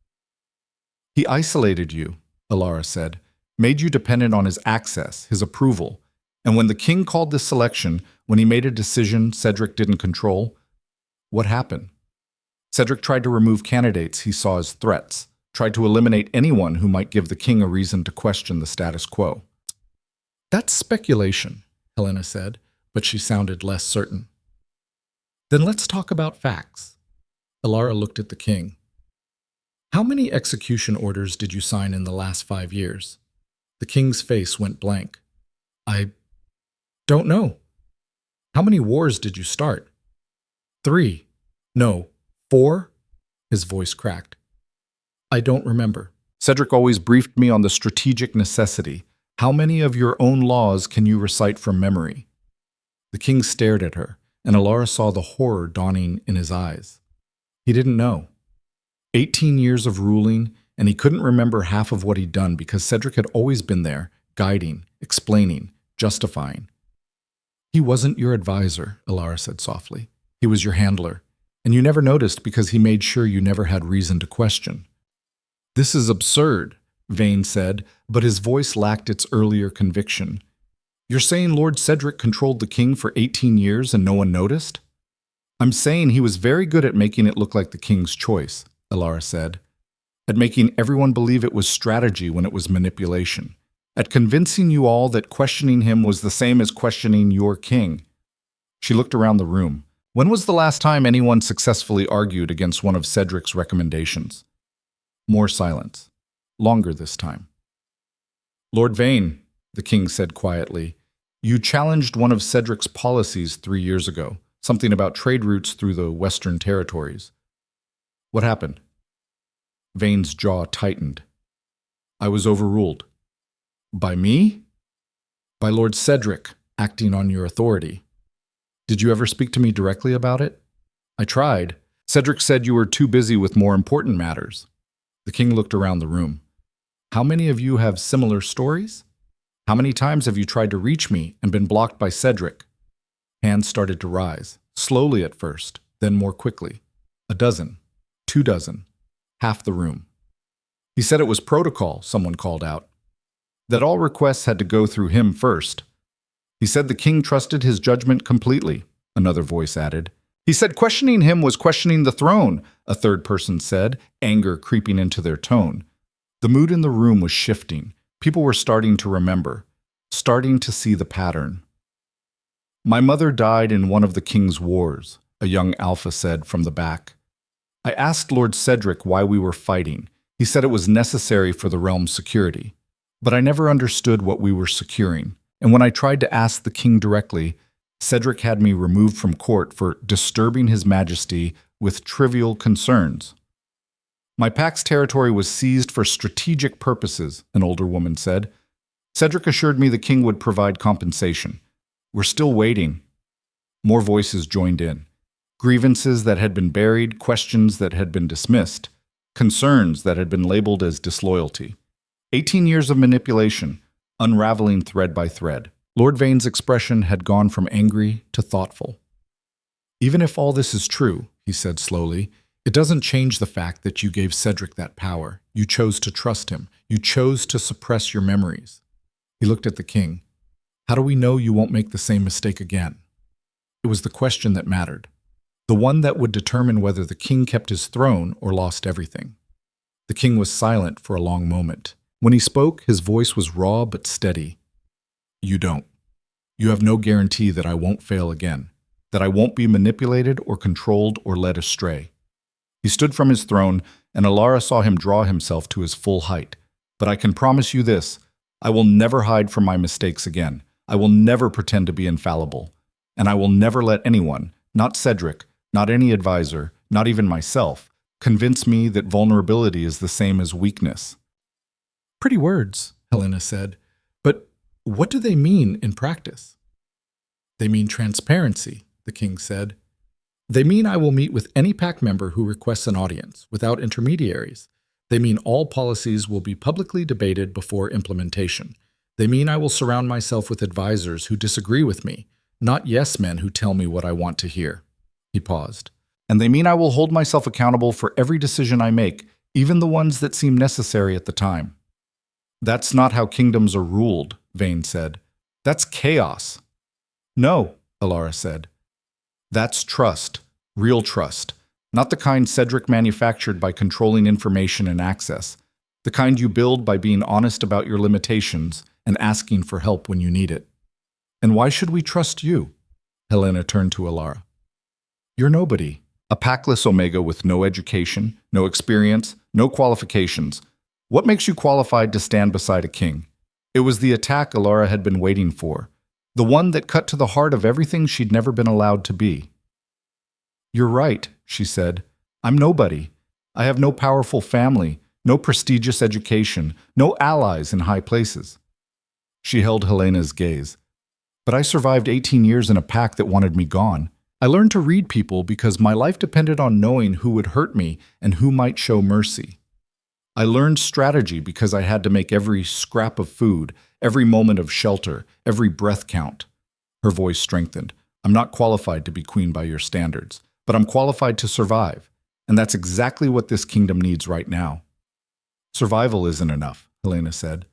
He isolated you, Elara said, made you dependent on his access, his approval. And when the king called this selection, when he made a decision Cedric didn't control, what happened? Cedric tried to remove candidates he saw as threats, tried to eliminate anyone who might give the king a reason to question the status quo. That's speculation, Helena said, but she sounded less certain. Then let's talk about facts. Elara looked at the king. How many execution orders did you sign in the last 5 years? The king's face went blank. I don't know. How many wars did you start? 3. No, 4? His voice cracked. I don't remember. Cedric always briefed me on the strategic necessity. How many of your own laws can you recite from memory? The king stared at her, and Elara saw the horror dawning in his eyes. He didn't know. 18 years of ruling, and he couldn't remember half of what he'd done because Cedric had always been there, guiding, explaining, justifying. He wasn't your advisor, Elara said softly. He was your handler, and you never noticed because he made sure you never had reason to question. This is absurd, Vane said, but his voice lacked its earlier conviction. You're saying Lord Cedric controlled the king for 18 years and no one noticed? I'm saying he was very good at making it look like the king's choice, Elara said, at making everyone believe it was strategy when it was manipulation, at convincing you all that questioning him was the same as questioning your king. She looked around the room. When was the last time anyone successfully argued against one of Cedric's recommendations? More silence. Longer this time. Lord Vane, the king said quietly, you challenged one of Cedric's policies 3 years ago, something about trade routes through the Western Territories. What happened? Vane's jaw tightened. I was overruled. By me? By Lord Cedric, acting on your authority. Did you ever speak to me directly about it? I tried. Cedric said you were too busy with more important matters. The king looked around the room. How many of you have similar stories? How many times have you tried to reach me and been blocked by Cedric? Hands started to rise, slowly at first, then more quickly. 12, 24, half the room. He said it was protocol, someone called out. That all requests had to go through him first. He said the king trusted his judgment completely, another voice added. He said questioning him was questioning the throne, a third person said, anger creeping into their tone. The mood in the room was shifting. People were starting to remember, starting to see the pattern. My mother died in one of the king's wars, a young alpha said from the back. I asked Lord Cedric why we were fighting. He said it was necessary for the realm's security. But I never understood what we were securing. And when I tried to ask the king directly, Cedric had me removed from court for disturbing his majesty with trivial concerns. My pack's territory was seized for strategic purposes, an older woman said. Cedric assured me the king would provide compensation. We're still waiting. More voices joined in. Grievances that had been buried, questions that had been dismissed, concerns that had been labeled as disloyalty. 18 years of manipulation, unraveling thread by thread. Lord Vane's expression had gone from angry to thoughtful. Even if all this is true, he said slowly, it doesn't change the fact that you gave Cedric that power. You chose to trust him. You chose to suppress your memories. He looked at the king. How do we know you won't make the same mistake again? It was the question that mattered. The one that would determine whether the king kept his throne or lost everything. The king was silent for a long moment. When he spoke, his voice was raw but steady. You don't. You have no guarantee that I won't fail again, that I won't be manipulated or controlled or led astray. He stood from his throne, and Elara saw him draw himself to his full height. But I can promise you this, I will never hide from my mistakes again. I will never pretend to be infallible. And I will never let anyone, not Cedric, not any advisor, not even myself, convince me that vulnerability is the same as weakness. Pretty words, Helena said. But what do they mean in practice? They mean transparency, the king said. They mean I will meet with any pack member who requests an audience, without intermediaries. They mean all policies will be publicly debated before implementation. They mean I will surround myself with advisors who disagree with me, not yes men who tell me what I want to hear. He paused. And they mean I will hold myself accountable for every decision I make, even the ones that seem necessary at the time. That's not how kingdoms are ruled, Vane said. That's chaos. No, Elara said. That's trust, real trust, not the kind Cedric manufactured by controlling information and access, the kind you build by being honest about your limitations and asking for help when you need it. And why should we trust you? Helena turned to Elara. You're nobody, a packless Omega with no education, no experience, no qualifications. What makes you qualified to stand beside a king? It was the attack Elara had been waiting for, the one that cut to the heart of everything she'd never been allowed to be. You're right, she said. I'm nobody. I have no powerful family, no prestigious education, no allies in high places. She held Helena's gaze. But I survived 18 years in a pack that wanted me gone. I learned to read people because my life depended on knowing who would hurt me and who might show mercy. I learned strategy because I had to make every scrap of food, every moment of shelter, every breath count. Her voice strengthened. I'm not qualified to be queen by your standards, but I'm qualified to survive. And that's exactly what this kingdom needs right now. Survival isn't enough, Helena said.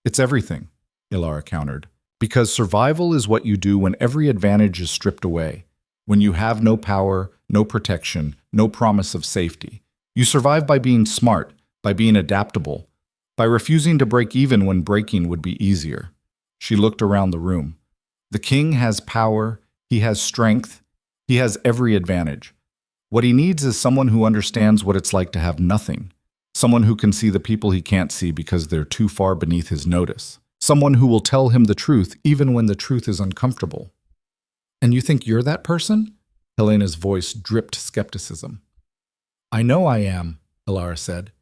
It's everything, Elara countered. Because survival is what you do when every advantage is stripped away. When you have no power, no protection, no promise of safety. You survive by being smart, by being adaptable, by refusing to break even when breaking would be easier. She looked around the room. The king has power, he has strength, he has every advantage. What he needs is someone who understands what it's like to have nothing. Someone who can see the people he can't see because they're too far beneath his notice. Someone who will tell him the truth even when the truth is uncomfortable. And you think you're that person? Helena's voice dripped skepticism. I know I am, Elara said.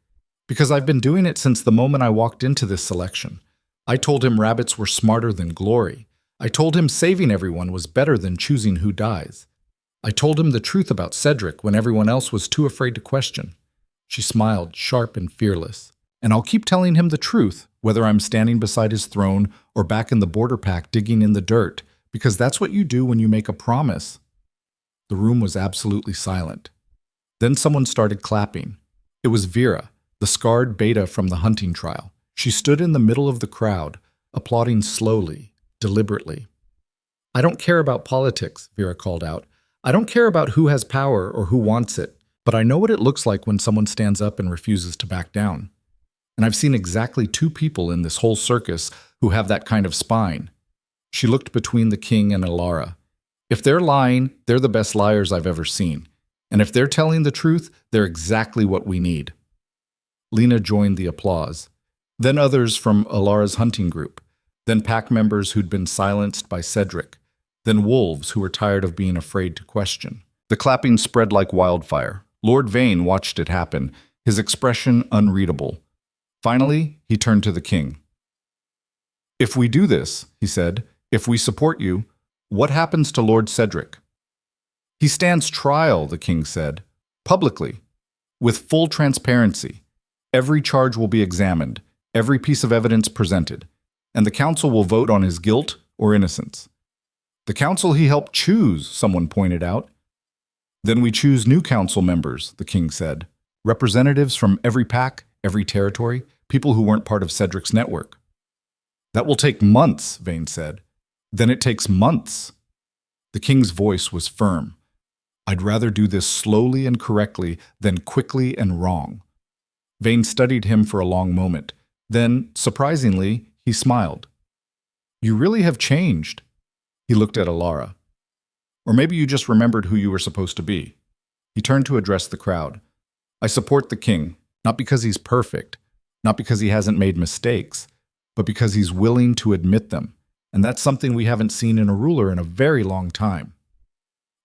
Because I've been doing it since the moment I walked into this selection. I told him rabbits were smarter than glory. I told him saving everyone was better than choosing who dies. I told him the truth about Cedric when everyone else was too afraid to question. She smiled, sharp and fearless. And I'll keep telling him the truth, whether I'm standing beside his throne or back in the Borderpack digging in the dirt, because that's what you do when you make a promise. The room was absolutely silent. Then someone started clapping. It was Vera, the scarred beta from the hunting trial. She stood in the middle of the crowd, applauding slowly, deliberately. I don't care about politics, Vera called out. I don't care about who has power or who wants it, but I know what it looks like when someone stands up and refuses to back down. And I've seen exactly 2 people in this whole circus who have that kind of spine. She looked between the king and Elara. If they're lying, they're the best liars I've ever seen. And if they're telling the truth, they're exactly what we need. Lena joined the applause. Then others from Elara's hunting group. Then pack members who'd been silenced by Cedric. Then wolves who were tired of being afraid to question. The clapping spread like wildfire. Lord Vane watched it happen, his expression unreadable. Finally, he turned to the king. If we do this, he said, if we support you, what happens to Lord Cedric? He stands trial, the king said, publicly, with full transparency. Every charge will be examined, every piece of evidence presented, and the council will vote on his guilt or innocence. The council he helped choose, someone pointed out. Then we choose new council members, the king said, representatives from every pack, every territory, people who weren't part of Cedric's network. That will take months, Vane said. Then it takes months. The king's voice was firm. I'd rather do this slowly and correctly than quickly and wrong. Vane studied him for a long moment. Then, surprisingly, he smiled. You really have changed. He looked at Elara. Or maybe you just remembered who you were supposed to be. He turned to address the crowd. I support the king, not because he's perfect, not because he hasn't made mistakes, but because he's willing to admit them. And that's something we haven't seen in a ruler in a very long time.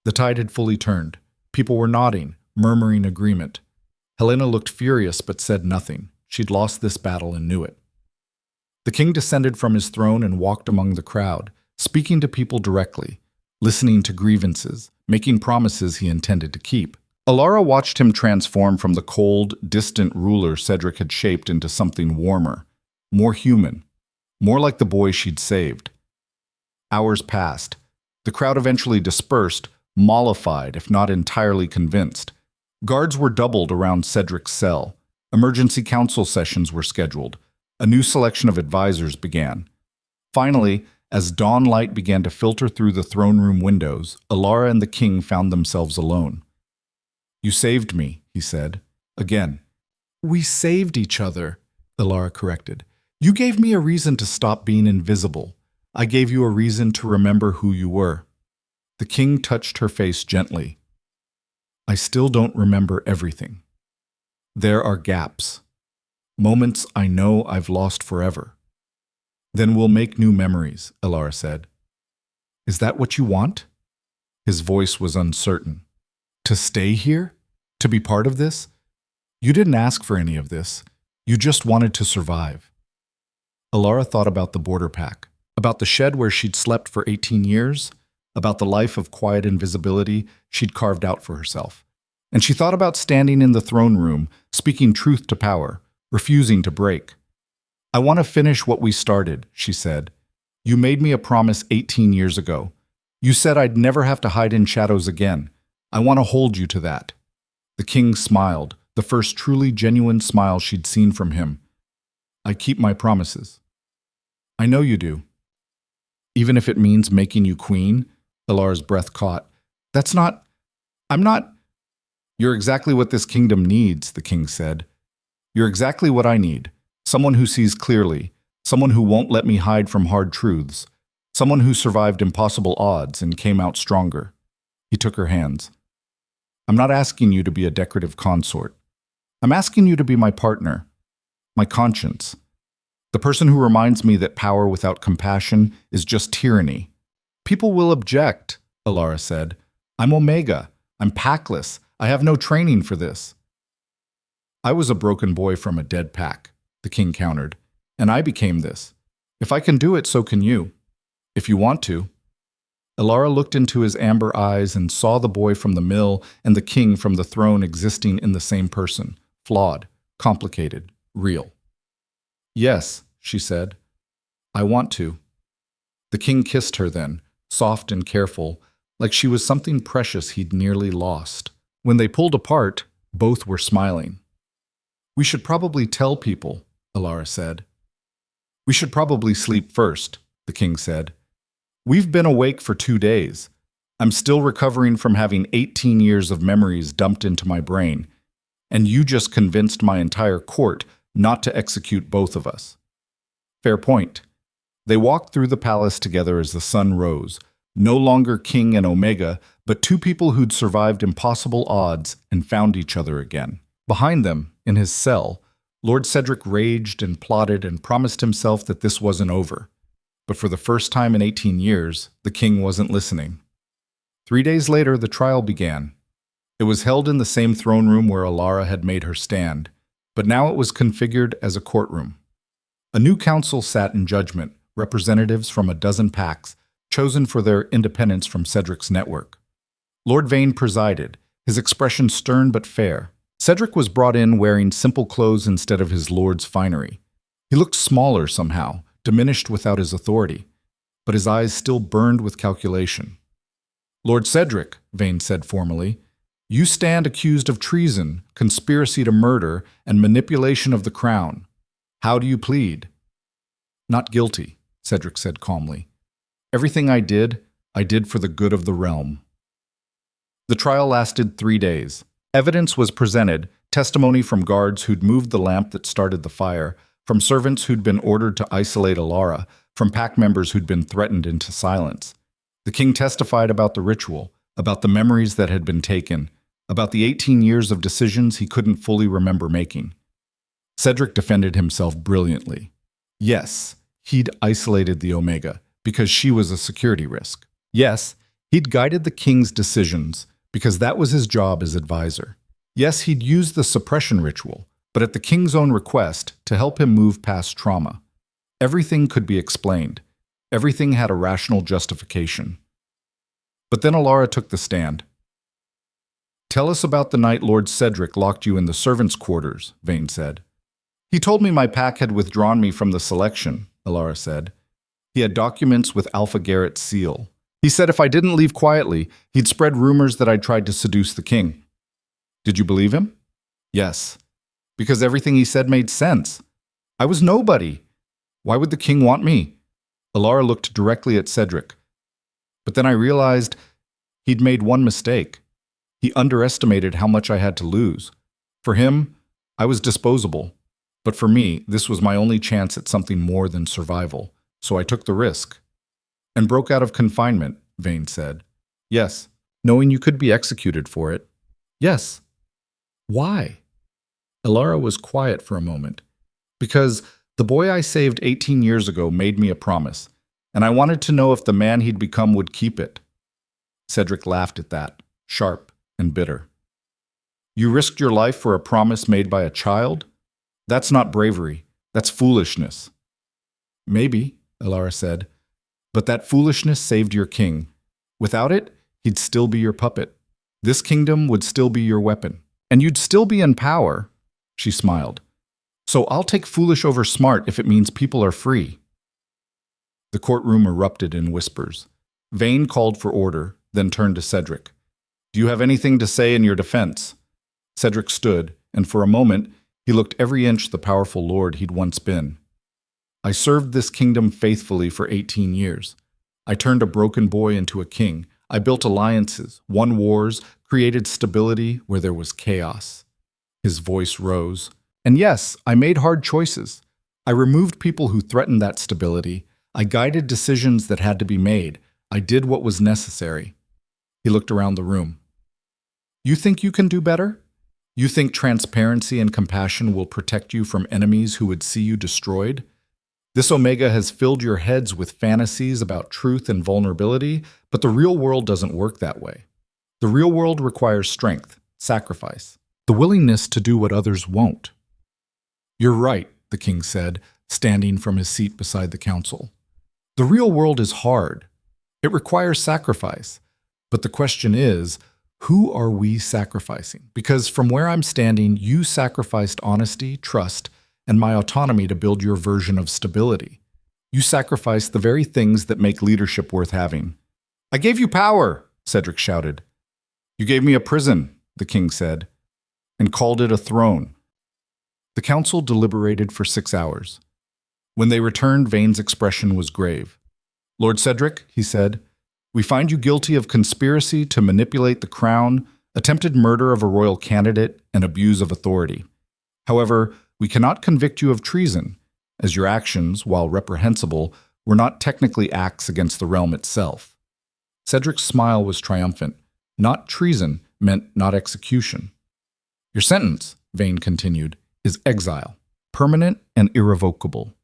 The tide had fully turned. People were nodding, murmuring agreement. Helena looked furious but said nothing. She'd lost this battle and knew it. The king descended from his throne and walked among the crowd, speaking to people directly, listening to grievances, making promises he intended to keep. Elara watched him transform from the cold, distant ruler Cedric had shaped into something warmer, more human, more like the boy she'd saved. Hours passed. The crowd eventually dispersed, mollified, if not entirely convinced. Guards were doubled around Cedric's cell. Emergency council sessions were scheduled. A new selection of advisors began. Finally, as dawn light began to filter through the throne room windows, Elara and the king found themselves alone. You saved me, he said. Again. We saved each other, Elara corrected. You gave me a reason to stop being invisible. I gave you a reason to remember who you were. The king touched her face gently. I still don't remember everything. There are gaps. Moments I know I've lost forever. Then we'll make new memories, Elara said. Is that what you want? His voice was uncertain. To stay here? To be part of this? You didn't ask for any of this. You just wanted to survive. Elara thought about the Borderpack, about the shed where she'd slept for 18 years, about the life of quiet invisibility she'd carved out for herself. And she thought about standing in the throne room, speaking truth to power, refusing to break. I want to finish what we started, she said. You made me a promise 18 years ago. You said I'd never have to hide in shadows again. I want to hold you to that. The king smiled, the first truly genuine smile she'd seen from him. I keep my promises. I know you do. Even if it means making you queen, Elara's breath caught. I'm not. You're exactly what this kingdom needs, the king said. You're exactly what I need. Someone who sees clearly, someone who won't let me hide from hard truths, someone who survived impossible odds and came out stronger. He took her hands. I'm not asking you to be a decorative consort. I'm asking you to be my partner, my conscience, the person who reminds me that power without compassion is just tyranny. People will object, Elara said. I'm Omega. I'm packless. I have no training for this. I was a broken boy from a dead pack, the king countered, and I became this. If I can do it, so can you. If you want to. Elara looked into his amber eyes and saw the boy from the mill and the king from the throne existing in the same person, flawed, complicated, real. "Yes," she said, "I want to." The king kissed her then, soft and careful, like she was something precious he'd nearly lost. When they pulled apart, both were smiling. "We should probably tell people," Elara said. "We should probably sleep first," the king said. "We've been awake for 2 days. I'm still recovering from having 18 years of memories dumped into my brain, and you just convinced my entire court not to execute both of us." Fair point. They walked through the palace together as the sun rose, no longer king and Omega, but two people who'd survived impossible odds and found each other again. Behind them, in his cell, Lord Cedric raged and plotted and promised himself that this wasn't over. But for the first time in 18 years, the king wasn't listening. 3 days later, the trial began. It was held in the same throne room where Elara had made her stand, but now it was configured as a courtroom. A new council sat in judgment, representatives from a dozen packs, chosen for their independence from Cedric's network. Lord Vane presided, his expression stern but fair. Cedric was brought in wearing simple clothes instead of his lord's finery. He looked smaller somehow, diminished without his authority, but his eyes still burned with calculation. "Lord Cedric," Vane said formally, "you stand accused of treason, conspiracy to murder, and manipulation of the crown. How do you plead?" "Not guilty," Cedric said calmly. "Everything I did for the good of the realm." The trial lasted 3 days. Evidence was presented, testimony from guards who'd moved the lamp that started the fire, from servants who'd been ordered to isolate Elara, from pack members who'd been threatened into silence. The king testified about the ritual, about the memories that had been taken, about the 18 years of decisions he couldn't fully remember making. Cedric defended himself brilliantly. Yes, he'd isolated the Omega, because she was a security risk. Yes, he'd guided the king's decisions, because that was his job as advisor. Yes, he'd used the suppression ritual, but at the king's own request, to help him move past trauma. Everything could be explained. Everything had a rational justification. But then Elara took the stand. "Tell us about the night Lord Cedric locked you in the servants' quarters," Vane said. "He told me my pack had withdrawn me from the selection," Elara said. "He had documents with Alpha Garrett's seal. He said if I didn't leave quietly, he'd spread rumors that I'd tried to seduce the king." "Did you believe him?" "Yes, because everything he said made sense. I was nobody. Why would the king want me?" Elara looked directly at Cedric. But then I realized he'd made one mistake. He underestimated how much I had to lose. For him, I was disposable. But for me, this was my only chance at something more than survival. So I took the risk. "And broke out of confinement," Vane said. "Yes, knowing you could be executed for it." "Yes." "Why?" Elara was quiet for a moment. "Because the boy I saved 18 years ago made me a promise, and I wanted to know if the man he'd become would keep it." Cedric laughed at that, sharp and bitter. "You risked your life for a promise made by a child? That's not bravery, that's foolishness." "Maybe," Elara said, "but that foolishness saved your king. Without it, he'd still be your puppet. This kingdom would still be your weapon. And you'd still be in power." She smiled. "So I'll take foolish over smart if it means people are free." The courtroom erupted in whispers. Vane called for order, then turned to Cedric. "Do you have anything to say in your defense?" Cedric stood, and for a moment, he looked every inch the powerful lord he'd once been. "I served this kingdom faithfully for 18 years. I turned a broken boy into a king. I built alliances, won wars, created stability where there was chaos." His voice rose. "And yes, I made hard choices. I removed people who threatened that stability. I guided decisions that had to be made. I did what was necessary." He looked around the room. "You think you can do better? You think transparency and compassion will protect you from enemies who would see you destroyed? This Omega has filled your heads with fantasies about truth and vulnerability, but the real world doesn't work that way. The real world requires strength, sacrifice, the willingness to do what others won't." "You're right," the king said, standing from his seat beside the council. "The real world is hard. It requires sacrifice. But the question is, who are we sacrificing? Because from where I'm standing, you sacrificed honesty, trust, and my autonomy to build your version of stability. You sacrificed the very things that make leadership worth having. I gave you power, Cedric shouted. You gave me a prison, the king said, and called it a throne. The council deliberated for 6 hours. When they returned, Vane's expression was grave. Lord Cedric, he said, we find you guilty of conspiracy to manipulate the crown, attempted murder of a royal candidate, and abuse of authority. However, we cannot convict you of treason, as your actions, while reprehensible, were not technically acts against the realm itself. Cedric's smile was triumphant. Not treason meant not execution. Your sentence, Vane continued, is exile, permanent and irrevocable.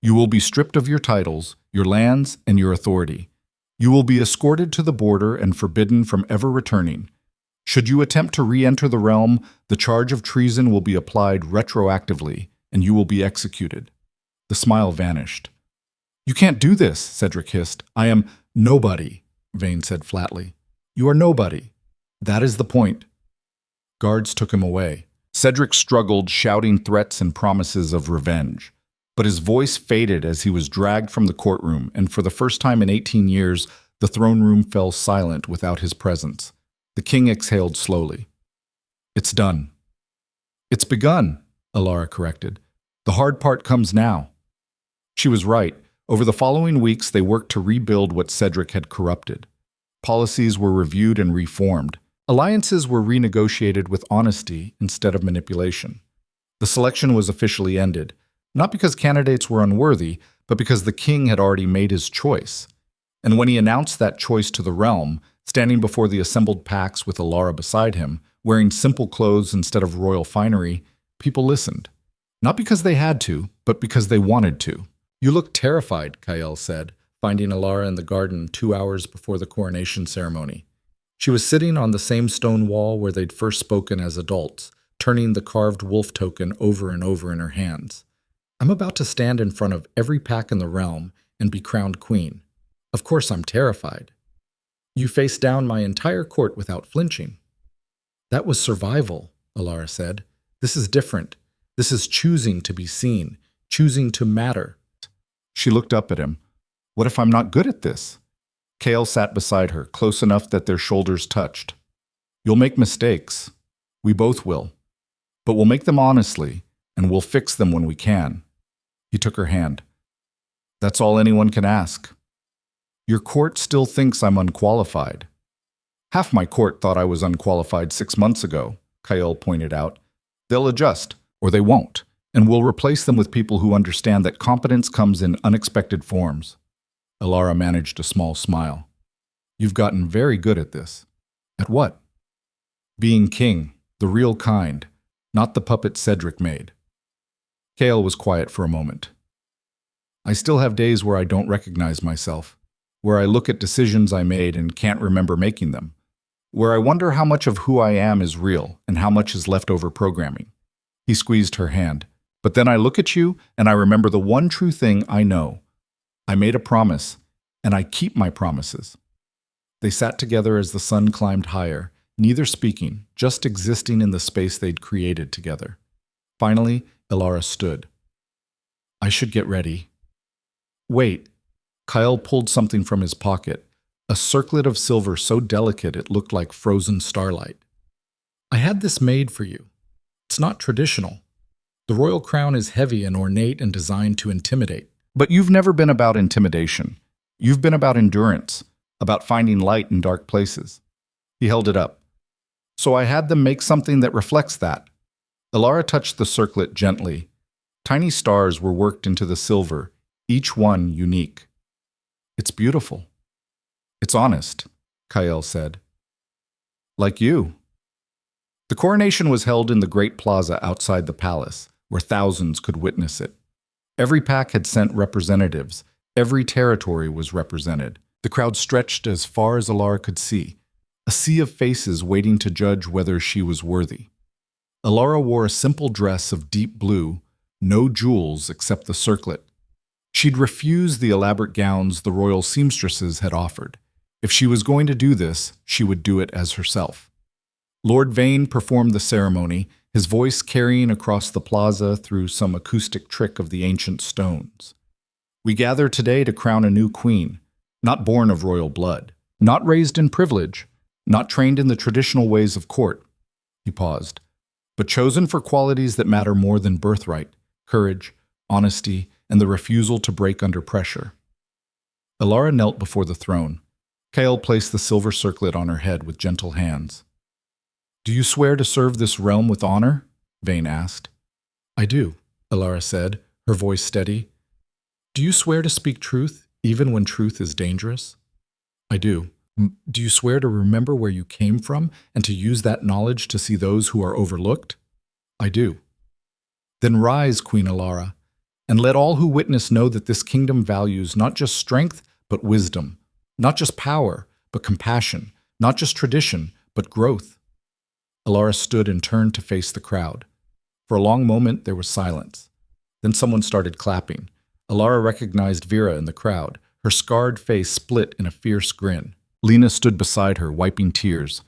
You will be stripped of your titles, your lands, and your authority. You will be escorted to the border and forbidden from ever returning. Should you attempt to re-enter the realm, the charge of treason will be applied retroactively, and you will be executed. The smile vanished. You can't do this, Cedric hissed. I am nobody, Vane said flatly. You are nobody. That is the point. Guards took him away. Cedric struggled, shouting threats and promises of revenge. But his voice faded as he was dragged from the courtroom, and for the first time in 18 years, the throne room fell silent without his presence. The king exhaled slowly. It's done. It's begun, Elara corrected. The hard part comes now. She was right. Over the following weeks, they worked to rebuild what Cedric had corrupted. Policies were reviewed and reformed. Alliances were renegotiated with honesty instead of manipulation. The selection was officially ended, not because candidates were unworthy, but because the king had already made his choice. And when he announced that choice to the realm, standing before the assembled packs with Elara beside him, wearing simple clothes instead of royal finery, people listened. Not because they had to, but because they wanted to. You look terrified, Kael said, finding Elara in the garden 2 hours before the coronation ceremony. She was sitting on the same stone wall where they'd first spoken as adults, turning the carved wolf token over and over in her hands. I'm about to stand in front of every pack in the realm and be crowned queen. Of course I'm terrified. You faced down my entire court without flinching. That was survival, Elara said. This is different. This is choosing to be seen, choosing to matter. She looked up at him. What if I'm not good at this? Kael sat beside her, close enough that their shoulders touched. You'll make mistakes. We both will. But we'll make them honestly, and we'll fix them when we can. He took her hand. That's all anyone can ask. Your court still thinks I'm unqualified. Half my court thought I was unqualified 6 months ago, Kael pointed out. They'll adjust, or they won't, and we'll replace them with people who understand that competence comes in unexpected forms. Elara managed a small smile. You've gotten very good at this. At what? Being king, the real kind, not the puppet Cedric made. Kael was quiet for a moment. I still have days where I don't recognize myself, where I look at decisions I made and can't remember making them, where I wonder how much of who I am is real and how much is leftover programming. He squeezed her hand. But then I look at you and I remember the one true thing I know. I made a promise, and I keep my promises. They sat together as the sun climbed higher, neither speaking, just existing in the space they'd created together. Finally, Elara stood. I should get ready. Wait. Kael pulled something from his pocket, a circlet of silver so delicate it looked like frozen starlight. I had this made for you. It's not traditional. The royal crown is heavy and ornate and designed to intimidate. But you've never been about intimidation. You've been about endurance, about finding light in dark places. He held it up. So I had them make something that reflects that. Elara touched the circlet gently. Tiny stars were worked into the silver, each one unique. It's beautiful. It's honest, Kael said. Like you. The coronation was held in the great plaza outside the palace, where thousands could witness it. Every pack had sent representatives. Every territory was represented. The crowd stretched as far as Elara could see, a sea of faces waiting to judge whether she was worthy. Elara wore a simple dress of deep blue, no jewels except the circlet. She'd refused the elaborate gowns the royal seamstresses had offered. If she was going to do this, she would do it as herself. Lord Vane performed the ceremony, his voice carrying across the plaza through some acoustic trick of the ancient stones. We gather today to crown a new queen, not born of royal blood, not raised in privilege, not trained in the traditional ways of court. He paused. But chosen for qualities that matter more than birthright, courage, honesty, and the refusal to break under pressure. Elara knelt before the throne. Kael placed the silver circlet on her head with gentle hands. "Do you swear to serve this realm with honor?" Vane asked. "I do," Elara said, her voice steady. "Do you swear to speak truth, even when truth is dangerous?" "I do." "Do you swear to remember where you came from and to use that knowledge to see those who are overlooked?" "I do." "Then rise, Queen Elara, and let all who witness know that this kingdom values not just strength, but wisdom, not just power, but compassion, not just tradition, but growth." Elara stood and turned to face the crowd. For a long moment, there was silence. Then someone started clapping. Elara recognized Vera in the crowd, her scarred face split in a fierce grin. Lena stood beside her, wiping tears.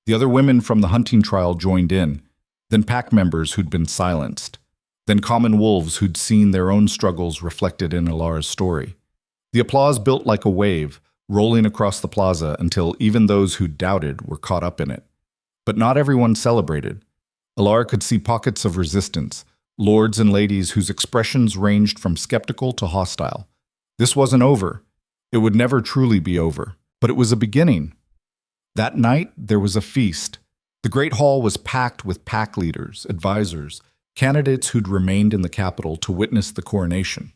The other women from the hunting trial joined in, then pack members who'd been silenced, then common wolves who'd seen their own struggles reflected in Elara's story. The applause built like a wave, rolling across the plaza until even those who doubted were caught up in it. But not everyone celebrated. Elara could see pockets of resistance, lords and ladies whose expressions ranged from skeptical to hostile. This wasn't over. It would never truly be over. But it was a beginning. That night, there was a feast. The Great Hall was packed with pack leaders, advisors, candidates who'd remained in the capital to witness the coronation.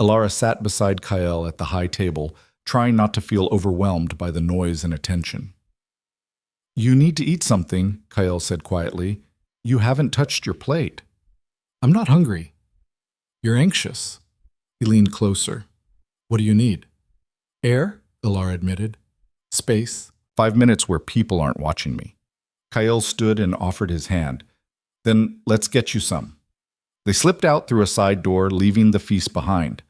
Elara sat beside Kael at the high table, trying not to feel overwhelmed by the noise and attention. "You need to eat something," Kael said quietly. "You haven't touched your plate." "I'm not hungry." "You're anxious." He leaned closer. "What do you need?" "Air," Elara admitted. "Space. 5 minutes where people aren't watching me." Kael stood and offered his hand. "Then let's get you some." They slipped out through a side door, leaving the feast behind.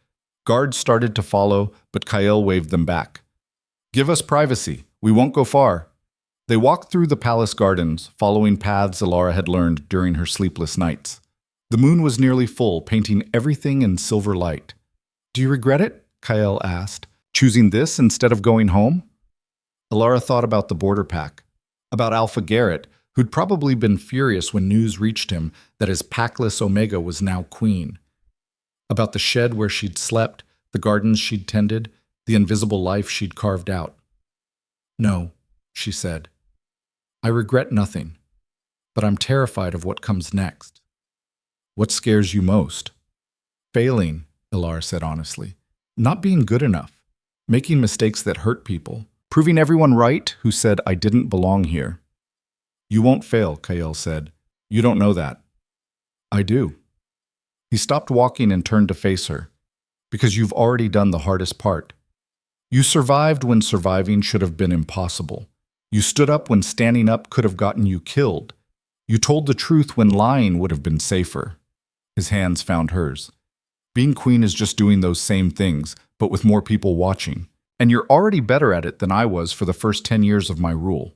Guards started to follow, but Kael waved them back. "Give us privacy. We won't go far." They walked through the palace gardens, following paths Elara had learned during her sleepless nights. The moon was nearly full, painting everything in silver light. "Do you regret it?" Kael asked. "Choosing this instead of going home?" Elara thought about the Borderpack, about Alpha Garrett, who'd probably been furious when news reached him that his packless Omega was now queen. About the shed where she'd slept, the gardens she'd tended, the invisible life she'd carved out. "No," she said. "I regret nothing, but I'm terrified of what comes next." "What scares you most?" "Failing," Elara said honestly. "Not being good enough. Making mistakes that hurt people. Proving everyone right who said I didn't belong here." "You won't fail," Kael said. "You don't know that." "I do." He stopped walking and turned to face her. "Because you've already done the hardest part. You survived when surviving should have been impossible. You stood up when standing up could have gotten you killed. You told the truth when lying would have been safer." His hands found hers. "Being queen is just doing those same things, but with more people watching. And you're already better at it than I was for the first 10 years of my rule."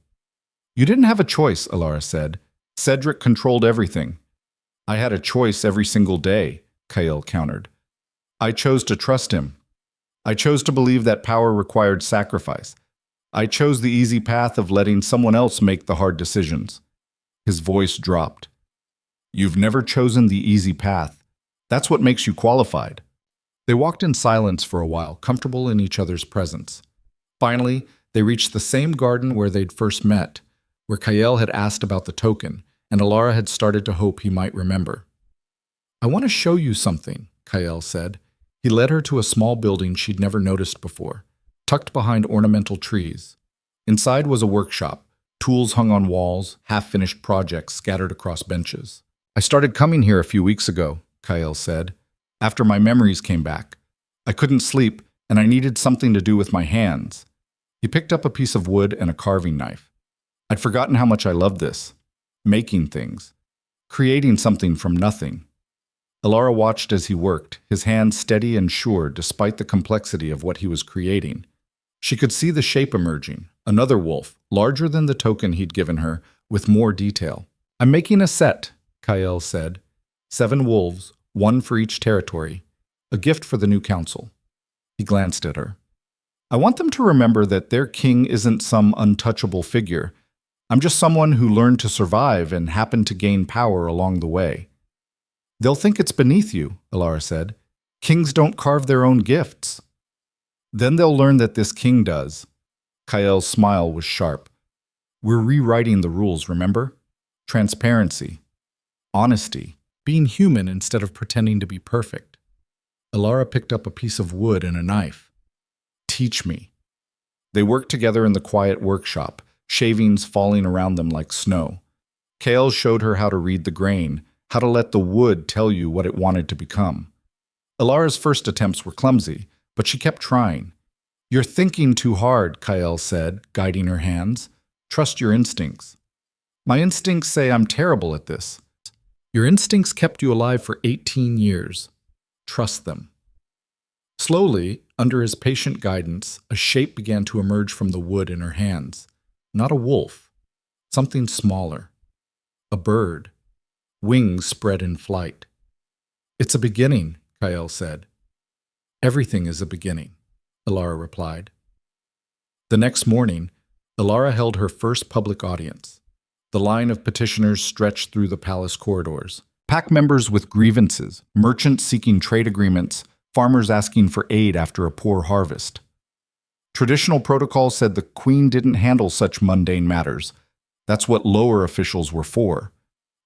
"You didn't have a choice," Elara said. "Cedric controlled everything." "I had a choice every single day," Kael countered. "I chose to trust him. I chose to believe that power required sacrifice. I chose the easy path of letting someone else make the hard decisions." His voice dropped. "You've never chosen the easy path. That's what makes you qualified." They walked in silence for a while, comfortable in each other's presence. Finally, they reached the same garden where they'd first met, where Kael had asked about the token, and Elara had started to hope he might remember. "I want to show you something," Kael said. He led her to a small building she'd never noticed before, tucked behind ornamental trees. Inside was a workshop, tools hung on walls, half-finished projects scattered across benches. "I started coming here a few weeks ago," Kael said. "After my memories came back. I couldn't sleep, and I needed something to do with my hands." He picked up a piece of wood and a carving knife. "I'd forgotten how much I loved this. Making things. Creating something from nothing." Elara watched as he worked, his hands steady and sure despite the complexity of what he was creating. She could see the shape emerging, another wolf, larger than the token he'd given her, with more detail. "I'm making a set," Kael said. 7 wolves, 1 for each territory. A gift for the new council. He glanced at her. "I want them to remember that their king isn't some untouchable figure. I'm just someone who learned to survive and happened to gain power along the way." "They'll think it's beneath you," Elara said. "Kings don't carve their own gifts." "Then they'll learn that this king does." Kael's smile was sharp. "We're rewriting the rules, remember? Transparency. Honesty. Being human instead of pretending to be perfect." Elara picked up a piece of wood and a knife. "Teach me." They worked together in the quiet workshop, shavings falling around them like snow. Kael showed her how to read the grain, how to let the wood tell you what it wanted to become. Elara's first attempts were clumsy, but she kept trying. "You're thinking too hard," Kael said, guiding her hands. "Trust your instincts." "My instincts say I'm terrible at this." "Your instincts kept you alive for 18 years. Trust them." Slowly, under his patient guidance, a shape began to emerge from the wood in her hands. Not a wolf. Something smaller. A bird. Wings spread in flight. "It's a beginning," Kael said. "Everything is a beginning," Elara replied. The next morning, Elara held her first public audience. The line of petitioners stretched through the palace corridors. Pack members with grievances, merchants seeking trade agreements, farmers asking for aid after a poor harvest. Traditional protocol said the queen didn't handle such mundane matters. That's what lower officials were for.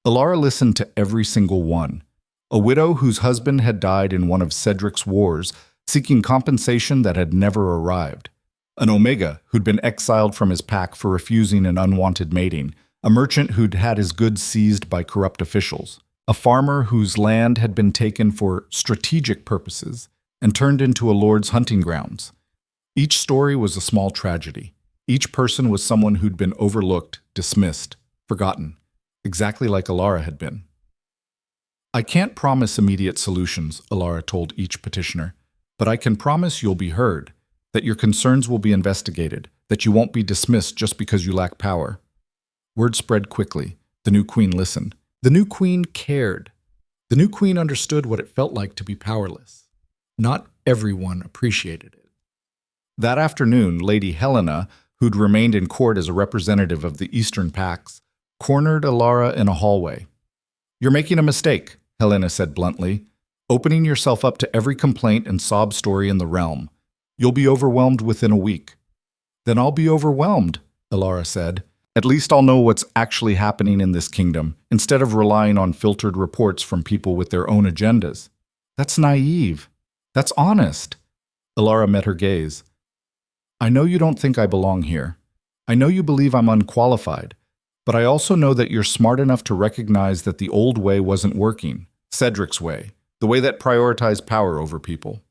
Elara listened to every single one. A widow whose husband had died in one of Cedric's wars, seeking compensation that had never arrived. An Omega who'd been exiled from his pack for refusing an unwanted mating. A merchant who'd had his goods seized by corrupt officials. A farmer whose land had been taken for strategic purposes and turned into a lord's hunting grounds. Each story was a small tragedy. Each person was someone who'd been overlooked, dismissed, forgotten, exactly like Elara had been. "I can't promise immediate solutions," Elara told each petitioner, "but I can promise you'll be heard, that your concerns will be investigated, that you won't be dismissed just because you lack power." Word spread quickly. The new queen listened. The new queen cared. The new queen understood what it felt like to be powerless. Not everyone appreciated it. That afternoon, Lady Helena, who'd remained in court as a representative of the Eastern Pacts, cornered Elara in a hallway. "You're making a mistake," Helena said bluntly, "opening yourself up to every complaint and sob story in the realm. You'll be overwhelmed within a week." "Then I'll be overwhelmed," Elara said. "At least I'll know what's actually happening in this kingdom, instead of relying on filtered reports from people with their own agendas." "That's naive. That's honest." Elara met her gaze. "I know you don't think I belong here. I know you believe I'm unqualified. But I also know that you're smart enough to recognize that the old way wasn't working. Cedric's way. The way that prioritized power over people."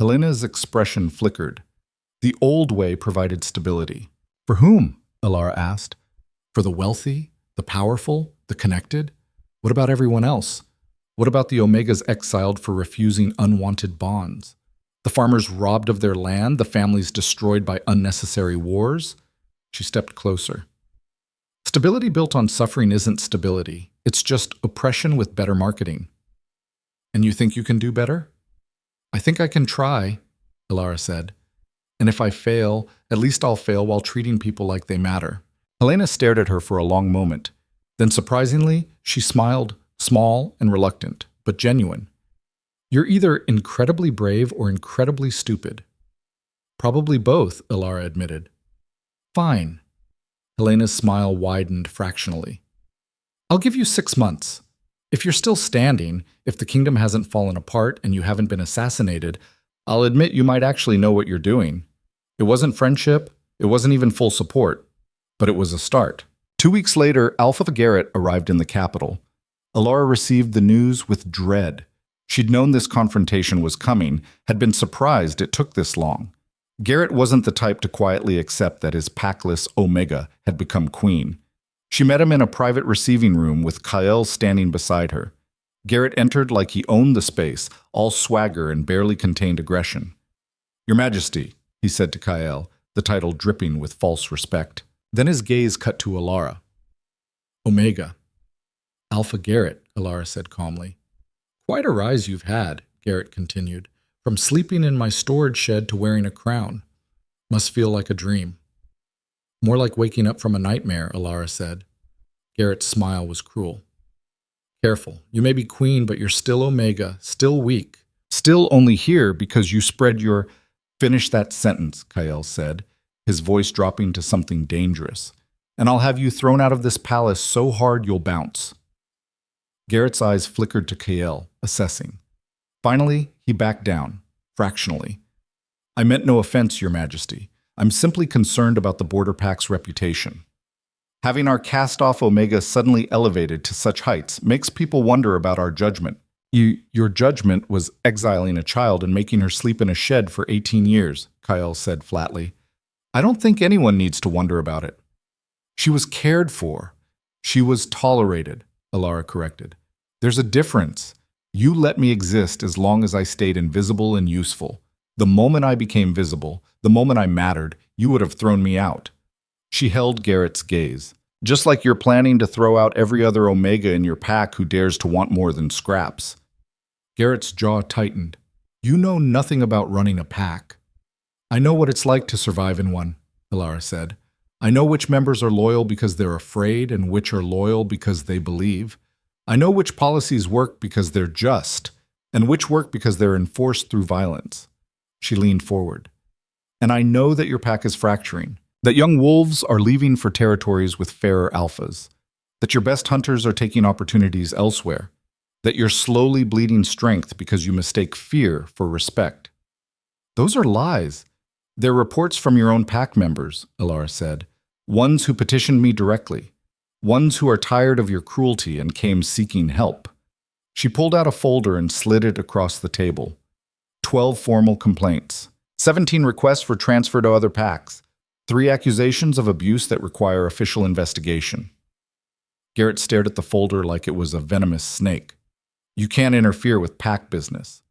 Helena's expression flickered. "The old way provided stability." "For whom?" Elara asked. "For the wealthy, the powerful, the connected? What about everyone else? What about the Omegas exiled for refusing unwanted bonds? The farmers robbed of their land, the families destroyed by unnecessary wars?" She stepped closer. "Stability built on suffering isn't stability. It's just oppression with better marketing." "And you think you can do better?" "I think I can try," Elara said. "And if I fail, at least I'll fail while treating people like they matter." Helena stared at her for a long moment. Then, surprisingly, she smiled, small and reluctant, but genuine. "You're either incredibly brave or incredibly stupid." "Probably both," Elara admitted. "Fine." Helena's smile widened fractionally. "I'll give you 6 months. If you're still standing, if the kingdom hasn't fallen apart and you haven't been assassinated, I'll admit you might actually know what you're doing. It wasn't friendship, it wasn't even full support, but it was a start." 2 weeks later, Alpha Garrett arrived in the capital. Elara received the news with dread. She'd known this confrontation was coming, had been surprised it took this long. Garrett wasn't the type to quietly accept that his packless Omega had become queen. She met him in a private receiving room with Kael standing beside her. Garrett entered like he owned the space, all swagger and barely contained aggression. "Your Majesty," he said to Kael, the title dripping with false respect. Then his gaze cut to Elara. Omega. Alpha Garrett, Elara said calmly. Quite a rise you've had, Garrett continued, from sleeping in my storage shed to wearing a crown. Must feel like a dream. More like waking up from a nightmare, Elara said. Garrett's smile was cruel. Careful, you may be queen, but you're still Omega, still weak. Still only here because you spread your... Finish that sentence, Kael said, his voice dropping to something dangerous. And I'll have you thrown out of this palace so hard you'll bounce. Garrett's eyes flickered to Kael, assessing. Finally, he backed down, fractionally. I meant no offense, Your Majesty. I'm simply concerned about the Borderpack's reputation. Having our cast-off Omega suddenly elevated to such heights makes people wonder about our judgment. Your judgment was exiling a child and making her sleep in a shed for 18 years, Kael said flatly. I don't think anyone needs to wonder about it. She was cared for. She was tolerated, Elara corrected. There's a difference. You let me exist as long as I stayed invisible and useful. The moment I became visible, the moment I mattered, you would have thrown me out. She held Garrett's gaze. Just like you're planning to throw out every other Omega in your pack who dares to want more than scraps. Garrett's jaw tightened. You know nothing about running a pack. I know what it's like to survive in one, Elara said. I know which members are loyal because they're afraid and which are loyal because they believe. I know which policies work because they're just, and which work because they're enforced through violence. She leaned forward. And I know that your pack is fracturing, that young wolves are leaving for territories with fairer alphas, that your best hunters are taking opportunities elsewhere, that you're slowly bleeding strength because you mistake fear for respect. Those are lies. They're reports from your own pack members, Elara said, ones who petitioned me directly, ones who are tired of your cruelty and came seeking help. She pulled out a folder and slid it across the table. 12 formal complaints, 17 requests for transfer to other packs, 3 accusations of abuse that require official investigation. Garrett stared at the folder like it was a venomous snake. You can't interfere with pack business.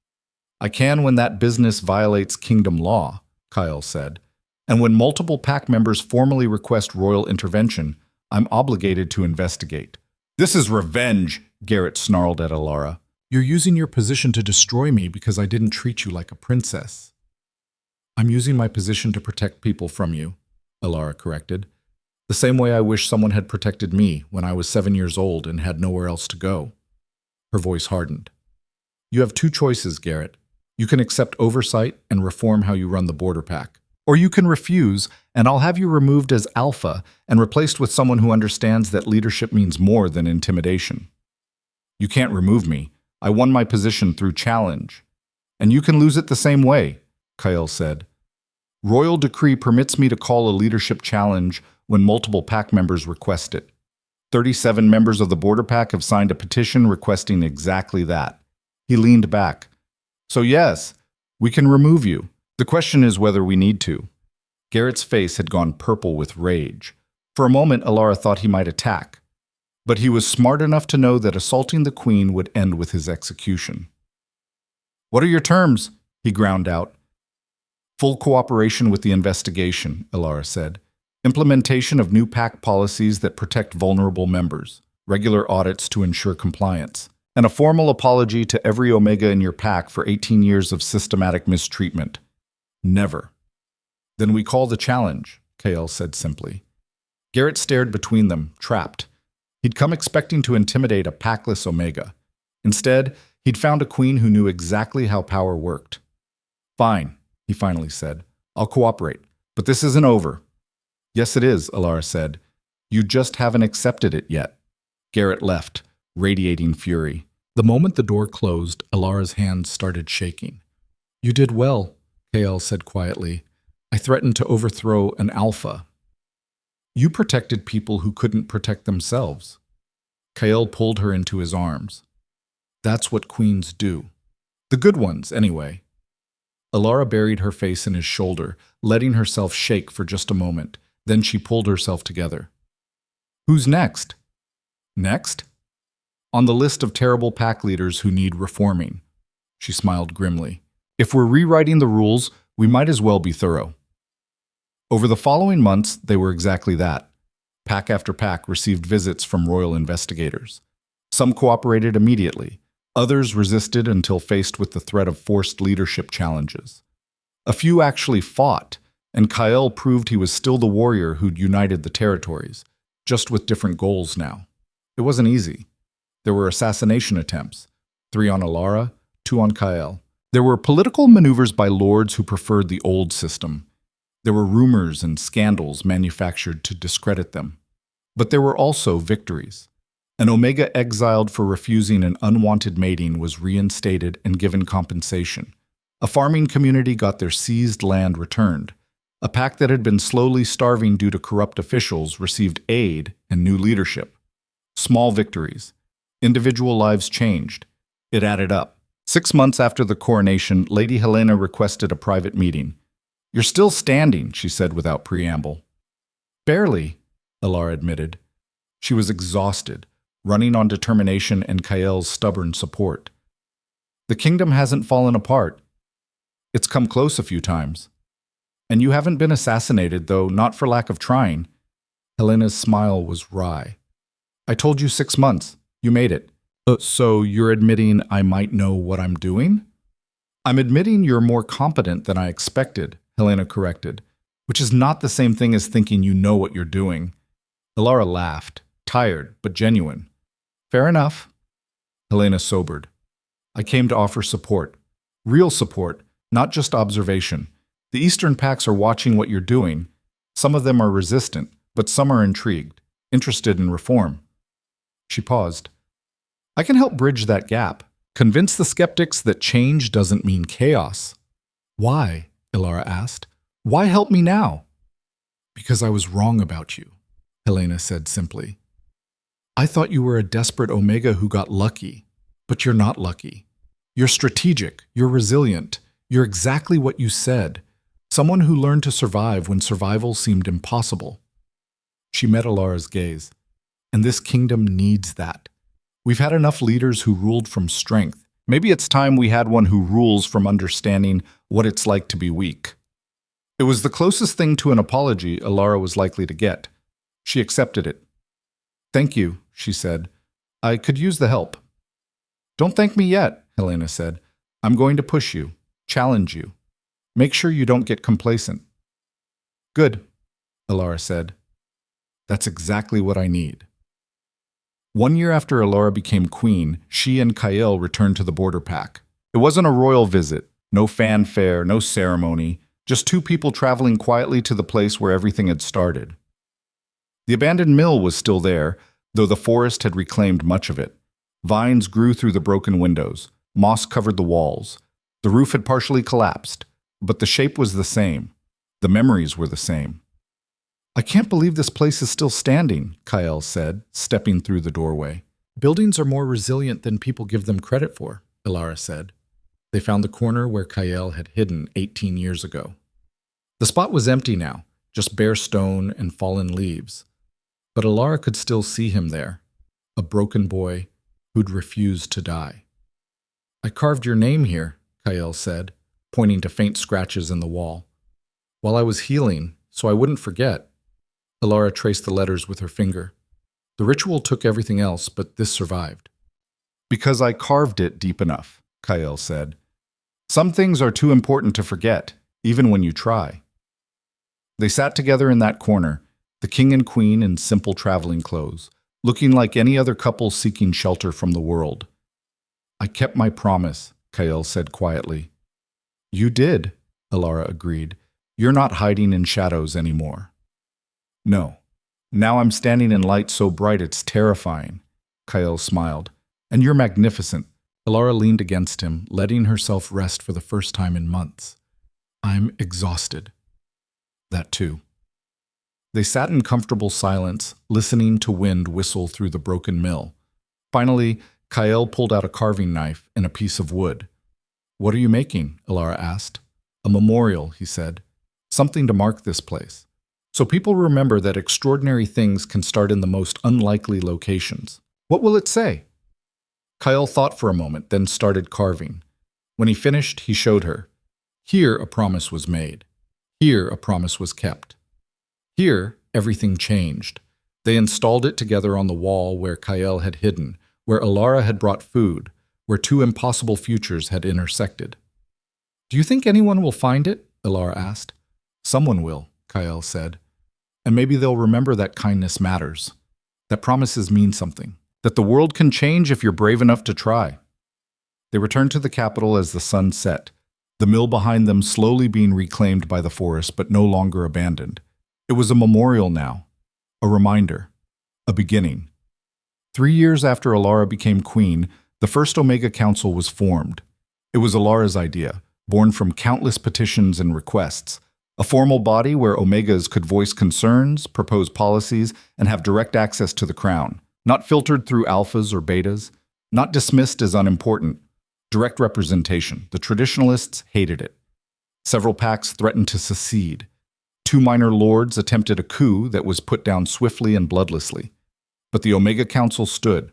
I can when that business violates kingdom law, Kael said. And when multiple pack members formally request royal intervention, I'm obligated to investigate. This is revenge, Garrett snarled at Elara. You're using your position to destroy me because I didn't treat you like a princess. I'm using my position to protect people from you, Elara corrected. The same way I wish someone had protected me when I was 7 years old and had nowhere else to go. Her voice hardened. You have 2 choices, Garrett. You can accept oversight and reform how you run the Borderpack. Or you can refuse, and I'll have you removed as alpha and replaced with someone who understands that leadership means more than intimidation. You can't remove me. I won my position through challenge. And you can lose it the same way, Kael said. Royal decree permits me to call a leadership challenge when multiple pack members request it. 37 members of the Borderpack have signed a petition requesting exactly that. He leaned back. So yes, we can remove you. The question is whether we need to. Garrett's face had gone purple with rage. For a moment, Elara thought he might attack. But he was smart enough to know that assaulting the queen would end with his execution. What are your terms? He ground out. Full cooperation with the investigation, Elara said. Implementation of new pack policies that protect vulnerable members, regular audits to ensure compliance, and a formal apology to every Omega in your pack for 18 years of systematic mistreatment. Never. Then we call the challenge, Kael said simply. Garrett stared between them, trapped. He'd come expecting to intimidate a packless Omega. Instead, he'd found a queen who knew exactly how power worked. Fine, he finally said. I'll cooperate. But this isn't over. Yes, it is, Elara said. You just haven't accepted it yet. Garrett left, radiating fury. The moment the door closed, Elara's hands started shaking. You did well, Kael said quietly. I threatened to overthrow an alpha. You protected people who couldn't protect themselves. Kael pulled her into his arms. That's what queens do. The good ones, anyway. Elara buried her face in his shoulder, letting herself shake for just a moment. Then she pulled herself together. Who's next? Next? On the list of terrible pack leaders who need reforming. She smiled grimly. If we're rewriting the rules, we might as well be thorough. Over the following months, they were exactly that. Pack after pack received visits from royal investigators. Some cooperated immediately. Others resisted until faced with the threat of forced leadership challenges. A few actually fought, and Kael proved he was still the warrior who'd united the territories, just with different goals now. It wasn't easy. There were assassination attempts, 3 on Elara, 2 on Kael. There were political maneuvers by lords who preferred the old system. There were rumors and scandals manufactured to discredit them. But there were also victories. An Omega exiled for refusing an unwanted mating was reinstated and given compensation. A farming community got their seized land returned. A pack that had been slowly starving due to corrupt officials received aid and new leadership. Small victories. Individual lives changed. It added up. 6 months after the coronation, Lady Helena requested a private meeting. "You're still standing," she said without preamble. "Barely," Elara admitted. She was exhausted, running on determination and Kael's stubborn support. "The kingdom hasn't fallen apart. It's come close a few times. And you haven't been assassinated, though not for lack of trying." Helena's smile was wry. "I told you 6 months. You made it. So you're admitting I might know what I'm doing?" "I'm admitting you're more competent than I expected," Helena corrected, "which is not the same thing as thinking you know what you're doing." Elara laughed, tired but genuine. "Fair enough." Helena sobered. "I came to offer support. Real support, not just observation. The Eastern packs are watching what you're doing. Some of them are resistant, but some are intrigued, interested in reform." She paused. "I can help bridge that gap. Convince the skeptics that change doesn't mean chaos." "Why?" Elara asked. "Why help me now?" "Because I was wrong about you," Helena said simply. "I thought you were a desperate Omega who got lucky, but you're not lucky. You're strategic, you're resilient, you're exactly what you said. Someone who learned to survive when survival seemed impossible." She met Elara's gaze. "And this kingdom needs that. We've had enough leaders who ruled from strength. Maybe it's time we had one who rules from understanding what it's like to be weak." It was the closest thing to an apology Elara was likely to get. She accepted it. "Thank you," she said. "I could use the help." "Don't thank me yet," Helena said. "I'm going to push you, challenge you. Make sure you don't get complacent." "Good," Elara said. "That's exactly what I need." 1 year after Elara became queen, she and Kael returned to the Borderpack. It wasn't a royal visit, no fanfare, no ceremony, just 2 people traveling quietly to the place where everything had started. The abandoned mill was still there, though the forest had reclaimed much of it. Vines grew through the broken windows, moss covered the walls. The roof had partially collapsed, but the shape was the same. The memories were the same. "I can't believe this place is still standing," Kael said, stepping through the doorway. "Buildings are more resilient than people give them credit for," Elara said. They found the corner where Kael had hidden 18 years ago. The spot was empty now, just bare stone and fallen leaves. But Elara could still see him there, a broken boy who'd refused to die. "I carved your name here," Kael said, pointing to faint scratches in the wall. "While I was healing, so I wouldn't forget." Elara traced the letters with her finger. The ritual took everything else, but this survived. "Because I carved it deep enough," Kael said. "Some things are too important to forget, even when you try." They sat together in that corner, the king and queen in simple traveling clothes, looking like any other couple seeking shelter from the world. "I kept my promise," Kael said quietly. "You did," Elara agreed. "You're not hiding in shadows anymore." "No. Now I'm standing in light so bright it's terrifying," Kael smiled. "And you're magnificent." Elara leaned against him, letting herself rest for the first time in months. "I'm exhausted." "That too." They sat in comfortable silence, listening to wind whistle through the broken mill. Finally, Kael pulled out a carving knife and a piece of wood. "What are you making?" Elara asked. "A memorial," he said. "Something to mark this place. So people remember that extraordinary things can start in the most unlikely locations. What will it say?" Kael thought for a moment, then started carving. When he finished, he showed her. Here a promise was made. Here a promise was kept. Here, everything changed. They installed it together on the wall where Kael had hidden, where Elara had brought food, where two impossible futures had intersected. "Do you think anyone will find it?" Elara asked. "Someone will," Kael said. "And maybe they'll remember that kindness matters, that promises mean something, that the world can change if you're brave enough to try." They returned to the capital as the sun set, the mill behind them slowly being reclaimed by the forest but no longer abandoned. It was a memorial now, a reminder, a beginning. 3 years after Elara became queen, the first Omega Council was formed. It was Elara's idea, born from countless petitions and requests, a formal body where Omegas could voice concerns, propose policies, and have direct access to the crown, not filtered through alphas or betas, not dismissed as unimportant. Direct representation. The traditionalists hated it. Several packs threatened to secede. 2 minor lords attempted a coup that was put down swiftly and bloodlessly. But the Omega Council stood.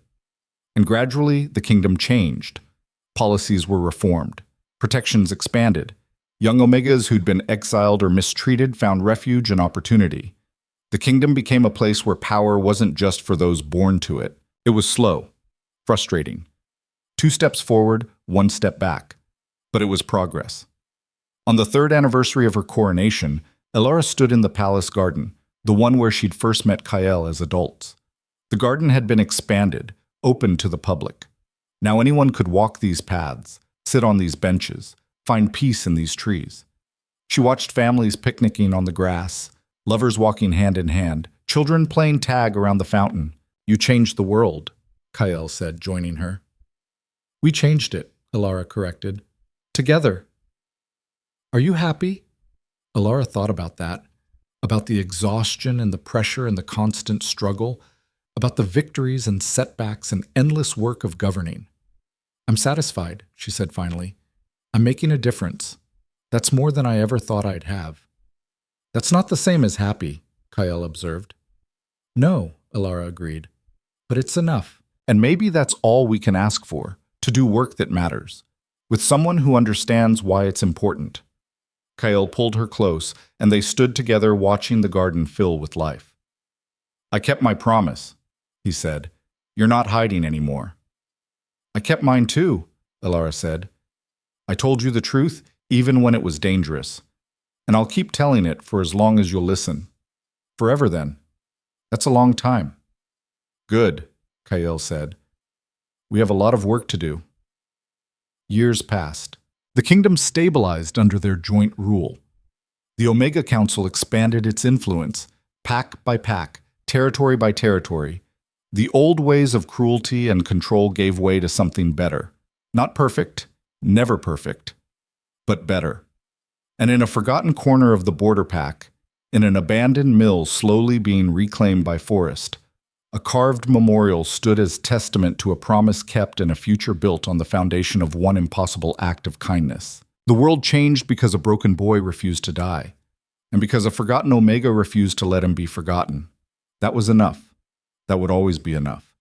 And gradually, the kingdom changed. Policies were reformed. Protections expanded. Young Omegas who'd been exiled or mistreated found refuge and opportunity. The kingdom became a place where power wasn't just for those born to it. It was slow, frustrating. 2 steps forward, 1 step back. But it was progress. On the 3rd anniversary of her coronation, Elara stood in the palace garden, the one where she'd first met Kael as adults. The garden had been expanded, open to the public. Now anyone could walk these paths, sit on these benches, find peace in these trees. She watched families picnicking on the grass, lovers walking hand in hand, children playing tag around the fountain. "You changed the world," Kael said, joining her. "We changed it," Elara corrected. "Together." "Are you happy?" Elara thought about that, about the exhaustion and the pressure and the constant struggle, about the victories and setbacks and endless work of governing. "I'm satisfied," she said finally. "I'm making a difference. That's more than I ever thought I'd have." "That's not the same as happy," Kael observed. "No," Elara agreed. "But it's enough. And maybe that's all we can ask for, to do work that matters, with someone who understands why it's important." Kael pulled her close, and they stood together watching the garden fill with life. "I kept my promise," he said. "You're not hiding anymore." "I kept mine too," Elara said. "I told you the truth, even when it was dangerous. And I'll keep telling it for as long as you'll listen. Forever then. That's a long time." "Good," Kael said. "We have a lot of work to do." Years passed. The kingdom stabilized under their joint rule. The Omega Council expanded its influence, pack by pack, territory by territory. The old ways of cruelty and control gave way to something better. Not perfect, never perfect, but better. And in a forgotten corner of the Borderpack, in an abandoned mill slowly being reclaimed by forest, a carved memorial stood as testament to a promise kept and a future built on the foundation of one impossible act of kindness. The world changed because a broken boy refused to die, and because a forgotten Omega refused to let him be forgotten. That was enough. That would always be enough.